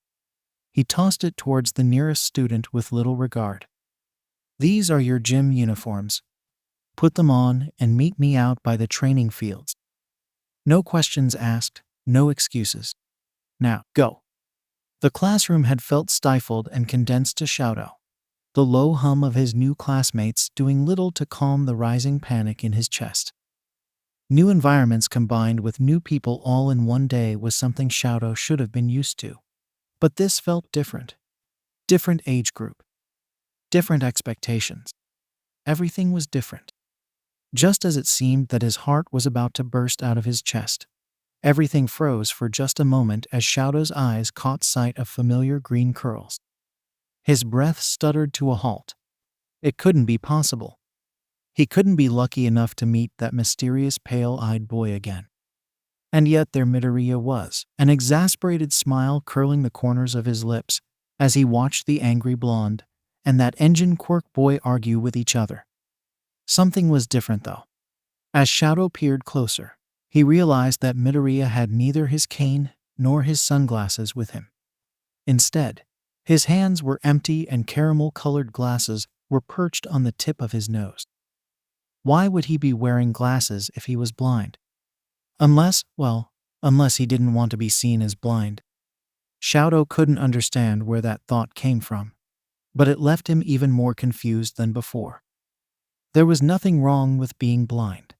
He tossed it towards the nearest student with little regard. "These are your gym uniforms." Put them on and meet me out by the training fields. No questions asked, no excuses. Now, go. The classroom had felt stifled and condensed to 𝗧𝗪𝗧𝗏, the low hum of his new classmates doing little to calm the rising panic in his chest. New environments combined with new people all in one day was something 𝗧𝗪𝗧 should have been used to. But this felt different. Different age group. Different expectations. Everything was different. Just as it seemed that his heart was about to burst out of his chest, everything froze for just a moment as 𝗧𝗪𝗧𝗏's eyes caught sight of familiar green curls. His breath stuttered to a halt. It couldn't be possible. He couldn't be lucky enough to meet that mysterious pale-eyed boy again. And yet there Midoriya was, an exasperated smile curling the corners of his lips as he watched the angry blonde and that engine quirk boy argue with each other. Something was different though. As 𝗧𝗪𝗧 peered closer, he realized that Midoriya had neither his cane nor his sunglasses with him. Instead, his hands were empty and caramel-colored glasses were perched on the tip of his nose. Why would he be wearing glasses if he was blind? Unless he didn't want to be seen as blind. 𝗧𝗪𝗧 couldn't understand where that thought came from, but it left him even more confused than before. There was nothing wrong with being blind.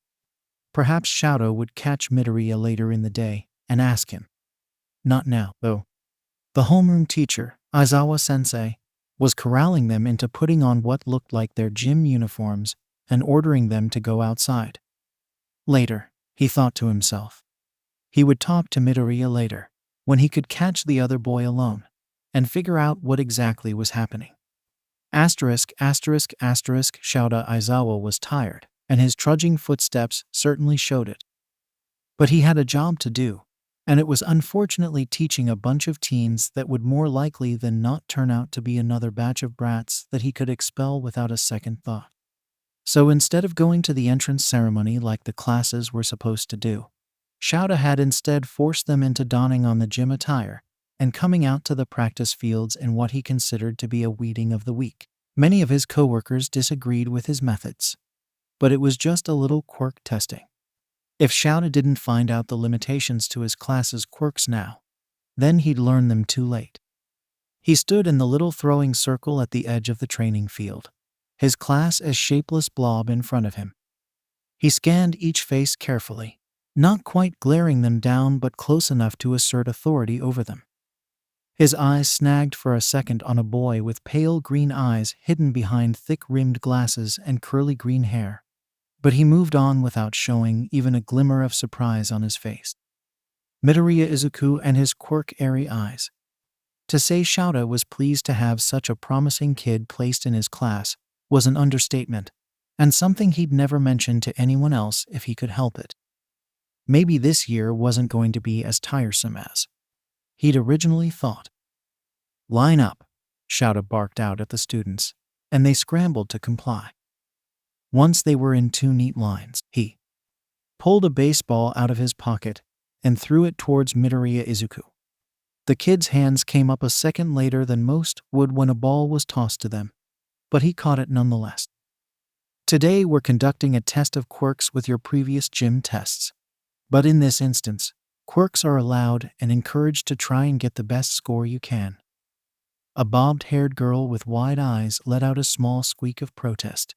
Perhaps 𝗧𝗪𝗧 would catch Midoriya later in the day and ask him. Not now, though. The homeroom teacher, Aizawa-sensei, was corralling them into putting on what looked like their gym uniforms and ordering them to go outside. Later, he thought to himself. He would talk to Midoriya later, when he could catch the other boy alone, and figure out what exactly was happening. ********, Shouta Aizawa was tired, and his trudging footsteps certainly showed it. But he had a job to do, and it was unfortunately teaching a bunch of teens that would more likely than not turn out to be another batch of brats that he could expel without a second thought. So instead of going to the entrance ceremony like the classes were supposed to do, 𝗧𝗪𝗧𝗏 had instead forced them into donning on the gym attire and coming out to the practice fields in what he considered to be a weeding of the week. Many of his co-workers disagreed with his methods, but it was just a little quirk testing. If 𝗧𝗪𝗧𝗏 didn't find out the limitations to his class's quirks now, then he'd learn them too late. He stood in the little throwing circle at the edge of the training field, his class as shapeless blob in front of him. He scanned each face carefully, not quite glaring them down but close enough to assert authority over them. His eyes snagged for a second on a boy with pale green eyes hidden behind thick-rimmed glasses and curly green hair, but he moved on without showing even a glimmer of surprise on his face. Midoriya Izuku and his quirk-airy eyes. To say 𝗧𝗪𝗧𝗏 was pleased to have such a promising kid placed in his class was an understatement, and something he'd never mention to anyone else if he could help it. Maybe this year wasn't going to be as tiresome as he'd originally thought. "Line up," 𝗧𝗪𝗧𝗏 barked out at the students, and they scrambled to comply. Once they were in two neat lines, he pulled a baseball out of his pocket and threw it towards Midoriya Izuku. The kid's hands came up a second later than most would when a ball was tossed to them, but he caught it nonetheless. "Today we're conducting a test of quirks with your previous gym tests. But in this instance, quirks are allowed and encouraged to try and get the best score you can." A bobbed-haired girl with wide eyes let out a small squeak of protest.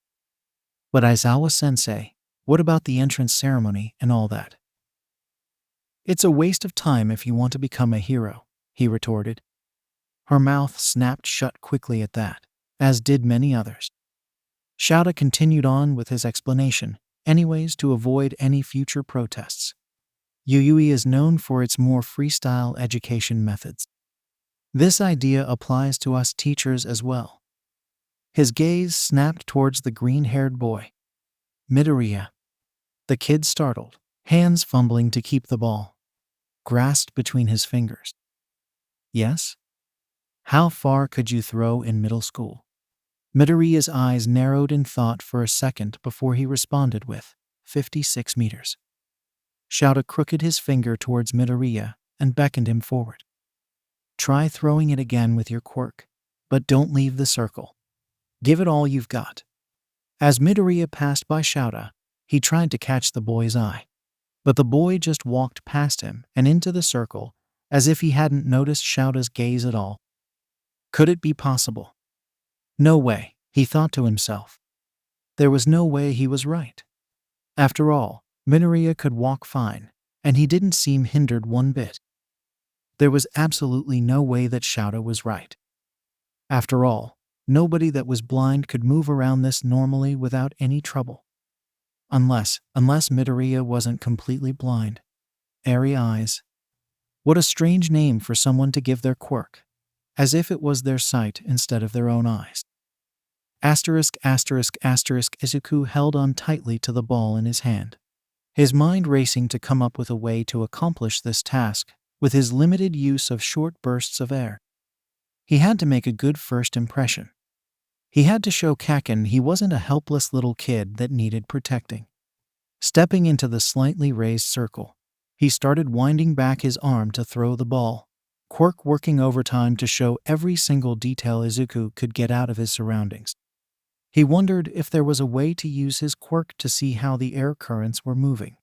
"But Aizawa-sensei, what about the entrance ceremony and all that?" "It's a waste of time if you want to become a hero," he retorted. Her mouth snapped shut quickly at that, as did many others. 𝗧𝗪𝗧𝗏 continued on with his explanation, anyways to avoid any future protests. UUE is known for its more freestyle education methods. This idea applies to us teachers as well. His gaze snapped towards the green-haired boy. "Midoriya." The kid startled, hands fumbling to keep the ball grasped between his fingers. "Yes? How far could you throw in middle school?" Midoriya's eyes narrowed in thought for a second before he responded with, 56 meters. 𝗧𝗪𝗧𝗏 crooked his finger towards Midoriya and beckoned him forward. "Try throwing it again with your quirk, but don't leave the circle. Give it all you've got." As Midoriya passed by 𝗧𝗪𝗧𝗏, he tried to catch the boy's eye. But the boy just walked past him and into the circle, as if he hadn't noticed 𝗧𝗪𝗧's gaze at all. Could it be possible? No way, he thought to himself. There was no way he was right. After all, Midoriya could walk fine, and he didn't seem hindered one bit. There was absolutely no way that 𝗧𝗪𝗧 was right. After all, nobody that was blind could move around this normally without any trouble. Unless Midoriya wasn't completely blind. Airy eyes. What a strange name for someone to give their quirk. As if it was their sight instead of their own eyes. ********. Izuku held on tightly to the ball in his hand. His mind racing to come up with a way to accomplish this task with his limited use of short bursts of air. He had to make a good first impression. He had to show Kacchan he wasn't a helpless little kid that needed protecting. Stepping into the slightly raised circle, he started winding back his arm to throw the ball, quirk working overtime to show every single detail Izuku could get out of his surroundings. He wondered if there was a way to use his quirk to see how the air currents were moving.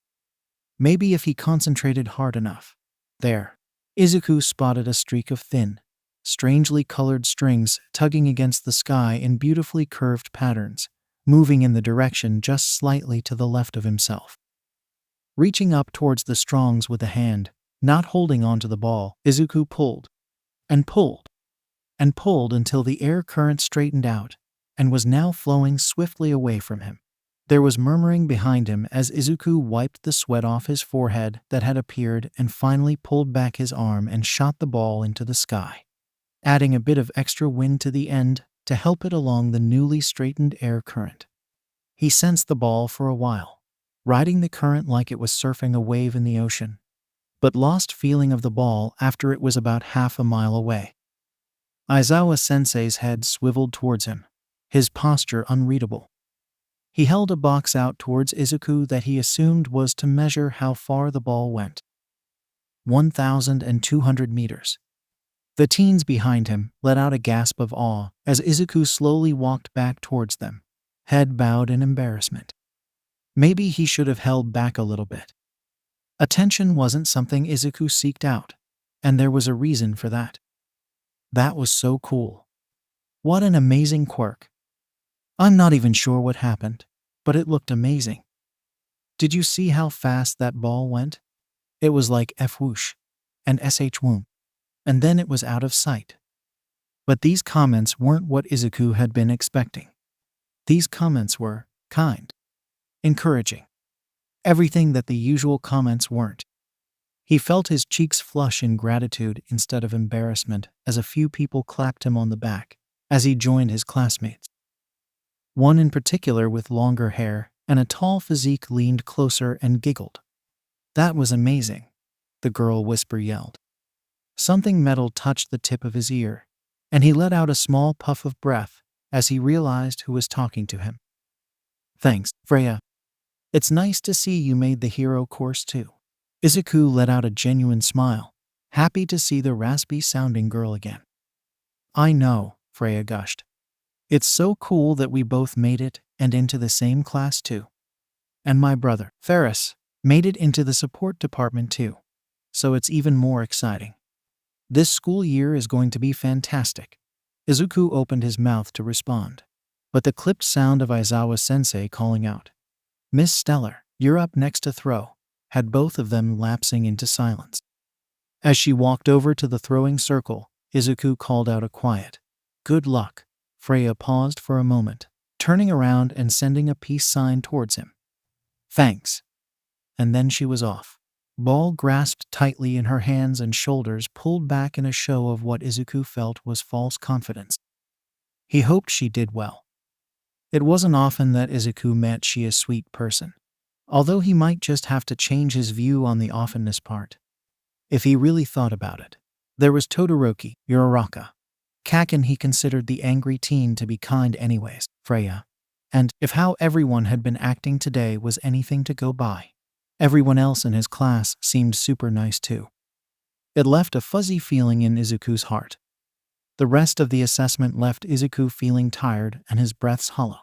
Maybe if he concentrated hard enough. There, Izuku spotted a streak of thin, strangely colored strings tugging against the sky in beautifully curved patterns, moving in the direction just slightly to the left of himself. Reaching up towards the strongs with a hand, not holding onto the ball, Izuku pulled, and pulled, and pulled until the air current straightened out and was now flowing swiftly away from him. There was murmuring behind him as Izuku wiped the sweat off his forehead that had appeared and finally pulled back his arm and shot the ball into the sky, adding a bit of extra wind to the end to help it along the newly straightened air current. He sensed the ball for a while, riding the current like it was surfing a wave in the ocean, but lost feeling of the ball after it was about half a mile away. Aizawa-sensei's head swiveled towards him, his posture unreadable. He held a box out towards Izuku that he assumed was to measure how far the ball went. 1,200 meters. The teens behind him let out a gasp of awe as Izuku slowly walked back towards them, head bowed in embarrassment. Maybe he should have held back a little bit. Attention wasn't something Izuku seeked out, and there was a reason for that. That was so cool. What an amazing quirk. I'm not even sure what happened, but it looked amazing. Did you see how fast that ball went? It was like F whoosh and SH whoom, and then it was out of sight. But these comments weren't what Izuku had been expecting. These comments were kind, encouraging, everything that the usual comments weren't. He felt his cheeks flush in gratitude instead of embarrassment as a few people clapped him on the back as he joined his classmates. One in particular with longer hair and a tall physique leaned closer and giggled. "That was amazing," the girl whisper yelled. Something metal touched the tip of his ear, and he let out a small puff of breath as he realized who was talking to him. "Thanks, Freya. It's nice to see you made the hero course too." Izuku let out a genuine smile, happy to see the raspy-sounding girl again. "I know," Freya gushed. "It's so cool that we both made it and into the same class too. And my brother, Ferris, made it into the support department too. So it's even more exciting. This school year is going to be fantastic." Izuku opened his mouth to respond, but the clipped sound of Aizawa-sensei calling out, "Miss Stellar, you're up next to throw," had both of them lapsing into silence. As she walked over to the throwing circle, Izuku called out a quiet, "Good luck." Freya paused for a moment, turning around and sending a peace sign towards him. "Thanks." And then she was off. Ball grasped tightly in her hands and shoulders pulled back in a show of what Izuku felt was false confidence. He hoped she did well. It wasn't often that Izuku met she a sweet person, although he might just have to change his view on the often-ness part. If he really thought about it. There was Todoroki, Uraraka. Kacchan he considered the angry teen to be kind anyways, Freya. And, if how everyone had been acting today was anything to go by, everyone else in his class seemed super nice too. It left a fuzzy feeling in Izuku's heart. The rest of the assessment left Izuku feeling tired and his breaths hollow.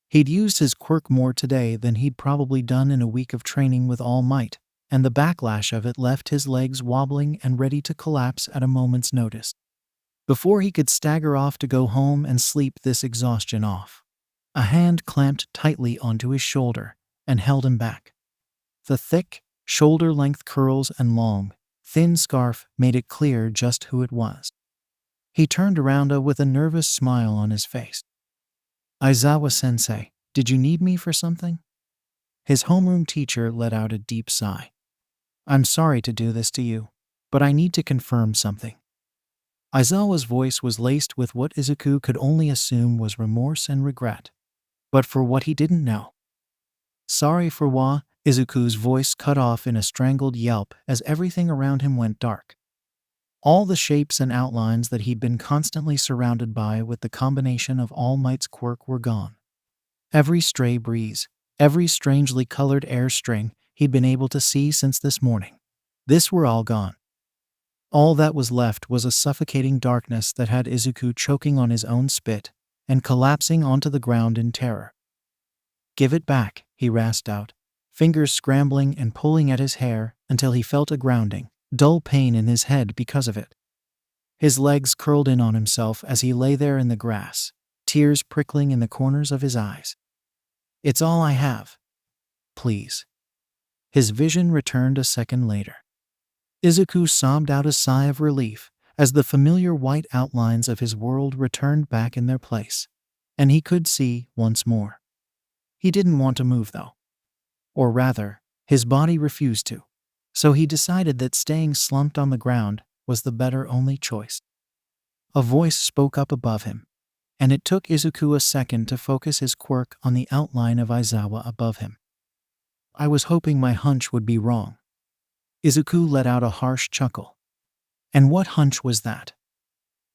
He'd used his quirk more today than he'd probably done in a week of training with All Might, and the backlash of it left his legs wobbling and ready to collapse at a moment's notice. Before he could stagger off to go home and sleep this exhaustion off, a hand clamped tightly onto his shoulder and held him back. The thick, shoulder-length curls and long, thin scarf made it clear just who it was. He turned around with a nervous smile on his face. "Aizawa-sensei, did you need me for something?" His homeroom teacher let out a deep sigh. "I'm sorry to do this to you, but I need to confirm something." Aizawa's voice was laced with what Izuku could only assume was remorse and regret, but for what he didn't know. "Sorry for what?" Izuku's voice cut off in a strangled yelp as everything around him went dark. All the shapes and outlines that he'd been constantly surrounded by with the combination of All Might's quirk were gone. Every stray breeze, every strangely colored air string he'd been able to see since this morning, this were all gone. All that was left was a suffocating darkness that had Izuku choking on his own spit and collapsing onto the ground in terror. "Give it back," he rasped out, fingers scrambling and pulling at his hair until he felt a grounding, dull pain in his head because of it. His legs curled in on himself as he lay there in the grass, tears prickling in the corners of his eyes. "It's all I have. Please." His vision returned a second later. Izuku sobbed out a sigh of relief as the familiar white outlines of his world returned back in their place, and he could see once more. He didn't want to move, though. Or rather, his body refused to, so he decided that staying slumped on the ground was the better only choice. A voice spoke up above him, and it took Izuku a second to focus his quirk on the outline of Aizawa above him. "I was hoping my hunch would be wrong." Izuku let out a harsh chuckle. "And what hunch was that?"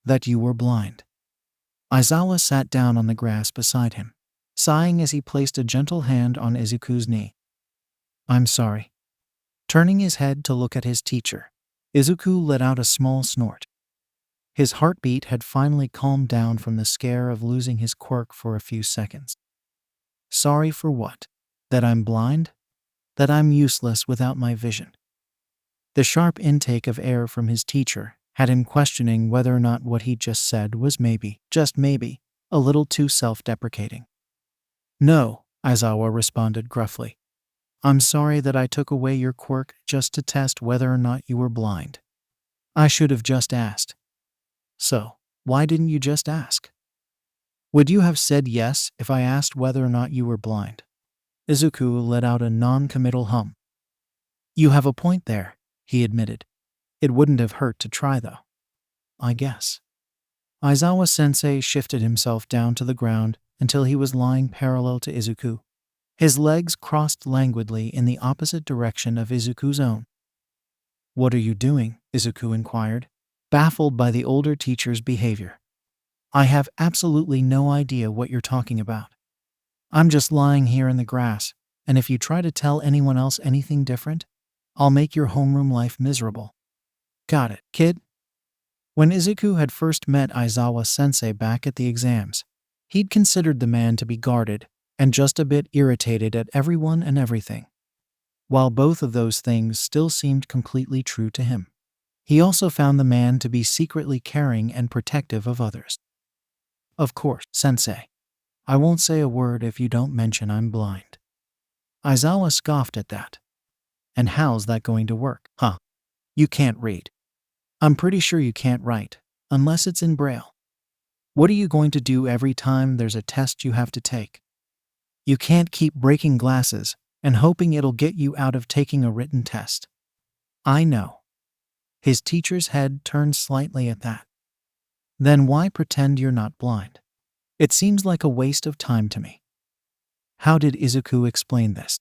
"That you were blind." Aizawa sat down on the grass beside him, sighing as he placed a gentle hand on Izuku's knee. "I'm sorry." Turning his head to look at his teacher, Izuku let out a small snort. His heartbeat had finally calmed down from the scare of losing his quirk for a few seconds. "Sorry for what? That I'm blind? That I'm useless without my vision?" The sharp intake of air from his teacher had him questioning whether or not what he just said was maybe, just maybe, a little too self-deprecating. "No," Aizawa responded gruffly. "I'm sorry that I took away your quirk just to test whether or not you were blind. I should have just asked." "So, why didn't you just ask? Would you have said yes if I asked whether or not you were blind?" Izuku let out a non-committal hum. "You have a point there," he admitted. "It wouldn't have hurt to try, though. I guess." Aizawa-sensei shifted himself down to the ground until he was lying parallel to Izuku. His legs crossed languidly in the opposite direction of Izuku's own. "What are you doing?" Izuku inquired, baffled by the older teacher's behavior. "I have absolutely no idea what you're talking about. I'm just lying here in the grass, and if you try to tell anyone else anything different, I'll make your homeroom life miserable." "Got it, kid?" When Izuku had first met Aizawa-sensei back at the exams, he'd considered the man to be guarded and just a bit irritated at everyone and everything. While both of those things still seemed completely true to him, he also found the man to be secretly caring and protective of others. "Of course, sensei. I won't say a word if you don't mention I'm blind." Aizawa scoffed at that. "And how's that going to work, huh? You can't read. I'm pretty sure you can't write, unless it's in Braille. What are you going to do every time there's a test you have to take? You can't keep breaking glasses and hoping it'll get you out of taking a written test." "I know." His teacher's head turned slightly at that. "Then why pretend you're not blind? It seems like a waste of time to me." How did Izuku explain this?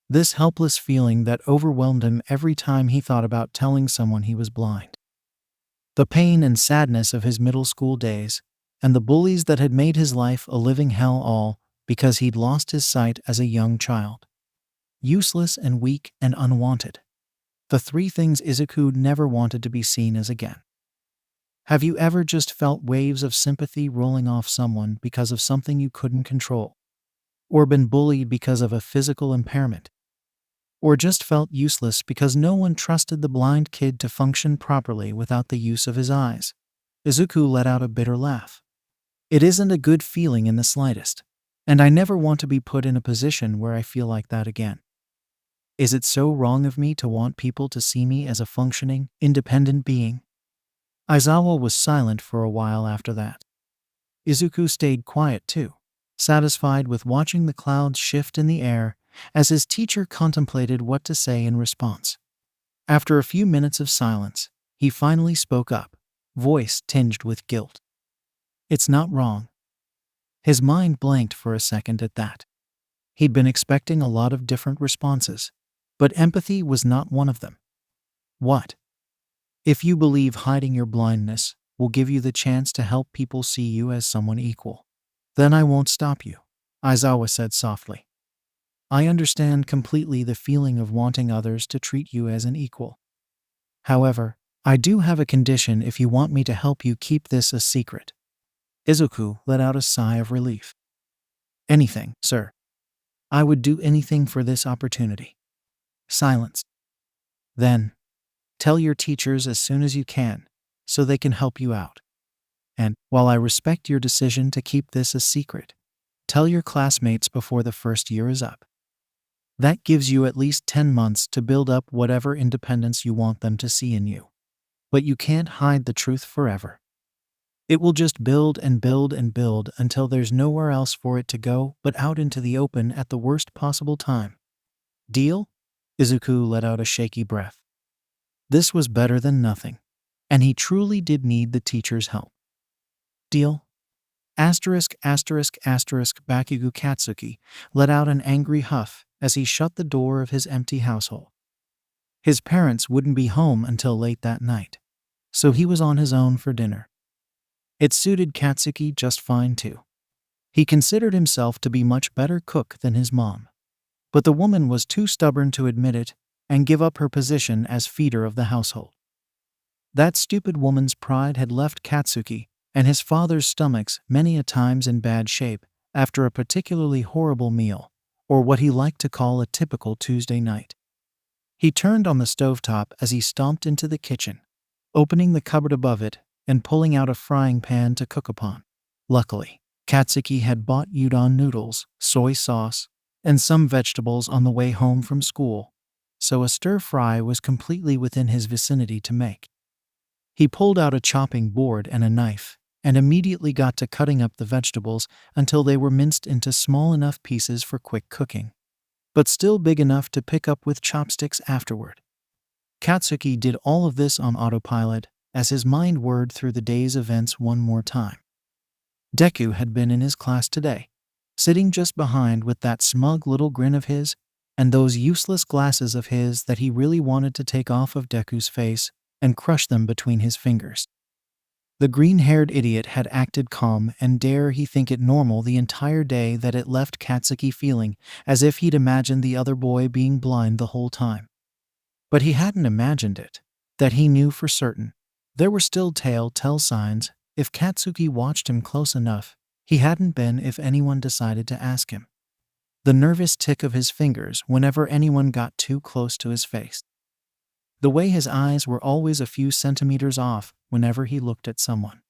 This helpless feeling that overwhelmed him every time he thought about telling someone he was blind. The pain and sadness of his middle school days, and the bullies that had made his life a living hell, all because he'd lost his sight as a young child. Useless and weak and unwanted. The three things Izuku never wanted to be seen as again. Have you ever just felt waves of sympathy rolling off someone because of something you couldn't control? or been bullied because of a physical impairment, or just felt useless because no one trusted the blind kid to function properly without the use of his eyes. Izuku let out a bitter laugh. It isn't a good feeling in the slightest, and I never want to be put in a position where I feel like that again. Is it so wrong of me to want people to see me as a functioning, independent being? Aizawa was silent for a while after that. Izuku stayed quiet too, satisfied with watching the clouds shift in the air as his teacher contemplated what to say in response. After a few minutes of silence, he finally spoke up, voice tinged with guilt. It's not wrong. His mind blanked for a second at that. He'd been expecting a lot of different responses, but empathy was not one of them. What? If you believe hiding your blindness will give you the chance to help people see you as someone equal, then I won't stop you, Aizawa said softly. I understand completely the feeling of wanting others to treat you as an equal. However, I do have a condition if you want me to help you keep this a secret. Izuku let out a sigh of relief. Anything, sir. I would do anything for this opportunity. Silence. Then, tell your teachers as soon as you can, so they can help you out. And, while I respect your decision to keep this a secret, tell your classmates before the first year is up. That gives you at least 10 months to build up whatever independence you want them to see in you. But you can't hide the truth forever. It will just build and build and build until there's nowhere else for it to go but out into the open at the worst possible time. Deal? Izuku let out a shaky breath. This was better than nothing, and he truly did need the teacher's help. Deal? Bakugo Katsuki let out an angry huff as he shut the door of his empty household. His parents wouldn't be home until late that night, so he was on his own for dinner. It suited Katsuki just fine too. He considered himself to be much better cook than his mom, but the woman was too stubborn to admit it and give up her position as feeder of the household. That stupid woman's pride had left Katsuki and his father's stomachs many a times in bad shape after a particularly horrible meal, or what he liked to call a typical Tuesday night. He turned on the stovetop as he stomped into the kitchen, opening the cupboard above it and pulling out a frying pan to cook upon. Luckily, Katsuki had bought udon noodles, soy sauce, and some vegetables on the way home from school, so a stir-fry was completely within his vicinity to make. He pulled out a chopping board and a knife, and immediately got to cutting up the vegetables until they were minced into small enough pieces for quick cooking, but still big enough to pick up with chopsticks afterward. Katsuki did all of this on autopilot as his mind whirred through the day's events one more time. Deku had been in his class today, sitting just behind with that smug little grin of his and those useless glasses of his that he really wanted to take off of Deku's face and crush them between his fingers. The green-haired idiot had acted calm and dare he think it normal the entire day that it left Katsuki feeling as if he'd imagined the other boy being blind the whole time. But he hadn't imagined it, that he knew for certain. There were still telltale signs. If Katsuki watched him close enough, he hadn't been if anyone decided to ask him. The nervous tick of his fingers whenever anyone got too close to his face. The way his eyes were always a few centimeters off whenever he looked at someone.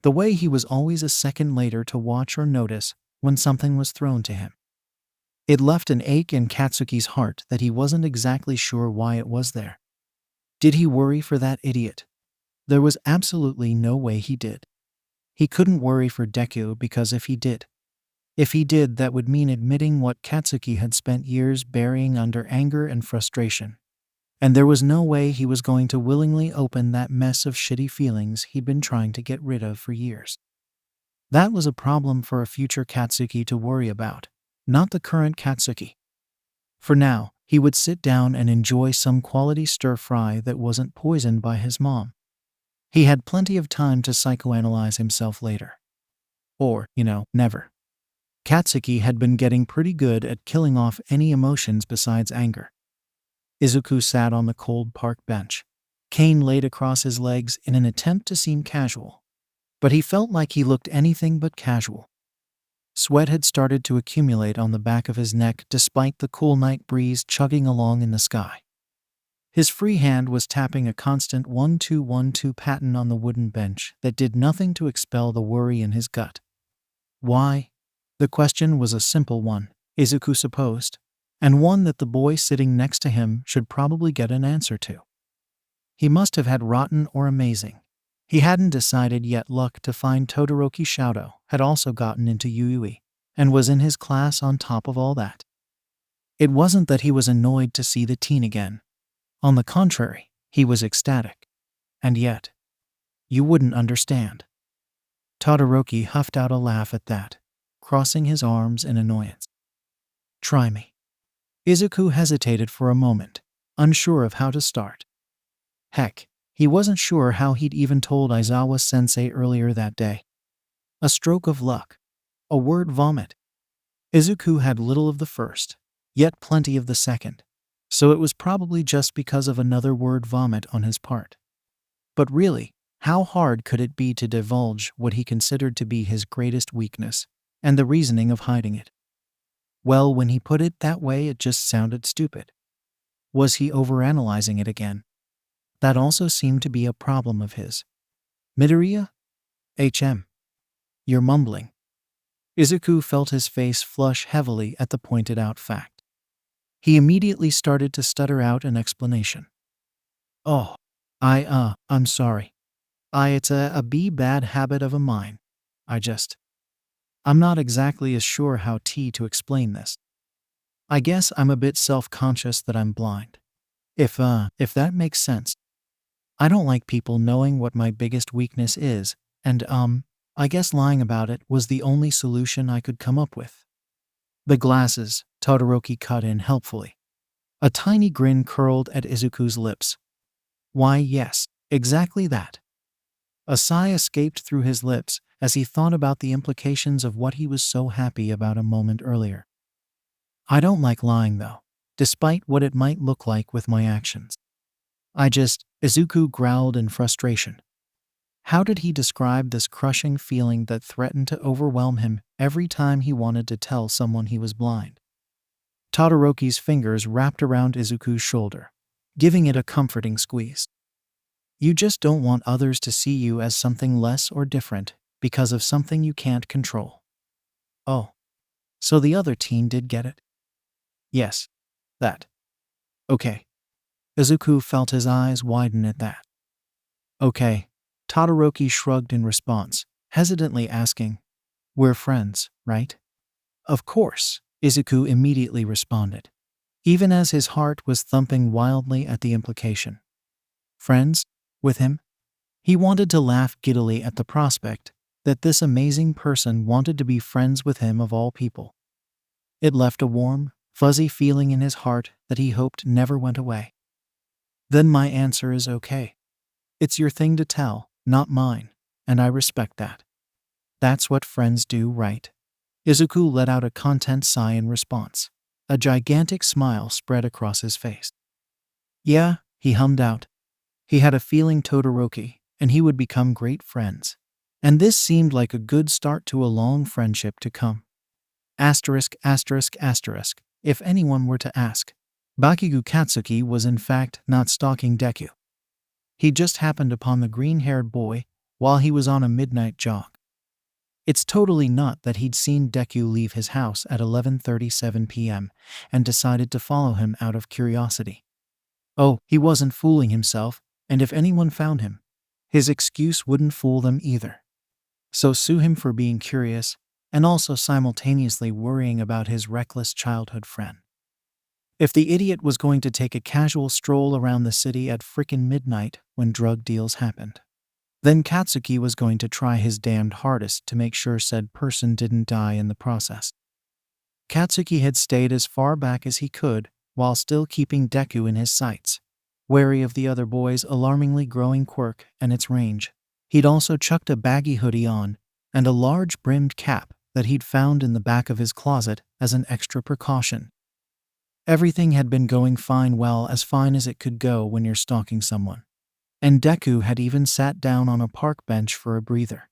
The way he was always a second later to watch or notice when something was thrown to him. It left an ache in Katsuki's heart that he wasn't exactly sure why it was there. Did he worry for that idiot? There was absolutely no way he did. He couldn't worry for Deku because if he did, that would mean admitting what Katsuki had spent years burying under anger and frustration. And there was no way he was going to willingly open that mess of shitty feelings he'd been trying to get rid of for years. That was a problem for a future Katsuki to worry about, not the current Katsuki. For now, he would sit down and enjoy some quality stir-fry that wasn't poisoned by his mom. He had plenty of time to psychoanalyze himself later. Or, never. Katsuki had been getting pretty good at killing off any emotions besides anger. Izuku sat on the cold park bench, cane laid across his legs in an attempt to seem casual. But he felt like he looked anything but casual. Sweat had started to accumulate on the back of his neck despite the cool night breeze chugging along in the sky. His free hand was tapping a constant 1-2-1-2 pattern on the wooden bench that did nothing to expel the worry in his gut. Why? The question was a simple one, Izuku supposed, and one that the boy sitting next to him should probably get an answer to. He must have had rotten or amazing. He hadn't decided yet. Luck to find Todoroki Shoto had also gotten into UUE and was in his class on top of all that. It wasn't that he was annoyed to see the teen again. On the contrary, he was ecstatic. And yet, you wouldn't understand. Todoroki huffed out a laugh at that, crossing his arms in annoyance. Try me. Izuku hesitated for a moment, unsure of how to start. Heck, he wasn't sure how he'd even told Aizawa-sensei earlier that day. A stroke of luck. A word vomit. Izuku had little of the first, yet plenty of the second, so it was probably just because of another word vomit on his part. But really, how hard could it be to divulge what he considered to be his greatest weakness, and the reasoning of hiding it? Well, when he put it that way, it just sounded stupid. Was he overanalyzing it again? That also seemed to be a problem of his. Midoriya? You're mumbling. Izuku felt his face flush heavily at the pointed out fact. He immediately started to stutter out an explanation. Oh, I'm sorry. It's a bad habit of mine. I'm not exactly as sure how to explain this. I guess I'm a bit self-conscious that I'm blind. If that makes sense. I don't like people knowing what my biggest weakness is, and I guess lying about it was the only solution I could come up with. The glasses, Todoroki cut in helpfully. A tiny grin curled at Izuku's lips. Why, yes, exactly that. A sigh escaped through his lips as he thought about the implications of what he was so happy about a moment earlier. I don't like lying though, despite what it might look like with my actions. Izuku growled in frustration. How did he describe this crushing feeling that threatened to overwhelm him every time he wanted to tell someone he was blind? Todoroki's fingers wrapped around Izuku's shoulder, giving it a comforting squeeze. You just don't want others to see you as something less or different because of something you can't control. Oh, so the other teen did get it? Yes, that. Okay. Izuku felt his eyes widen at that. Okay, Todoroki shrugged in response, hesitantly asking, We're friends, right? Of course, Izuku immediately responded, even as his heart was thumping wildly at the implication. Friends? With him? He wanted to laugh giddily at the prospect that this amazing person wanted to be friends with him of all people. It left a warm, fuzzy feeling in his heart that he hoped never went away. Then my answer is okay. It's your thing to tell, not mine, and I respect that. That's what friends do, right? Izuku let out a content sigh in response. A gigantic smile spread across his face. Yeah, he hummed out. He had a feeling Todoroki and he would become great friends. And this seemed like a good start to a long friendship to come. Asterisk, asterisk, asterisk, if anyone were to ask. Bakugo Katsuki was in fact not stalking Deku. He just happened upon the green-haired boy while he was on a midnight jog. It's totally not that he'd seen Deku leave his house at 11:37 p.m. and decided to follow him out of curiosity. Oh, he wasn't fooling himself, and if anyone found him, his excuse wouldn't fool them either. So sue him for being curious and also simultaneously worrying about his reckless childhood friend. If the idiot was going to take a casual stroll around the city at frickin' midnight when drug deals happened, then Katsuki was going to try his damned hardest to make sure said person didn't die in the process. Katsuki had stayed as far back as he could while still keeping Deku in his sights, wary of the other boy's alarmingly growing quirk and its range. He'd also chucked a baggy hoodie on and a large brimmed cap that he'd found in the back of his closet as an extra precaution. Everything had been going fine, well, as fine as it could go when you're stalking someone. And Deku had even sat down on a park bench for a breather.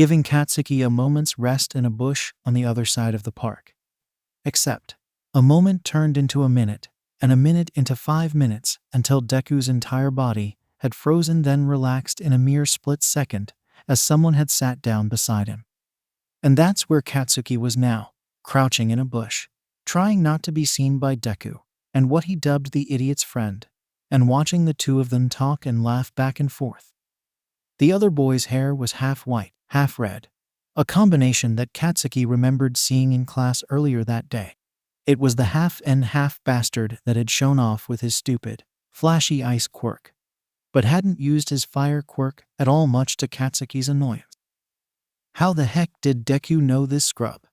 giving Katsuki a moment's rest in a bush on the other side of the park. Except, a moment turned into a minute, and a minute into 5 minutes, until Deku's entire body had frozen, then relaxed in a mere split second, as someone had sat down beside him. And that's where Katsuki was now, crouching in a bush, trying not to be seen by Deku, and what he dubbed the idiot's friend, and watching the two of them talk and laugh back and forth. The other boy's hair was half white, half red, a combination that Katsuki remembered seeing in class earlier that day. It was the half bastard that had shown off with his stupid, flashy ice quirk, but hadn't used his fire quirk at all, much to Katsuki's annoyance. How the heck did Deku know this scrub?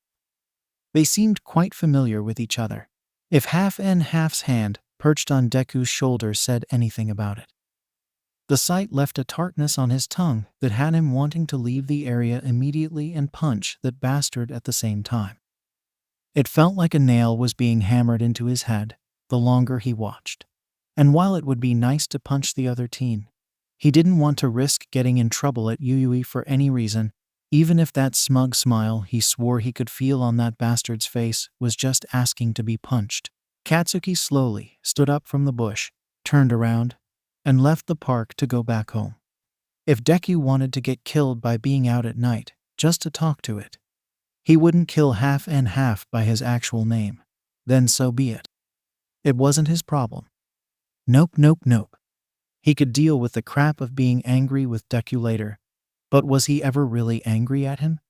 They seemed quite familiar with each other, if half's hand perched on Deku's shoulder said anything about it. The sight left a tartness on his tongue that had him wanting to leave the area immediately and punch that bastard at the same time. It felt like a nail was being hammered into his head the longer he watched. And while it would be nice to punch the other teen, he didn't want to risk getting in trouble at UUE for any reason, even if that smug smile he swore he could feel on that bastard's face was just asking to be punched. Katsuki slowly stood up from the bush, turned around, and left the park to go back home. If Deku wanted to get killed by being out at night, just to talk to it, he wouldn't kill half by his actual name. Then so be it. It wasn't his problem. Nope. He could deal with the crap of being angry with Deku later, but was he ever really angry at him?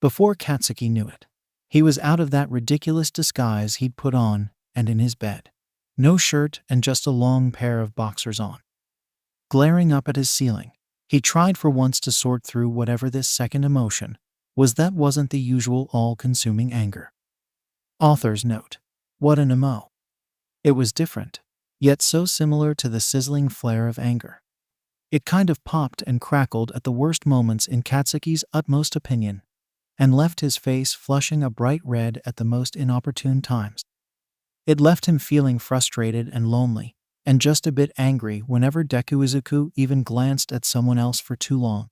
Before Katsuki knew it, he was out of that ridiculous disguise he'd put on and in his bed. No shirt and just a long pair of boxers on. Glaring up at his ceiling, he tried for once to sort through whatever this second emotion was that wasn't the usual all-consuming anger. Author's note: what an emo. It was different, yet so similar to the sizzling flare of anger. It kind of popped and crackled at the worst moments in Katsuki's utmost opinion, and left his face flushing a bright red at the most inopportune times. It left him feeling frustrated and lonely, and just a bit angry whenever Izuku even glanced at someone else for too long.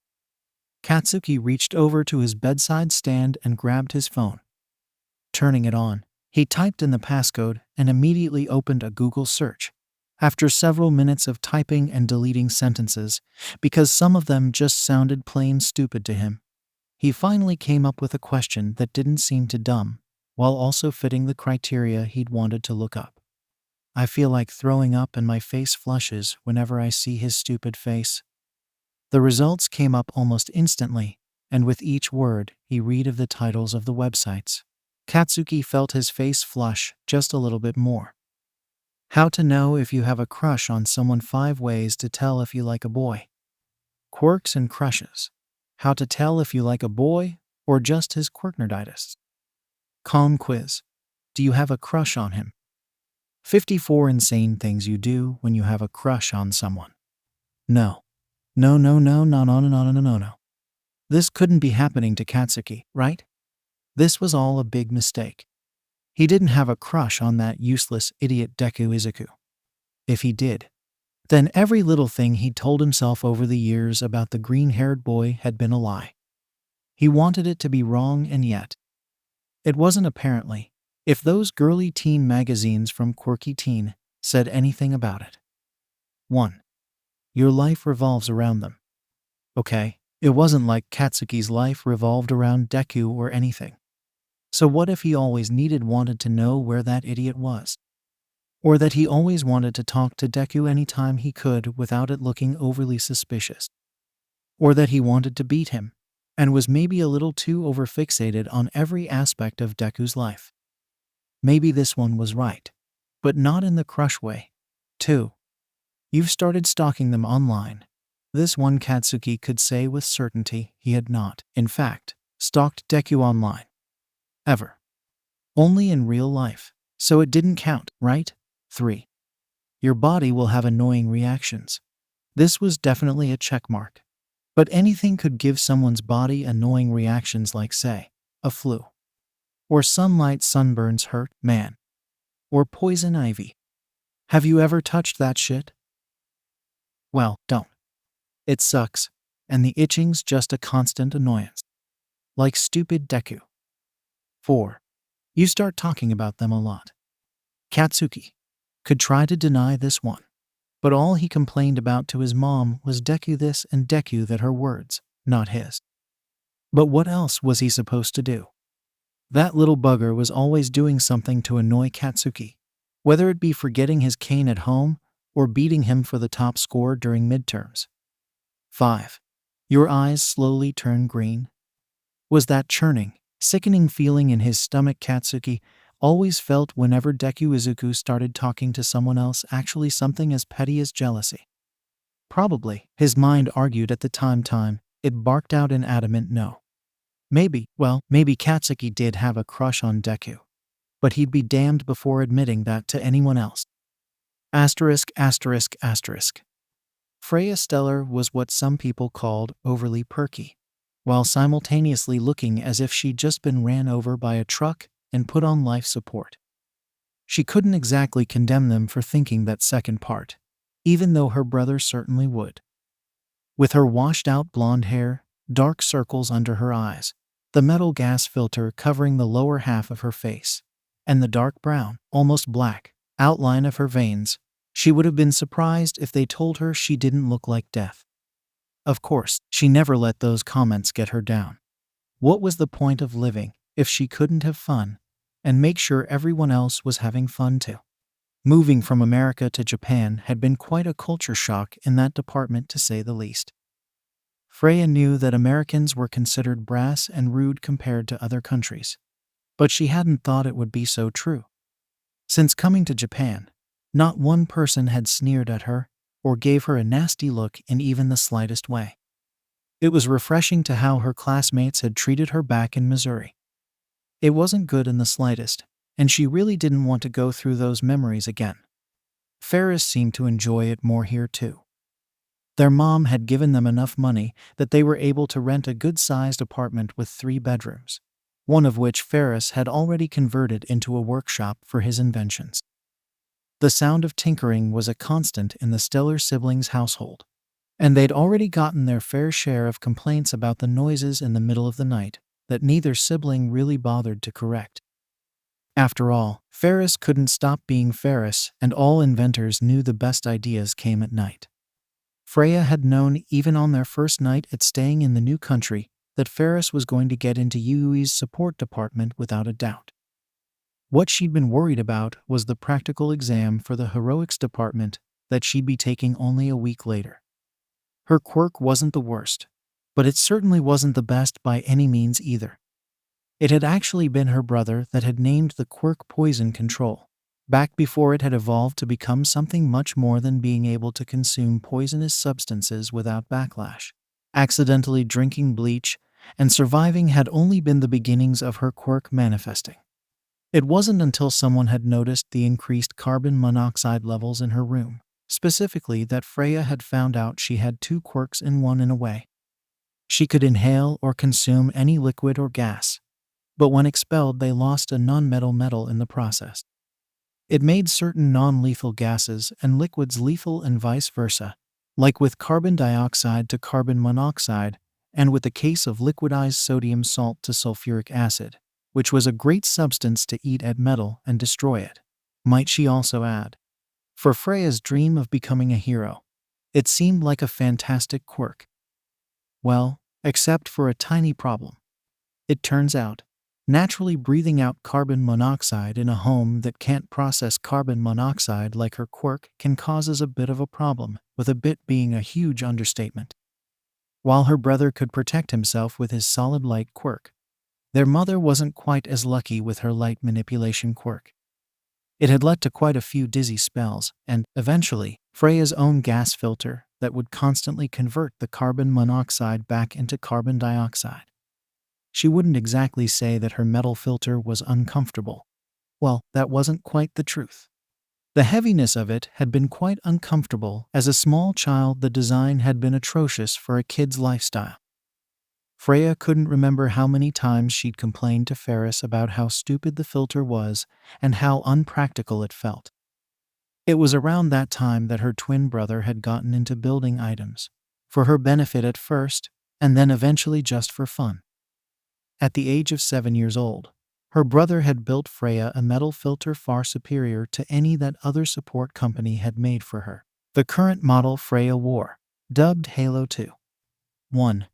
Katsuki reached over to his bedside stand and grabbed his phone. Turning it on, he typed in the passcode and immediately opened a Google search. After several minutes of typing and deleting sentences, because some of them just sounded plain stupid to him, he finally came up with a question that didn't seem too dumb, while also fitting the criteria he'd wanted to look up. I feel like throwing up and my face flushes whenever I see his stupid face. The results came up almost instantly, and with each word he read of the titles of the websites, Katsuki felt his face flush just a little bit more. How to know if you have a crush on someone, 5 ways to tell if you like a boy. Quirks and crushes. How to tell if you like a boy or just his quirknerditis. Calm quiz. Do you have a crush on him? 54 insane things you do when you have a crush on someone. No. This couldn't be happening to Katsuki, right? This was all a big mistake. He didn't have a crush on that useless idiot Izuku. If he did, then every little thing he'd told himself over the years about the green-haired boy had been a lie. He wanted it to be wrong, and yet it wasn't. Apparently, if those girly teen magazines from Quirky Teen said anything about it. 1. Your life revolves around them. Okay, it wasn't like Katsuki's life revolved around Deku or anything. So what if he always wanted to know where that idiot was? Or that he always wanted to talk to Deku anytime he could without it looking overly suspicious? Or that he wanted to beat him, and was maybe a little too overfixated on every aspect of Deku's life? Maybe this one was right, but not in the crush way. 2. You've started stalking them online. This one Katsuki could say with certainty he had not, in fact, stalked Deku online. Ever. Only in real life, so it didn't count, right? 3. Your body will have annoying reactions. This was definitely a checkmark. But anything could give someone's body annoying reactions, like, say, a flu. Or sunlight sunburns hurt, man. Or poison ivy. Have you ever touched that shit? Well, don't. It sucks, and the itching's just a constant annoyance. like stupid Deku. 4. You start talking about them a lot. Katsuki could try to deny this one, but all he complained about to his mom was Deku this and Deku that, her words, not his. But what else was he supposed to do? That little bugger was always doing something to annoy Katsuki, whether it be forgetting his cane at home or beating him for the top score during midterms. 5. Your eyes slowly turn green. Was that churning, sickening feeling in his stomach Katsuki always felt whenever Izuku started talking to someone else actually something as petty as jealousy? Probably, his mind argued at the time, it barked out an adamant no. Maybe Katsuki did have a crush on Deku, but he'd be damned before admitting that to anyone else. ******. Freya Stellar was what some people called overly perky, while simultaneously looking as if she'd just been ran over by a truck and put on life support. She couldn't exactly condemn them for thinking that second part, even though her brother certainly would. With her washed-out blonde hair, dark circles under her eyes, the metal gas filter covering the lower half of her face, and the dark brown, almost black, outline of her veins, she would have been surprised if they told her she didn't look like death. Of course, she never let those comments get her down. What was the point of living if she couldn't have fun and make sure everyone else was having fun too? Moving from America to Japan had been quite a culture shock in that department, to say the least. Freya knew that Americans were considered brass and rude compared to other countries, but she hadn't thought it would be so true. Since coming to Japan, not one person had sneered at her or gave her a nasty look in even the slightest way. It was refreshing to how her classmates had treated her back in Missouri. It wasn't good in the slightest, and she really didn't want to go through those memories again. Ferris seemed to enjoy it more here too. Their mom had given them enough money that they were able to rent a good-sized apartment with 3 bedrooms, one of which Ferris had already converted into a workshop for his inventions. The sound of tinkering was a constant in the Stellar siblings' household, and they'd already gotten their fair share of complaints about the noises in the middle of the night that neither sibling really bothered to correct. After all, Ferris couldn't stop being Ferris, and all inventors knew the best ideas came at night. Freya had known even on their first night at staying in the new country that Ferris was going to get into Yui's support department without a doubt. What she'd been worried about was the practical exam for the heroics department that she'd be taking only a week later. Her quirk wasn't the worst, but it certainly wasn't the best by any means either. It had actually been her brother that had named the quirk poison control, back before it had evolved to become something much more than being able to consume poisonous substances without backlash. Accidentally drinking bleach and surviving had only been the beginnings of her quirk manifesting. It wasn't until someone had noticed the increased carbon monoxide levels in her room, specifically, that Freya had found out she had 2 quirks in one in a way. She could inhale or consume any liquid or gas, but when expelled they lost a non-metal metal in the process. It made certain non-lethal gases and liquids lethal and vice versa, like with carbon dioxide to carbon monoxide, and with the case of liquidized sodium salt to sulfuric acid, which was a great substance to eat at metal and destroy it, might she also add. For Freya's dream of becoming a hero, it seemed like a fantastic quirk. Well, except for a tiny problem. It turns out, naturally breathing out carbon monoxide in a home that can't process carbon monoxide like her quirk can cause a bit of a problem, with a bit being a huge understatement. While her brother could protect himself with his solid light quirk, their mother wasn't quite as lucky with her light manipulation quirk. It had led to quite a few dizzy spells, and, eventually, Freya's own gas filter that would constantly convert the carbon monoxide back into carbon dioxide. She wouldn't exactly say that her metal filter was uncomfortable. Well, that wasn't quite the truth. The heaviness of it had been quite uncomfortable. As a small child, the design had been atrocious for a kid's lifestyle. Freya couldn't remember how many times she'd complained to Ferris about how stupid the filter was and how unpractical it felt. It was around that time that her twin brother had gotten into building items, for her benefit at first, and then eventually just for fun. At the age of 7 years old, her brother had built Freya a metal filter far superior to any that other support company had made for her. The current model Freya wore, dubbed Halo 2.1,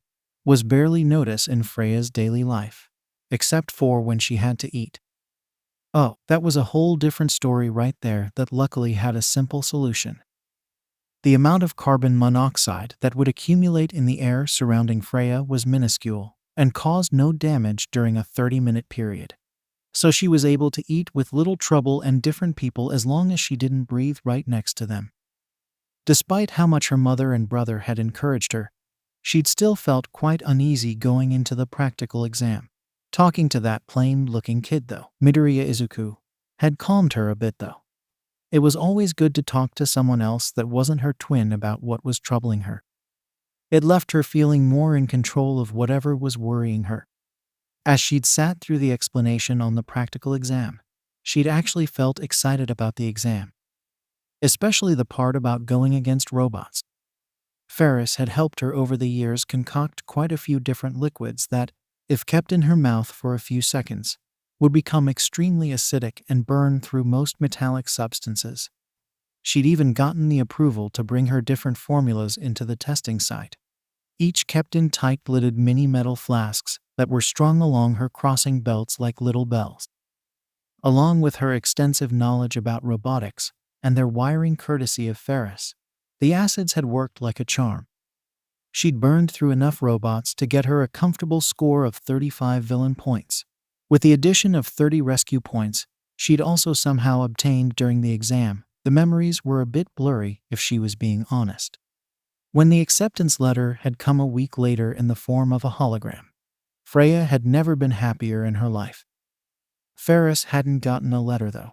was barely noticed in Freya's daily life, except for when she had to eat. Oh, that was a whole different story right there that luckily had a simple solution. The amount of carbon monoxide that would accumulate in the air surrounding Freya was minuscule and caused no damage during a 30-minute period. So she was able to eat with little trouble and different people as long as she didn't breathe right next to them. Despite how much her mother and brother had encouraged her, she'd still felt quite uneasy going into the practical exam. Talking to that plain-looking kid, though, Midoriya Izuku, had calmed her a bit, though. It was always good to talk to someone else that wasn't her twin about what was troubling her. It left her feeling more in control of whatever was worrying her. As she'd sat through the explanation on the practical exam, she'd actually felt excited about the exam, especially the part about going against robots. Ferris had helped her over the years concoct quite a few different liquids that, if kept in her mouth for a few seconds, would become extremely acidic and burn through most metallic substances. She'd even gotten the approval to bring her different formulas into the testing site, each kept in tight-lidded mini metal flasks that were strung along her crossing belts like little bells. Along with her extensive knowledge about robotics and their wiring courtesy of Ferris, the acids had worked like a charm. She'd burned through enough robots to get her a comfortable score of 35 villain points. With the addition of 30 rescue points she'd also somehow obtained during the exam, the memories were a bit blurry if she was being honest. When the acceptance letter had come a week later in the form of a hologram, Freya had never been happier in her life. Ferris hadn't gotten a letter, though.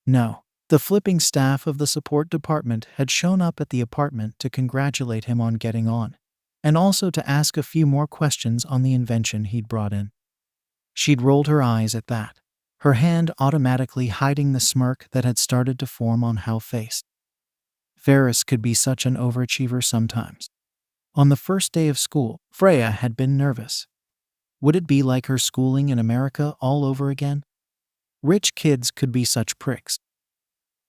No, the flipping staff of the support department had shown up at the apartment to congratulate him on getting on, and also to ask a few more questions on the invention he'd brought in. She'd rolled her eyes at that, her hand automatically hiding the smirk that had started to form on Hal's face. Ferris could be such an overachiever sometimes. On the first day of school, Freya had been nervous. Would it be like her schooling in America all over again? Rich kids could be such pricks.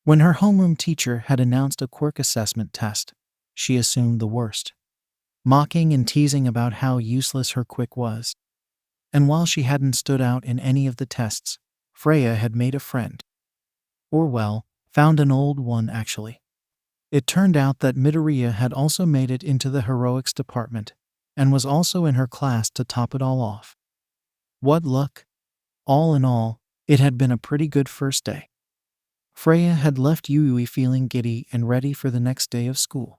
When her homeroom teacher had announced a quirk assessment test, she assumed the worst, mocking and teasing about how useless her quirk was. And while she hadn't stood out in any of the tests, Freya had made a friend. Or well, found an old one actually. It turned out that Midoriya had also made it into the heroics department, and was also in her class to top it all off. What luck! All in all, it had been a pretty good first day. Freya had left Yui feeling giddy and ready for the next day of school.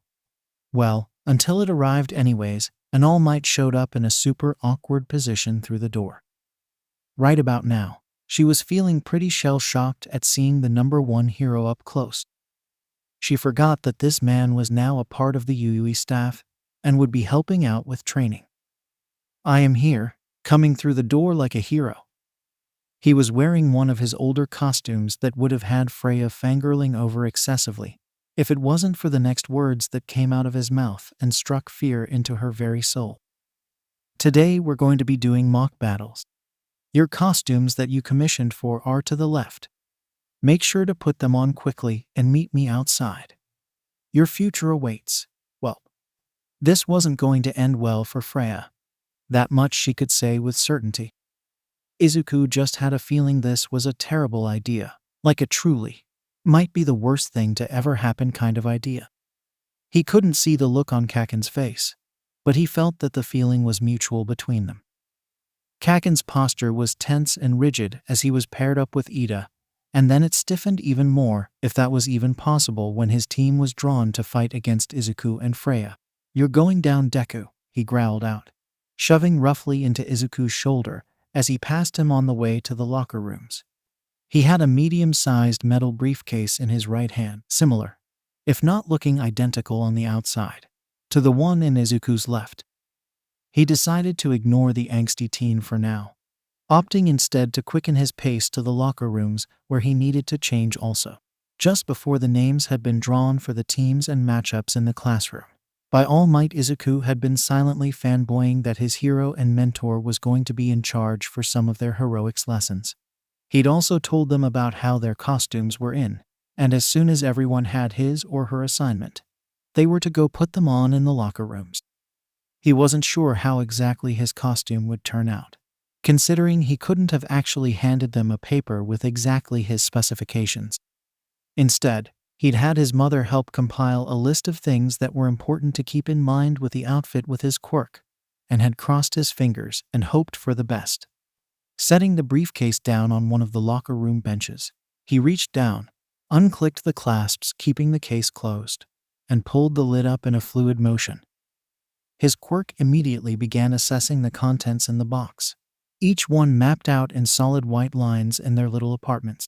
Well, until it arrived anyways, and All Might showed up in a super awkward position through the door. Right about now, she was feeling pretty shell-shocked at seeing the #1 hero up close. She forgot that this man was now a part of the Yui staff and would be helping out with training. "I am here," coming through the door like a hero. He was wearing one of his older costumes that would have had Freya fangirling over excessively, if it wasn't for the next words that came out of his mouth and struck fear into her very soul. "Today we're going to be doing mock battles. Your costumes that you commissioned for are to the left. Make sure to put them on quickly and meet me outside. Your future awaits." Well, this wasn't going to end well for Freya. That much she could say with certainty. Izuku just had a feeling this was a terrible idea, like a truly might be the worst thing to ever happen kind of idea. He couldn't see the look on Kacchan's face, but he felt that the feeling was mutual between them. Kacchan's posture was tense and rigid as he was paired up with Iida, and then it stiffened even more, if that was even possible, when his team was drawn to fight against Izuku and Freya. "You're going down, Deku," he growled out, shoving roughly into Izuku's shoulder as he passed him on the way to the locker rooms. He had a medium-sized metal briefcase in his right hand, similar, if not looking identical on the outside, to the one in Izuku's left. He decided to ignore the angsty teen for now, opting instead to quicken his pace to the locker rooms where he needed to change also, just before the names had been drawn for the teams and matchups in the classroom. By All Might, Izuku had been silently fanboying that his hero and mentor was going to be in charge for some of their heroics lessons. He'd also told them about how their costumes were in, and as soon as everyone had his or her assignment, they were to go put them on in the locker rooms. He wasn't sure how exactly his costume would turn out, considering he couldn't have actually handed them a paper with exactly his specifications. Instead, he'd had his mother help compile a list of things that were important to keep in mind with the outfit with his quirk, and had crossed his fingers and hoped for the best. Setting the briefcase down on one of the locker room benches, he reached down, unclicked the clasps keeping the case closed, and pulled the lid up in a fluid motion. His quirk immediately began assessing the contents in the box, each one mapped out in solid white lines in their little apartments.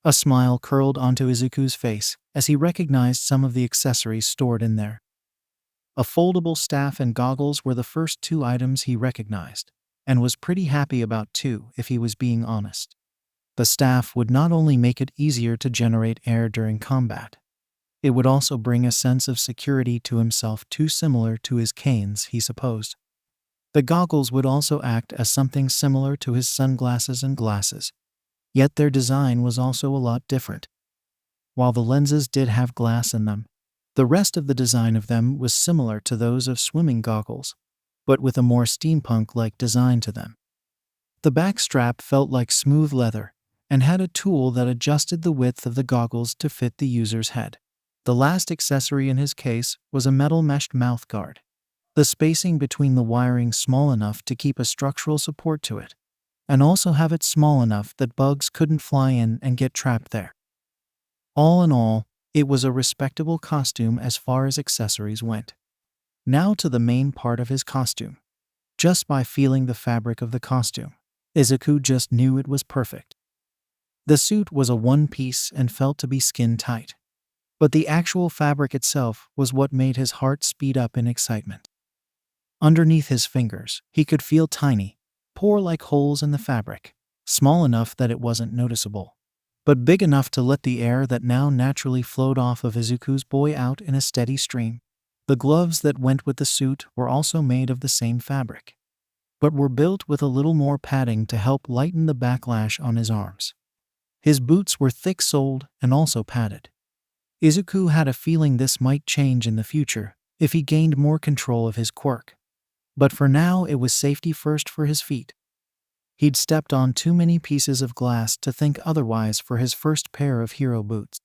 A smile curled onto Izuku's face as he recognized some of the accessories stored in there. A foldable staff and goggles were the first two items he recognized, and was pretty happy about too, if he was being honest. The staff would not only make it easier to generate air during combat, it would also bring a sense of security to himself too similar to his canes, he supposed. The goggles would also act as something similar to his sunglasses and glasses, yet their design was also a lot different. While the lenses did have glass in them, the rest of the design of them was similar to those of swimming goggles, but with a more steampunk-like design to them. The back strap felt like smooth leather and had a tool that adjusted the width of the goggles to fit the user's head. The last accessory in his case was a metal meshed mouth guard, the spacing between the wiring small enough to keep a structural support to it, and also have it small enough that bugs couldn't fly in and get trapped there. All in all, it was a respectable costume as far as accessories went. Now to the main part of his costume. Just by feeling the fabric of the costume, Izuku just knew it was perfect. The suit was a one-piece and felt to be skin-tight, but the actual fabric itself was what made his heart speed up in excitement. Underneath his fingers, he could feel tiny, pore-like holes in the fabric, small enough that it wasn't noticeable, but big enough to let the air that now naturally flowed off of Izuku's body out in a steady stream. The gloves that went with the suit were also made of the same fabric, but were built with a little more padding to help lighten the backlash on his arms. His boots were thick-soled and also padded. Izuku had a feeling this might change in the future if he gained more control of his quirk, but for now it was safety first for his feet. He'd stepped on too many pieces of glass to think otherwise for his first pair of hero boots.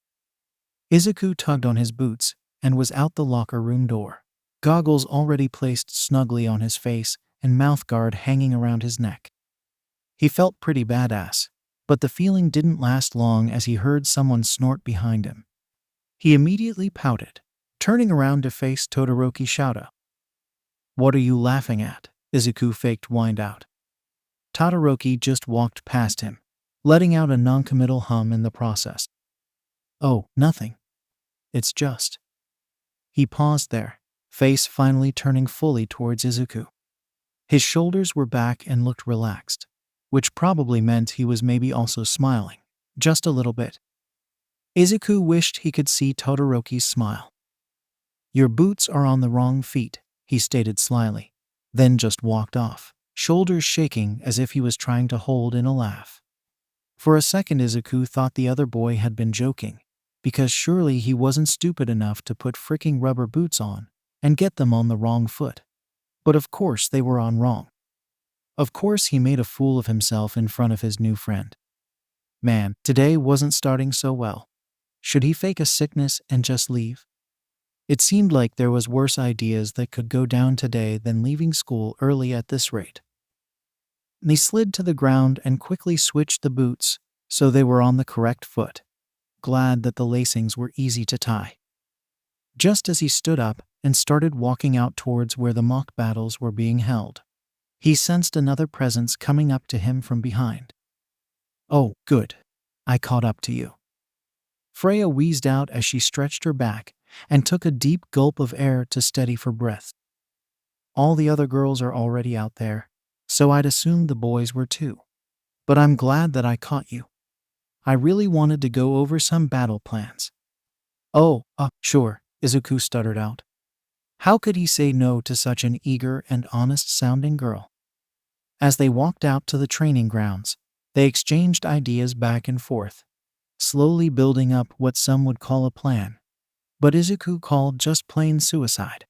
Izuku tugged on his boots and was out the locker room door, goggles already placed snugly on his face and mouth guard hanging around his neck. He felt pretty badass, but the feeling didn't last long as he heard someone snort behind him. He immediately pouted, turning around to face Todoroki 𝗧𝗪. "What are you laughing at?" Izuku faked whined out. Todoroki just walked past him, letting out a non-committal hum in the process. "Oh, nothing. It's just..." He paused there, face finally turning fully towards Izuku. His shoulders were back and looked relaxed, which probably meant he was maybe also smiling, just a little bit. Izuku wished he could see Todoroki's smile. "Your boots are on the wrong feet," he stated slyly, then just walked off, shoulders shaking as if he was trying to hold in a laugh. For a second Izuku thought the other boy had been joking, because surely he wasn't stupid enough to put freaking rubber boots on and get them on the wrong foot. But of course they were on wrong. Of course he made a fool of himself in front of his new friend. Man, today wasn't starting so well. Should he fake a sickness and just leave? It seemed like there was worse ideas that could go down today than leaving school early at this rate. He slid to the ground and quickly switched the boots so they were on the correct foot, glad that the lacings were easy to tie. Just as he stood up and started walking out towards where the mock battles were being held, he sensed another presence coming up to him from behind. "Oh, good. I caught up to you." Freya wheezed out as she stretched her back and took a deep gulp of air to steady for breath. "All the other girls are already out there, so I'd assumed the boys were too. But I'm glad that I caught you. I really wanted to go over some battle plans." "Oh, sure," Izuku stuttered out. How could he say no to such an eager and honest-sounding girl? As they walked out to the training grounds, they exchanged ideas back and forth, slowly building up what some would call a plan, but Izuku called just plain suicide.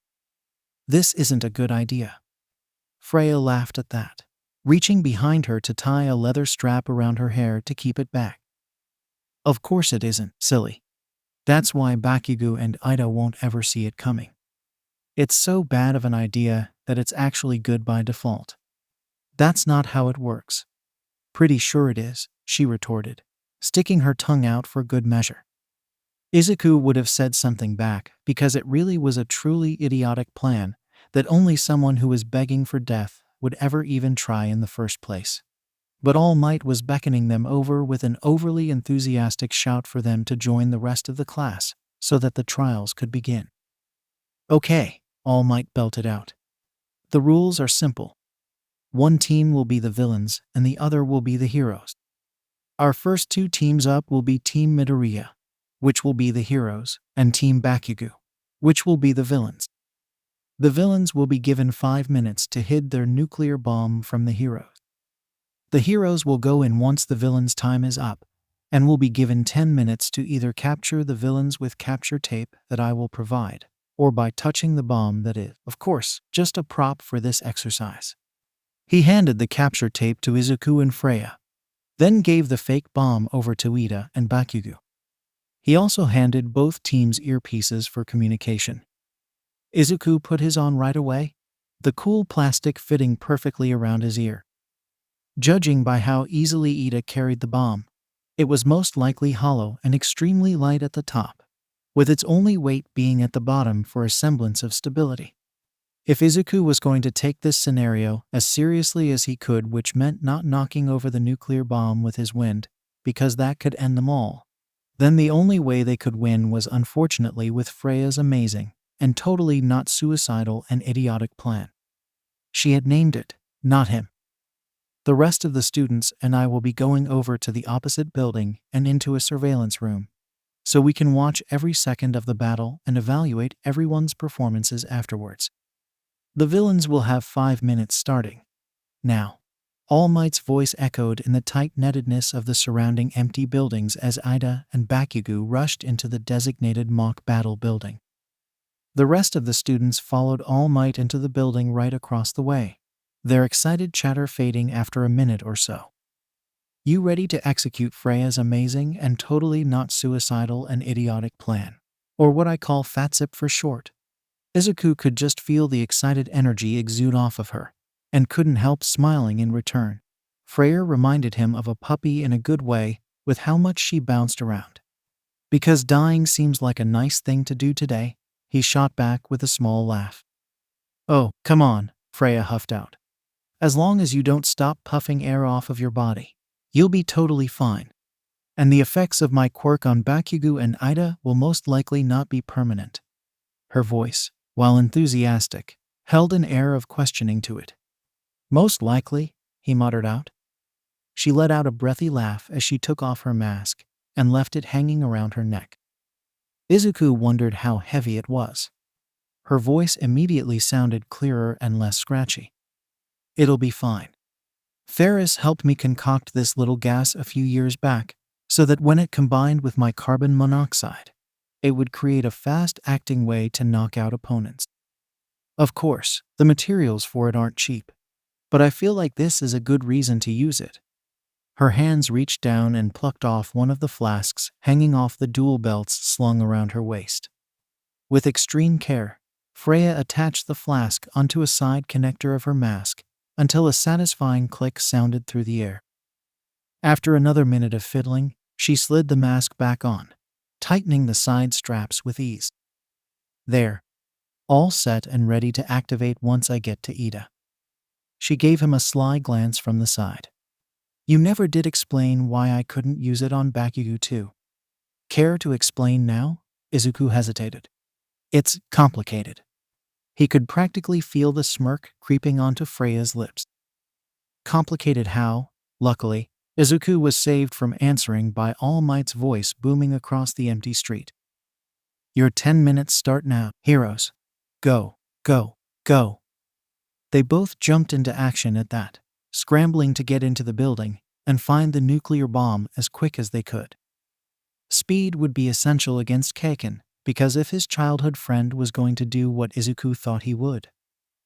This isn't a good idea. Freya laughed at that, reaching behind her to tie a leather strap around her hair to keep it back. Of course it isn't, silly. That's why Bakugo and Ida won't ever see it coming. It's so bad of an idea that it's actually good by default. That's not how it works. Pretty sure it is, she retorted, sticking her tongue out for good measure. Izuku would have said something back because it really was a truly idiotic plan that only someone who was begging for death would ever even try in the first place. But All Might was beckoning them over with an overly enthusiastic shout for them to join the rest of the class so that the trials could begin. Okay, All Might belted out. The rules are simple. One team will be the villains and the other will be the heroes. Our first two teams up will be Team Midoriya, which will be the heroes, and Team Bakugo, which will be the villains. The villains will be given 5 minutes to hide their nuclear bomb from the heroes. The heroes will go in once the villains' time is up, and will be given 10 minutes to either capture the villains with capture tape that I will provide, or by touching the bomb that is, of course, just a prop for this exercise. He handed the capture tape to Izuku and Freya, then gave the fake bomb over to Ida and Bakugo. He also handed both teams earpieces for communication. Izuku put his on right away, the cool plastic fitting perfectly around his ear. Judging by how easily Ida carried the bomb, it was most likely hollow and extremely light at the top, with its only weight being at the bottom for a semblance of stability. If Izuku was going to take this scenario as seriously as he could, which meant not knocking over the nuclear bomb with his wind, because that could end them all, then the only way they could win was unfortunately with Freya's amazing and totally not suicidal and idiotic plan. She had named it, not him. The rest of the students and I will be going over to the opposite building and into a surveillance room, so we can watch every second of the battle and evaluate everyone's performances afterwards. The villains will have 5 minutes starting now. All Might's voice echoed in the tight-nettedness of the surrounding empty buildings as Ida and Bakugo rushed into the designated mock battle building. The rest of the students followed All Might into the building right across the way, their excited chatter fading after a minute or so. You ready to execute Freya's amazing and totally not suicidal and idiotic plan, or what I call FATSIP for short? Izuku could just feel the excited energy exude off of her, and couldn't help smiling in return. Freya reminded him of a puppy in a good way with how much she bounced around. Because dying seems like a nice thing to do today, he shot back with a small laugh. Oh, come on, Freya huffed out. As long as you don't stop puffing air off of your body, you'll be totally fine. And the effects of my quirk on Bakugo and Ida will most likely not be permanent. Her voice, while enthusiastic, held an air of questioning to it. Most likely, he muttered out. She let out a breathy laugh as she took off her mask and left it hanging around her neck. Izuku wondered how heavy it was. Her voice immediately sounded clearer and less scratchy. It'll be fine. Ferris helped me concoct this little gas a few years back, so that when it combined with my carbon monoxide, it would create a fast-acting way to knock out opponents. Of course, the materials for it aren't cheap, but I feel like this is a good reason to use it. Her hands reached down and plucked off one of the flasks hanging off the dual belts slung around her waist. With extreme care, Freya attached the flask onto a side connector of her mask until a satisfying click sounded through the air. After another minute of fiddling, she slid the mask back on, tightening the side straps with ease. There, all set and ready to activate once I get to Ida. She gave him a sly glance from the side. You never did explain why I couldn't use it on Bakugo too. Care to explain now? Izuku hesitated. It's complicated. He could practically feel the smirk creeping onto Freya's lips. Complicated how? Luckily, Izuku was saved from answering by All Might's voice booming across the empty street. Your 10 minutes start now. Heroes, go. Go, go. They both jumped into action at that, scrambling to get into the building and find the nuclear bomb as quick as they could. Speed would be essential against Kacchan, because if his childhood friend was going to do what Izuku thought he would,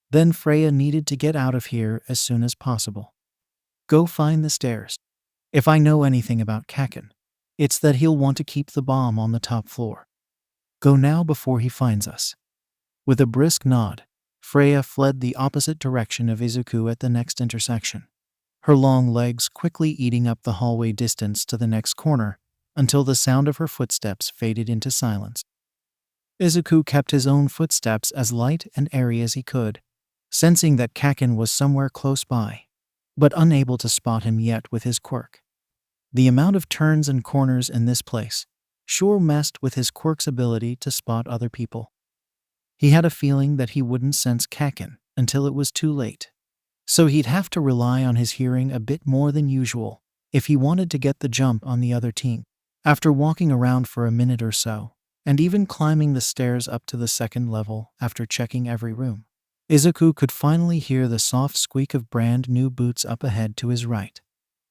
then Freya needed to get out of here as soon as possible. Go find the stairs. If I know anything about Kacchan, it's that he'll want to keep the bomb on the top floor. Go now before he finds us. With a brisk nod, Freya fled the opposite direction of Izuku at the next intersection, her long legs quickly eating up the hallway distance to the next corner until the sound of her footsteps faded into silence. Izuku kept his own footsteps as light and airy as he could, sensing that Kacchan was somewhere close by, but unable to spot him yet with his quirk. The amount of turns and corners in this place sure messed with his quirk's ability to spot other people. He had a feeling that he wouldn't sense Kacchan until it was too late, so he'd have to rely on his hearing a bit more than usual if he wanted to get the jump on the other team. After walking around for a minute or so, and even climbing the stairs up to the second level after checking every room, Izuku could finally hear the soft squeak of brand new boots up ahead to his right,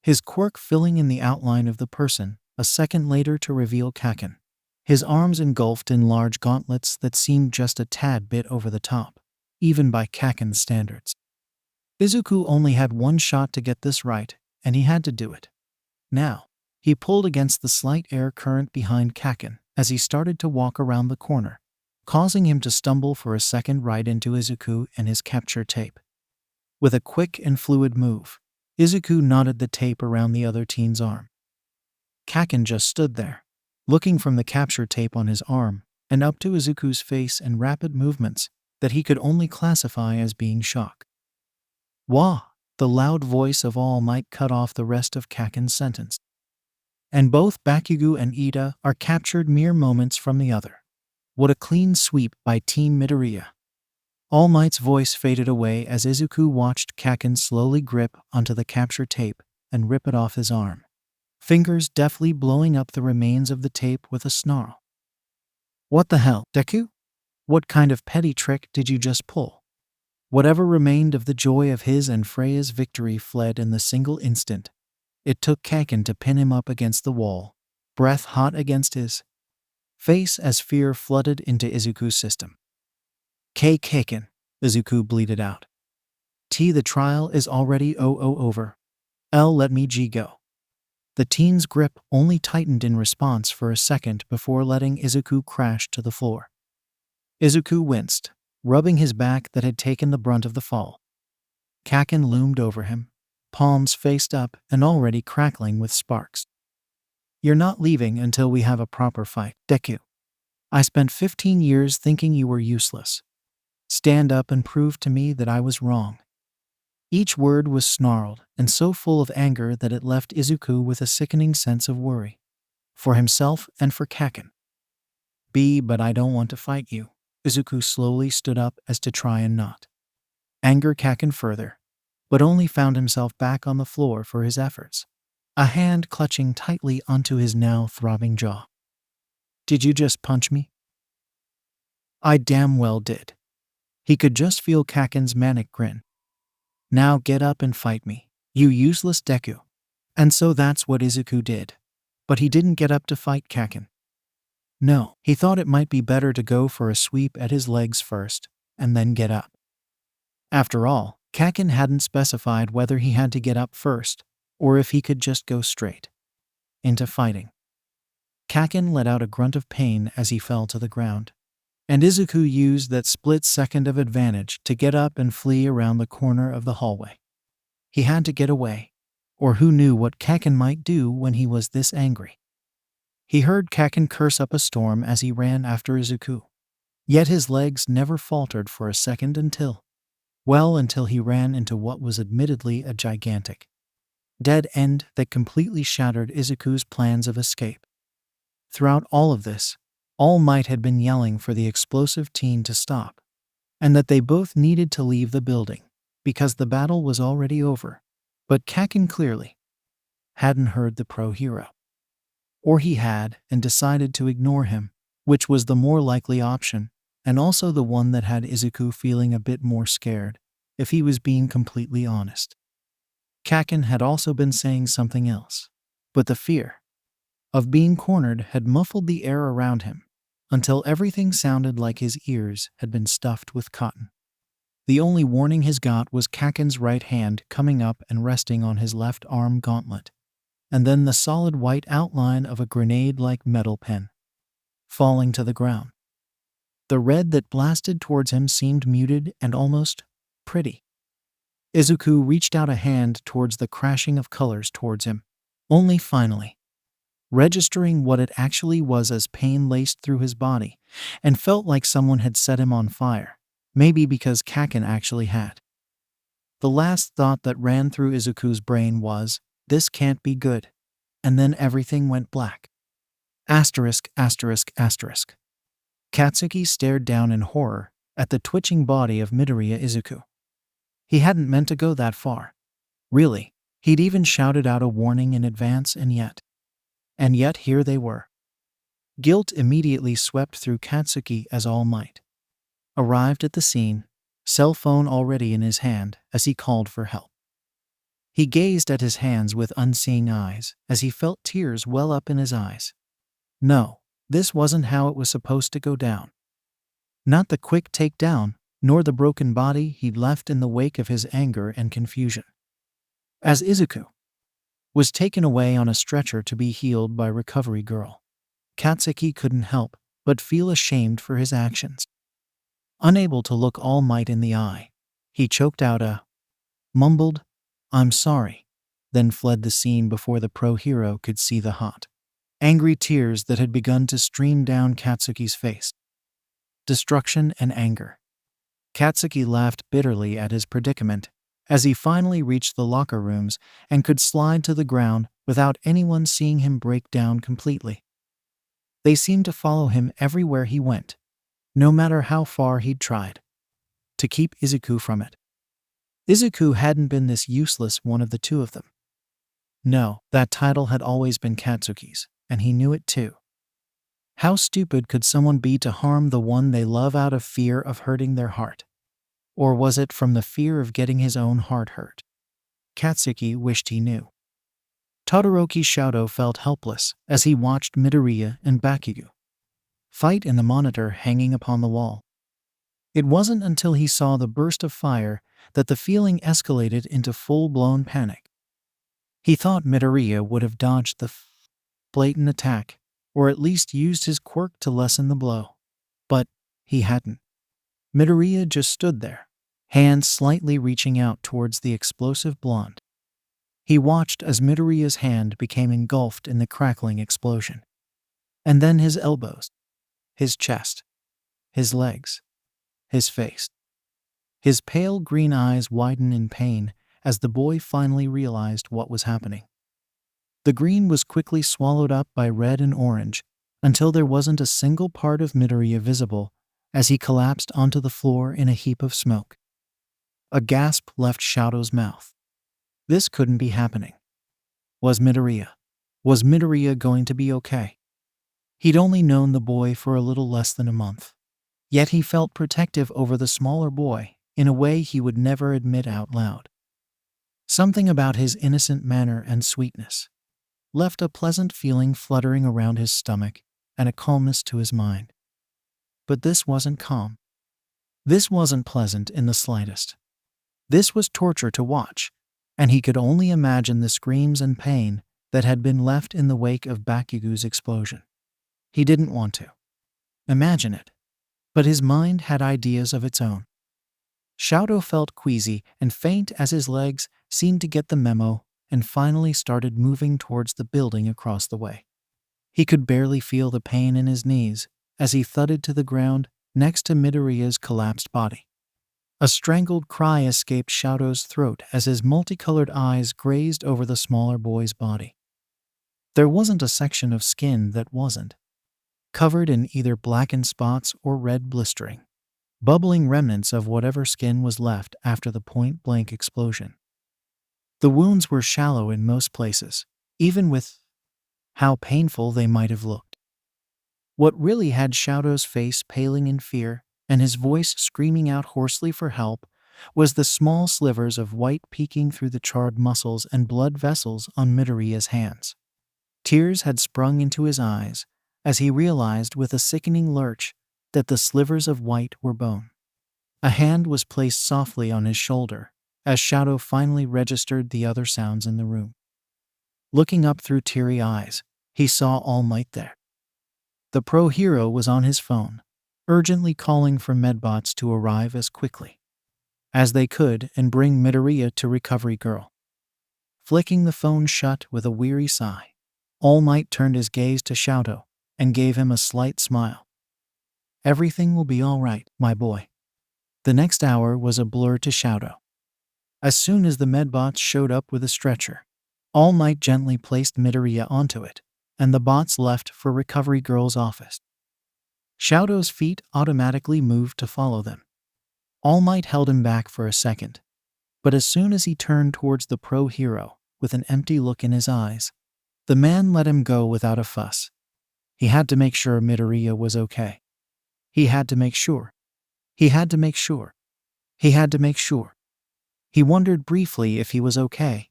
his quirk filling in the outline of the person a second later to reveal Kacchan, his arms engulfed in large gauntlets that seemed just a tad bit over the top, even by Kacchan's standards. Izuku only had one shot to get this right, and he had to do it. Now, he pulled against the slight air current behind Kacchan as he started to walk around the corner, causing him to stumble for a second right into Izuku and his capture tape. With a quick and fluid move, Izuku knotted the tape around the other teen's arm. Kacchan just stood there, looking from the capture tape on his arm and up to Izuku's face in rapid movements that he could only classify as being shock. Wah! The loud voice of All Might cut off the rest of Kacchan's sentence. And both Bakugo and Ida are captured mere moments from the other. What a clean sweep by Team Midoriya. All Might's voice faded away as Izuku watched Kacchan slowly grip onto the capture tape and rip it off his arm, fingers deftly blowing up the remains of the tape with a snarl. What the hell, Deku? What kind of petty trick did you just pull? Whatever remained of the joy of his and Freya's victory fled in the single instant it took Kacchan to pin him up against the wall, breath hot against his face as fear flooded into Izuku's system. Kacchan, Izuku bleated out. The trial is already over. Let me go. The teen's grip only tightened in response for a second before letting Izuku crash to the floor. Izuku winced, rubbing his back that had taken the brunt of the fall. Kacchan loomed over him, palms faced up and already crackling with sparks. You're not leaving until we have a proper fight, Deku. I spent 15 years thinking you were useless. Stand up and prove to me that I was wrong. Each word was snarled and so full of anger that it left Izuku with a sickening sense of worry. For himself and for Kacchan. But I don't want to fight you. Izuku slowly stood up as to try and not anger Kacchan further, but only found himself back on the floor for his efforts, a hand clutching tightly onto his now throbbing jaw. Did you just punch me? I damn well did. He could just feel Kacchan's manic grin. Now get up and fight me, you useless Deku. And so that's what Izuku did. But he didn't get up to fight Kacchan. No, he thought it might be better to go for a sweep at his legs first, and then get up. After all, Kacchan hadn't specified whether he had to get up first, or if he could just go straight into fighting. Kacchan let out a grunt of pain as he fell to the ground, and Izuku used that split second of advantage to get up and flee around the corner of the hallway. He had to get away, or who knew what Kacchan might do when he was this angry. He heard Kacchan curse up a storm as he ran after Izuku, yet his legs never faltered for a second until he ran into what was admittedly a gigantic dead end that completely shattered Izuku's plans of escape. Throughout all of this, All Might had been yelling for the explosive teen to stop, and that they both needed to leave the building, because the battle was already over. But Kacchan clearly hadn't heard the pro-hero. Or he had and decided to ignore him, which was the more likely option, and also the one that had Izuku feeling a bit more scared, if he was being completely honest. Kacchan had also been saying something else, but the fear of being cornered had muffled the air around him until everything sounded like his ears had been stuffed with cotton. The only warning his got was Kacchan's right hand coming up and resting on his left arm gauntlet, and then the solid white outline of a grenade-like metal pen falling to the ground. The red that blasted towards him seemed muted and almost pretty. Izuku reached out a hand towards the crashing of colors towards him, only finally registering what it actually was as pain laced through his body and felt like someone had set him on fire, maybe because Kacchan actually had. The last thought that ran through Izuku's brain was, "This can't be good," and then everything went black. Asterisk, asterisk, asterisk. Katsuki stared down in horror at the twitching body of Midoriya Izuku. He hadn't meant to go that far. Really, he'd even shouted out a warning in advance, and yet here they were. Guilt immediately swept through Katsuki as All Might arrived at the scene, cell phone already in his hand, as he called for help. He gazed at his hands with unseeing eyes as he felt tears well up in his eyes. No, this wasn't how it was supposed to go down. Not the quick takedown, nor the broken body he'd left in the wake of his anger and confusion. As Izuku was taken away on a stretcher to be healed by Recovery Girl, Katsuki couldn't help but feel ashamed for his actions. Unable to look All Might in the eye, he choked out mumbled, "I'm sorry," then fled the scene before the pro hero could see the hot, angry tears that had begun to stream down Katsuki's face. Destruction and anger. Katsuki laughed bitterly at his predicament as he finally reached the locker rooms and could slide to the ground without anyone seeing him break down completely. They seemed to follow him everywhere he went, no matter how far he'd tried to keep Izuku from it. Izuku hadn't been this useless one of the two of them. No, that title had always been Katsuki's, and he knew it too. How stupid could someone be to harm the one they love out of fear of hurting their heart? Or was it from the fear of getting his own heart hurt? Katsuki wished he knew. Todoroki Shoto felt helpless as he watched Midoriya and Bakugo fight in the monitor hanging upon the wall. It wasn't until he saw the burst of fire that the feeling escalated into full-blown panic. He thought Midoriya would have dodged the blatant attack, or at least used his quirk to lessen the blow. But he hadn't. Midoriya just stood there, hands slightly reaching out towards the explosive blonde. He watched as Midoriya's hand became engulfed in the crackling explosion. And then his elbows, his chest, his legs, his face. His pale green eyes widened in pain as the boy finally realized what was happening. The green was quickly swallowed up by red and orange until there wasn't a single part of Midoriya visible as he collapsed onto the floor in a heap of smoke. A gasp left Shoto's mouth. This couldn't be happening. Was Midoriya going to be okay? He'd only known the boy for a little less than a month. Yet he felt protective over the smaller boy in a way he would never admit out loud. Something about his innocent manner and sweetness left a pleasant feeling fluttering around his stomach and a calmness to his mind. But this wasn't calm. This wasn't pleasant in the slightest. This was torture to watch, and he could only imagine the screams and pain that had been left in the wake of Bakugo's explosion. He didn't want to imagine it, but his mind had ideas of its own. Shoto felt queasy and faint as his legs seemed to get the memo and finally started moving towards the building across the way. He could barely feel the pain in his knees as he thudded to the ground next to Midoriya's collapsed body. A strangled cry escaped Shoto's throat as his multicolored eyes grazed over the smaller boy's body. There wasn't a section of skin that wasn't covered in either blackened spots or red blistering, bubbling remnants of whatever skin was left after the point-blank explosion. The wounds were shallow in most places, even with how painful they might have looked. What really had Shoto's face paling in fear and his voice screaming out hoarsely for help was the small slivers of white peeking through the charred muscles and blood vessels on Midoriya's hands. Tears had sprung into his eyes as he realized with a sickening lurch that the slivers of white were bone. A hand was placed softly on his shoulder as Shadow finally registered the other sounds in the room. Looking up through teary eyes, he saw All Might there. The pro hero was on his phone, urgently calling for medbots to arrive as quickly as they could and bring Midoriya to Recovery Girl. Flicking the phone shut with a weary sigh, All Might turned his gaze to Shadow and gave him a slight smile. "Everything will be all right, my boy." The next hour was a blur to Shadow. As soon as the medbots showed up with a stretcher, All Might gently placed Midoriya onto it, and the bots left for Recovery Girl's office. Shadow's feet automatically moved to follow them. All Might held him back for a second, but as soon as he turned towards the pro hero with an empty look in his eyes, the man let him go without a fuss. He had to make sure Midoriya was okay. He had to make sure. He had to make sure. He had to make sure. He wondered briefly if he was okay,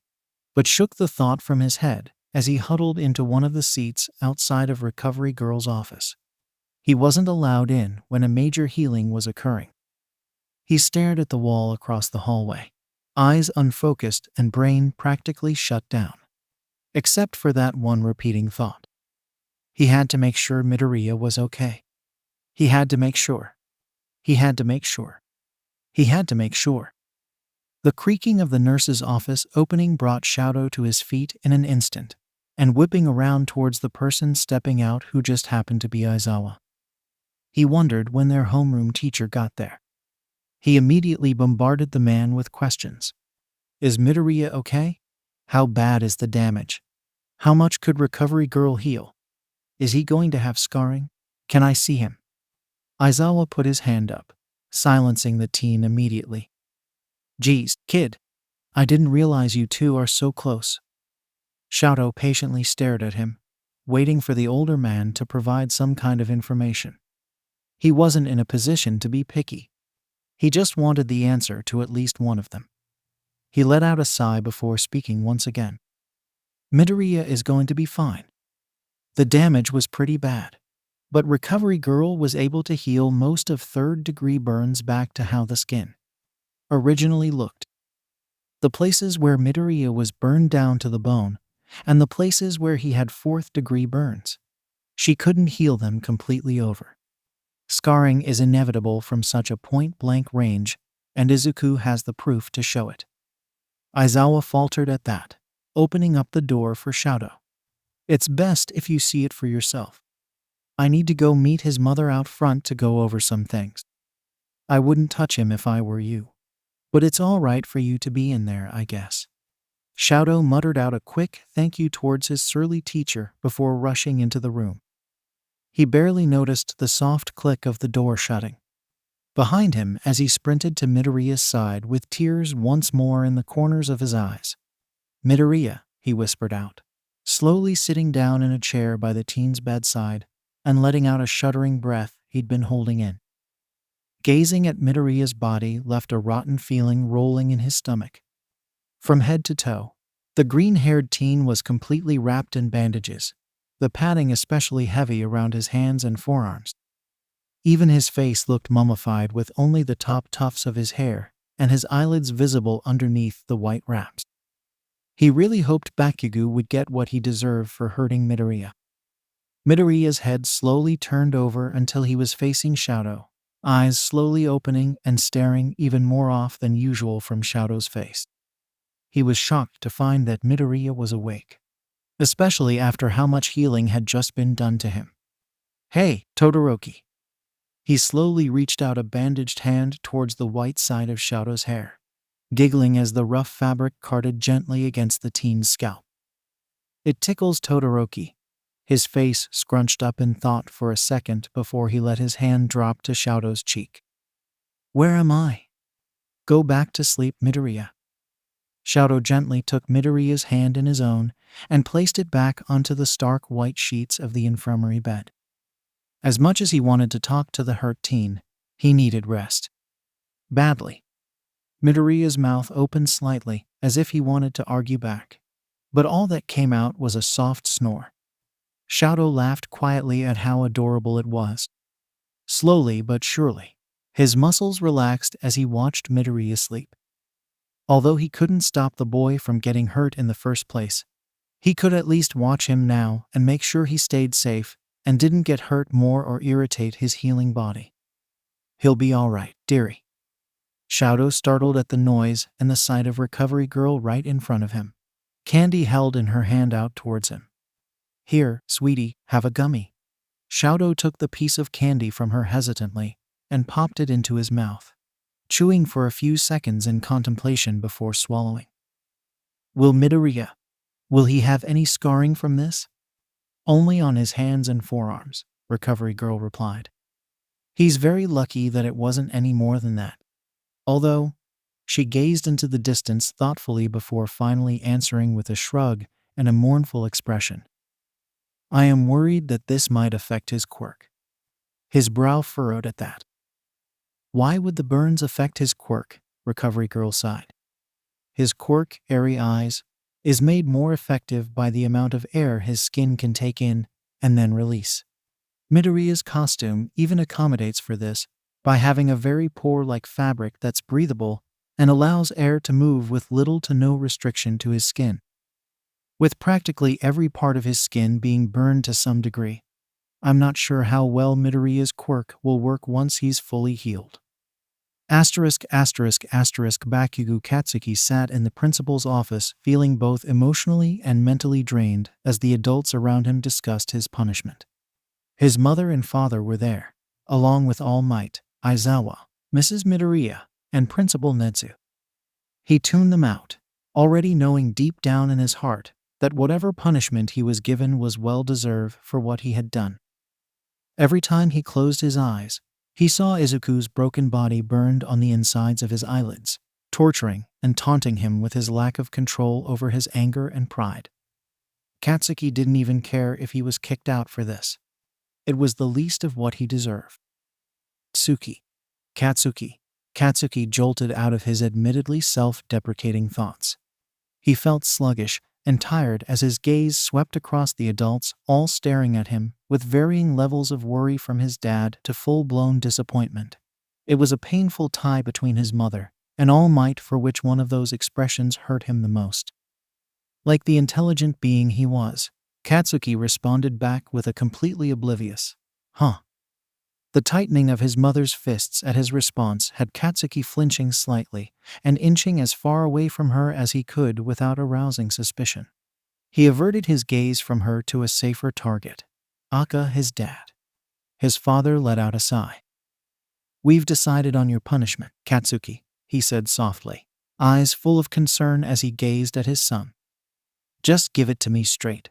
but shook the thought from his head as he huddled into one of the seats outside of Recovery Girl's office. He wasn't allowed in when a major healing was occurring. He stared at the wall across the hallway, eyes unfocused and brain practically shut down, except for that one repeating thought. He had to make sure Midoriya was okay. He had to make sure. He had to make sure. He had to make sure. The creaking of the nurse's office opening brought Shadow to his feet in an instant, and whipping around towards the person stepping out who just happened to be Aizawa. He wondered when their homeroom teacher got there. He immediately bombarded the man with questions. Is Midoriya okay? How bad is the damage? How much could Recovery Girl heal? Is he going to have scarring? Can I see him? Aizawa put his hand up, silencing the teen immediately. Geez, kid. I didn't realize you two are so close. Shadow patiently stared at him, waiting for the older man to provide some kind of information. He wasn't in a position to be picky. He just wanted the answer to at least one of them. He let out a sigh before speaking once again. Midoriya is going to be fine. The damage was pretty bad, but Recovery Girl was able to heal most of third-degree burns back to how the skin originally looked. The places where Midoriya was burned down to the bone, and the places where he had fourth-degree burns, she couldn't heal them completely over. Scarring is inevitable from such a point-blank range, and Izuku has the proof to show it. Aizawa faltered at that, opening up the door for Shadow. It's best if you see it for yourself. I need to go meet his mother out front to go over some things. I wouldn't touch him if I were you. But it's all right for you to be in there, I guess. Shadow muttered out a quick thank you towards his surly teacher before rushing into the room. He barely noticed the soft click of the door shutting behind him as he sprinted to Midoriya's side with tears once more in the corners of his eyes. Midoriya, he whispered out, slowly sitting down in a chair by the teen's bedside and letting out a shuddering breath he'd been holding in. Gazing at Midoriya's body left a rotten feeling rolling in his stomach. From head to toe, the green-haired teen was completely wrapped in bandages, the padding especially heavy around his hands and forearms. Even his face looked mummified with only the top tufts of his hair and his eyelids visible underneath the white wraps. He really hoped Bakugo would get what he deserved for hurting Midoriya. Midoriya's head slowly turned over until he was facing Shadow, eyes slowly opening and staring even more off than usual from Shadow's face. He was shocked to find that Midoriya was awake, especially after how much healing had just been done to him. Hey, Todoroki. He slowly reached out a bandaged hand towards the white side of Shadow's hair, giggling as the rough fabric carted gently against the teen's scalp. It tickles Todoroki. His face scrunched up in thought for a second before he let his hand drop to Shadow's cheek. Where am I? Go back to sleep, Midoriya. Shadow gently took Midoriya's hand in his own and placed it back onto the stark white sheets of the infirmary bed. As much as he wanted to talk to the hurt teen, He needed rest. Badly. Midoriya's mouth opened slightly, as if he wanted to argue back. But all that came out was a soft snore. 𝗬𝗪𝗡 laughed quietly at how adorable it was. Slowly but surely, his muscles relaxed as he watched Midoriya sleep. Although he couldn't stop the boy from getting hurt in the first place, he could at least watch him now and make sure he stayed safe and didn't get hurt more or irritate his healing body. He'll be all right, dearie. 𝗬𝗪𝗡, startled at the noise and the sight of Recovery Girl right in front of him. Candy held in her hand out towards him. Here, sweetie, have a gummy. 𝗬𝗪𝗡 took the piece of candy from her hesitantly and popped it into his mouth, chewing for a few seconds in contemplation before swallowing. Will he have any scarring from this? Only on his hands and forearms, Recovery Girl replied. He's very lucky that it wasn't any more than that. Although, she gazed into the distance thoughtfully before finally answering with a shrug and a mournful expression. I am worried that this might affect his quirk. His brow furrowed at that. Why would the burns affect his quirk? Recovery Girl sighed. His quirk, airy eyes, is made more effective by the amount of air his skin can take in and then release. Midoriya's costume even accommodates for this by having a very pore-like fabric that's breathable and allows air to move with little to no restriction to his skin. With practically every part of his skin being burned to some degree, I'm not sure how well Midoriya's quirk will work once he's fully healed. ****Bakugo Katsuki sat in the principal's office feeling both emotionally and mentally drained as the adults around him discussed his punishment. His mother and father were there, along with All Might, Aizawa, Mrs. Midoriya, and Principal 𝗫𝗠. He tuned them out, already knowing deep down in his heart that whatever punishment he was given was well-deserved for what he had done. Every time he closed his eyes, he saw Izuku's broken body burned on the insides of his eyelids, torturing and taunting him with his lack of control over his anger and pride. Katsuki didn't even care if he was kicked out for this. It was the least of what he deserved. Katsuki jolted out of his admittedly self-deprecating thoughts. He felt sluggish and tired as his gaze swept across the adults, all staring at him with varying levels of worry from his dad to full-blown disappointment. It was a painful tie between his mother and All Might for which one of those expressions hurt him the most. Like the intelligent being he was, Katsuki responded back with a completely oblivious, "Huh." The tightening of his mother's fists at his response had Katsuki flinching slightly and inching as far away from her as he could without arousing suspicion. He averted his gaze from her to a safer target, Aka, his dad. His father let out a sigh. "We've decided on your punishment, Katsuki," he said softly, eyes full of concern as he gazed at his son. "Just give it to me straight."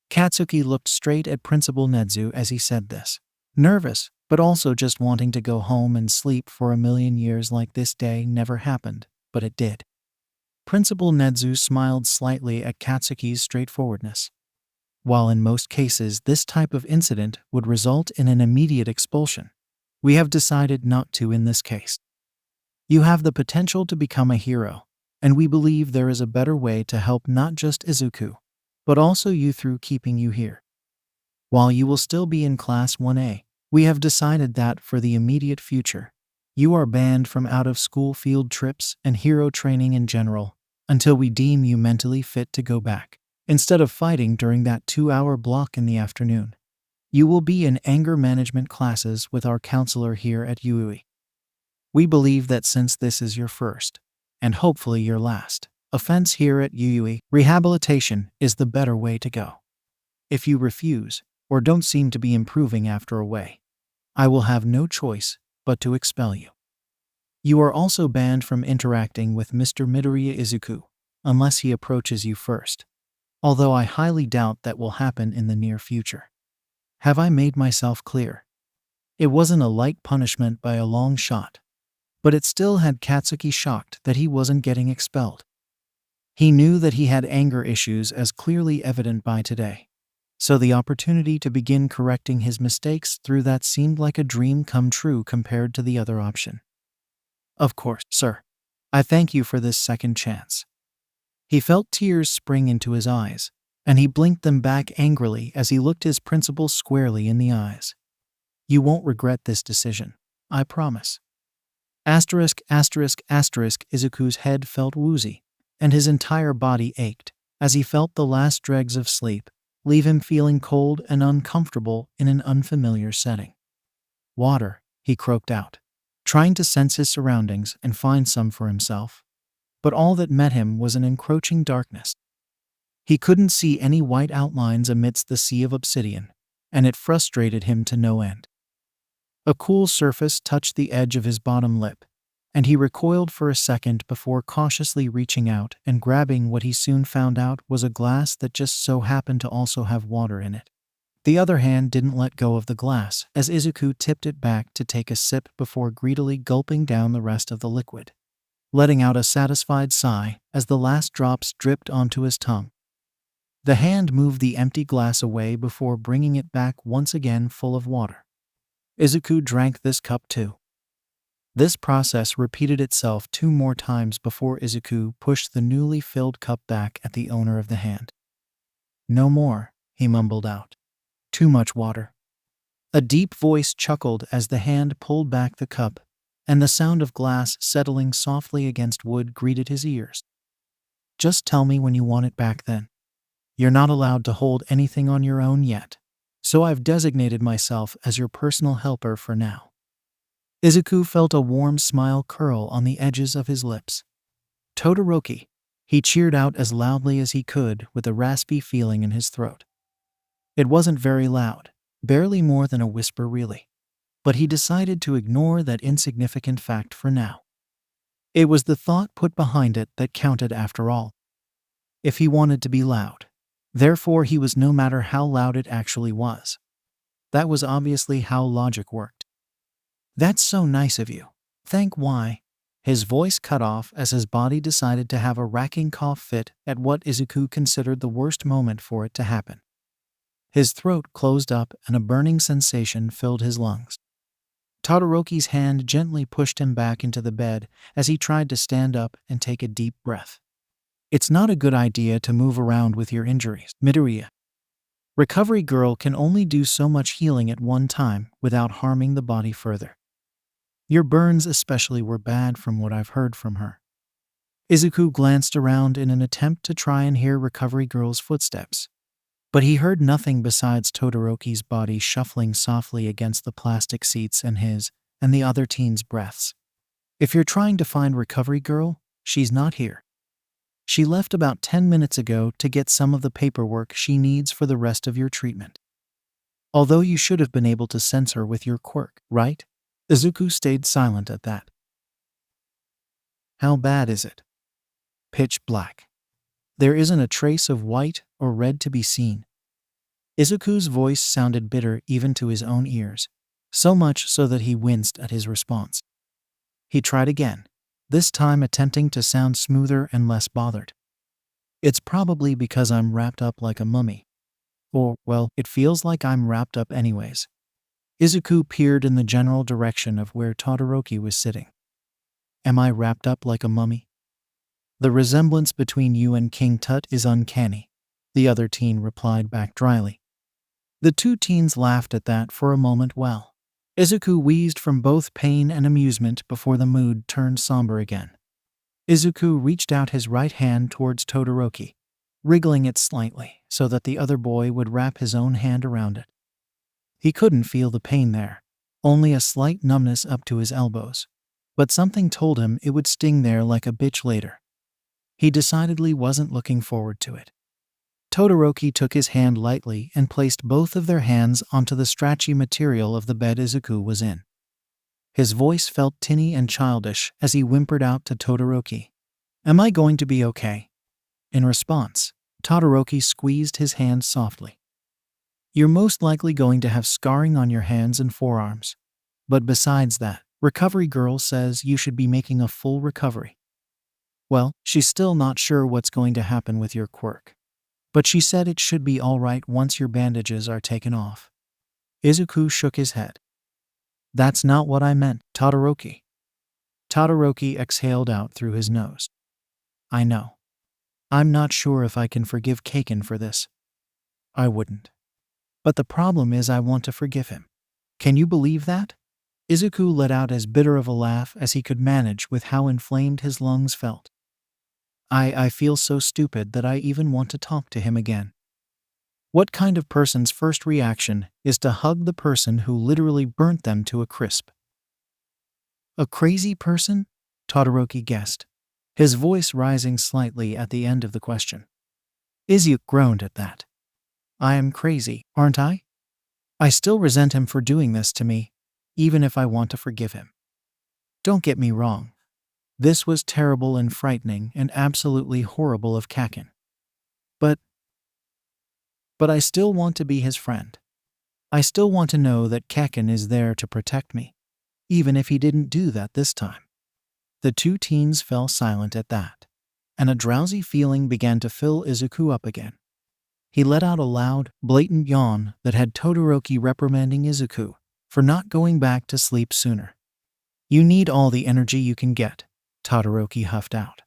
Katsuki looked straight at Principal 𝗫𝗠 as he said this. Nervous, but also just wanting to go home and sleep for a million years like this day never happened, but it did. Principal 𝗫𝗠 smiled slightly at Katsuki's straightforwardness. While in most cases this type of incident would result in an immediate expulsion, we have decided not to in this case. You have the potential to become a hero, and we believe there is a better way to help not just Izuku, but also you through keeping you here. While you will still be in Class 1A, we have decided that for the immediate future, you are banned from out-of-school field trips and hero training in general until we deem you mentally fit to go back. Instead of fighting during that 2-hour block in the afternoon, you will be in anger management classes with our counselor here at UUI. We believe that since this is your first, and hopefully your last, offense here at UUI, rehabilitation is the better way to go. If you refuse, or don't seem to be improving after a way, I will have no choice but to expel you. You are also banned from interacting with Mr. Midoriya Izuku, unless he approaches you first, although I highly doubt that will happen in the near future. Have I made myself clear? It wasn't a light punishment by a long shot, but it still had Katsuki shocked that he wasn't getting expelled. He knew that he had anger issues as clearly evident by today. so the opportunity to begin correcting his mistakes through that seemed like a dream come true compared to the other option. Of course, sir. I thank you for this second chance. He felt tears spring into his eyes, and he blinked them back angrily as he looked his principal squarely in the eyes. You won't regret this decision, I promise. Izuku's head felt woozy, and his entire body ached, as he felt the last dregs of sleep leave him feeling cold and uncomfortable in an unfamiliar setting. Water, he croaked out, trying to sense his surroundings and find some for himself. But all that met him was an encroaching darkness. He couldn't see any white outlines amidst the sea of obsidian, and it frustrated him to no end. A cool surface touched the edge of his bottom lip, and he recoiled for a second before cautiously reaching out and grabbing what he soon found out was a glass that just so happened to also have water in it. The other hand didn't let go of the glass as Izuku tipped it back to take a sip before greedily gulping down the rest of the liquid, letting out a satisfied sigh as the last drops dripped onto his tongue. The hand moved the empty glass away before bringing it back once again full of water. Izuku drank this cup too. This process repeated itself 2 more times before Izuku pushed the newly filled cup back at the owner of the hand. No more, he mumbled out. Too much water. A deep voice chuckled as the hand pulled back the cup, and the sound of glass settling softly against wood greeted his ears. Just tell me when you want it back then. You're not allowed to hold anything on your own yet, so I've designated myself as your personal helper for now. Izuku felt a warm smile curl on the edges of his lips. Todoroki, he cheered out as loudly as he could with a raspy feeling in his throat. It wasn't very loud, barely more than a whisper really, but he decided to ignore that insignificant fact for now. It was the thought put behind it that counted after all. If he wanted to be loud, therefore he was no matter how loud it actually was. That was obviously how logic worked. That's so nice of you. Thank why? His voice cut off as his body decided to have a racking cough fit at what Izuku considered the worst moment for it to happen. His throat closed up and a burning sensation filled his lungs. Todoroki's hand gently pushed him back into the bed as he tried to stand up and take a deep breath. It's not a good idea to move around with your injuries, Midoriya. Recovery Girl can only do so much healing at one time without harming the body further. Your burns especially were bad from what I've heard from her. Izuku glanced around in an attempt to try and hear Recovery Girl's footsteps, but he heard nothing besides Todoroki's body shuffling softly against the plastic seats and his and the other teen's breaths. If you're trying to find Recovery Girl, she's not here. She left about 10 minutes ago to get some of the paperwork she needs for the rest of your treatment. Although you should have been able to sense her with your quirk, right? Izuku stayed silent at that. How bad is it? Pitch black. There isn't a trace of white or red to be seen. Izuku's voice sounded bitter even to his own ears, so much so that he winced at his response. He tried again, this time attempting to sound smoother and less bothered. It's probably because I'm wrapped up like a mummy. Or, well, it feels like I'm wrapped up anyways. Izuku peered in the general direction of where Todoroki was sitting. Am I wrapped up like a mummy? The resemblance between you and King Tut is uncanny, the other teen replied back dryly. The 2 teens laughed at that for a moment while Izuku wheezed from both pain and amusement before the mood turned somber again. Izuku reached out his right hand towards Todoroki, wriggling it slightly so that the other boy would wrap his own hand around it. He couldn't feel the pain there, only a slight numbness up to his elbows, but something told him it would sting there like a bitch later. He decidedly wasn't looking forward to it. Todoroki took his hand lightly and placed both of their hands onto the stretchy material of the bed Izuku was in. His voice felt tinny and childish as he whimpered out to Todoroki, "Am I going to be okay?" In response, Todoroki squeezed his hand softly. "You're most likely going to have scarring on your hands and forearms. But besides that, Recovery Girl says you should be making a full recovery. Well, she's still not sure what's going to happen with your quirk. But she said it should be all right once your bandages are taken off. Izuku shook his head. That's not what I meant, Todoroki. Todoroki exhaled out through his nose. I know. I'm not sure if I can forgive Kacchan for this. I wouldn't. But the problem is I want to forgive him. Can you believe that? Izuku let out as bitter of a laugh as he could manage with how inflamed his lungs felt. I feel so stupid that I even want to talk to him again. What kind of person's first reaction is to hug the person who literally burnt them to a crisp? A crazy person? Todoroki guessed, his voice rising slightly at the end of the question. Izuku groaned at that. I am crazy, aren't I? I still resent him for doing this to me, even if I want to forgive him. Don't get me wrong. This was terrible and frightening and absolutely horrible of Kacchan. But I still want to be his friend. I still want to know that Kacchan is there to protect me, even if he didn't do that this time. The two teens fell silent at that, and a drowsy feeling began to fill Izuku up again. He let out a loud, blatant yawn that had Todoroki reprimanding Izuku for not going back to sleep sooner. You need all the energy you can get, Todoroki huffed out,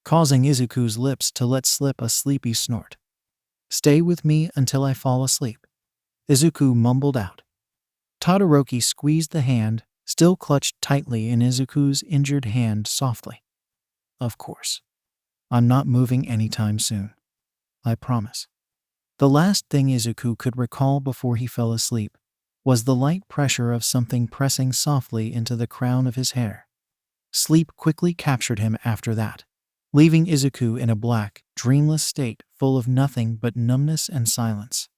causing Izuku's lips to let slip a sleepy snort. Stay with me until I fall asleep, Izuku mumbled out. Todoroki squeezed the hand, still clutched tightly in Izuku's injured hand, softly. Of course. I'm not moving anytime soon. I promise. The last thing Izuku could recall before he fell asleep was the light pressure of something pressing softly into the crown of his hair. Sleep quickly captured him after that, leaving Izuku in a black, dreamless state full of nothing but numbness and silence.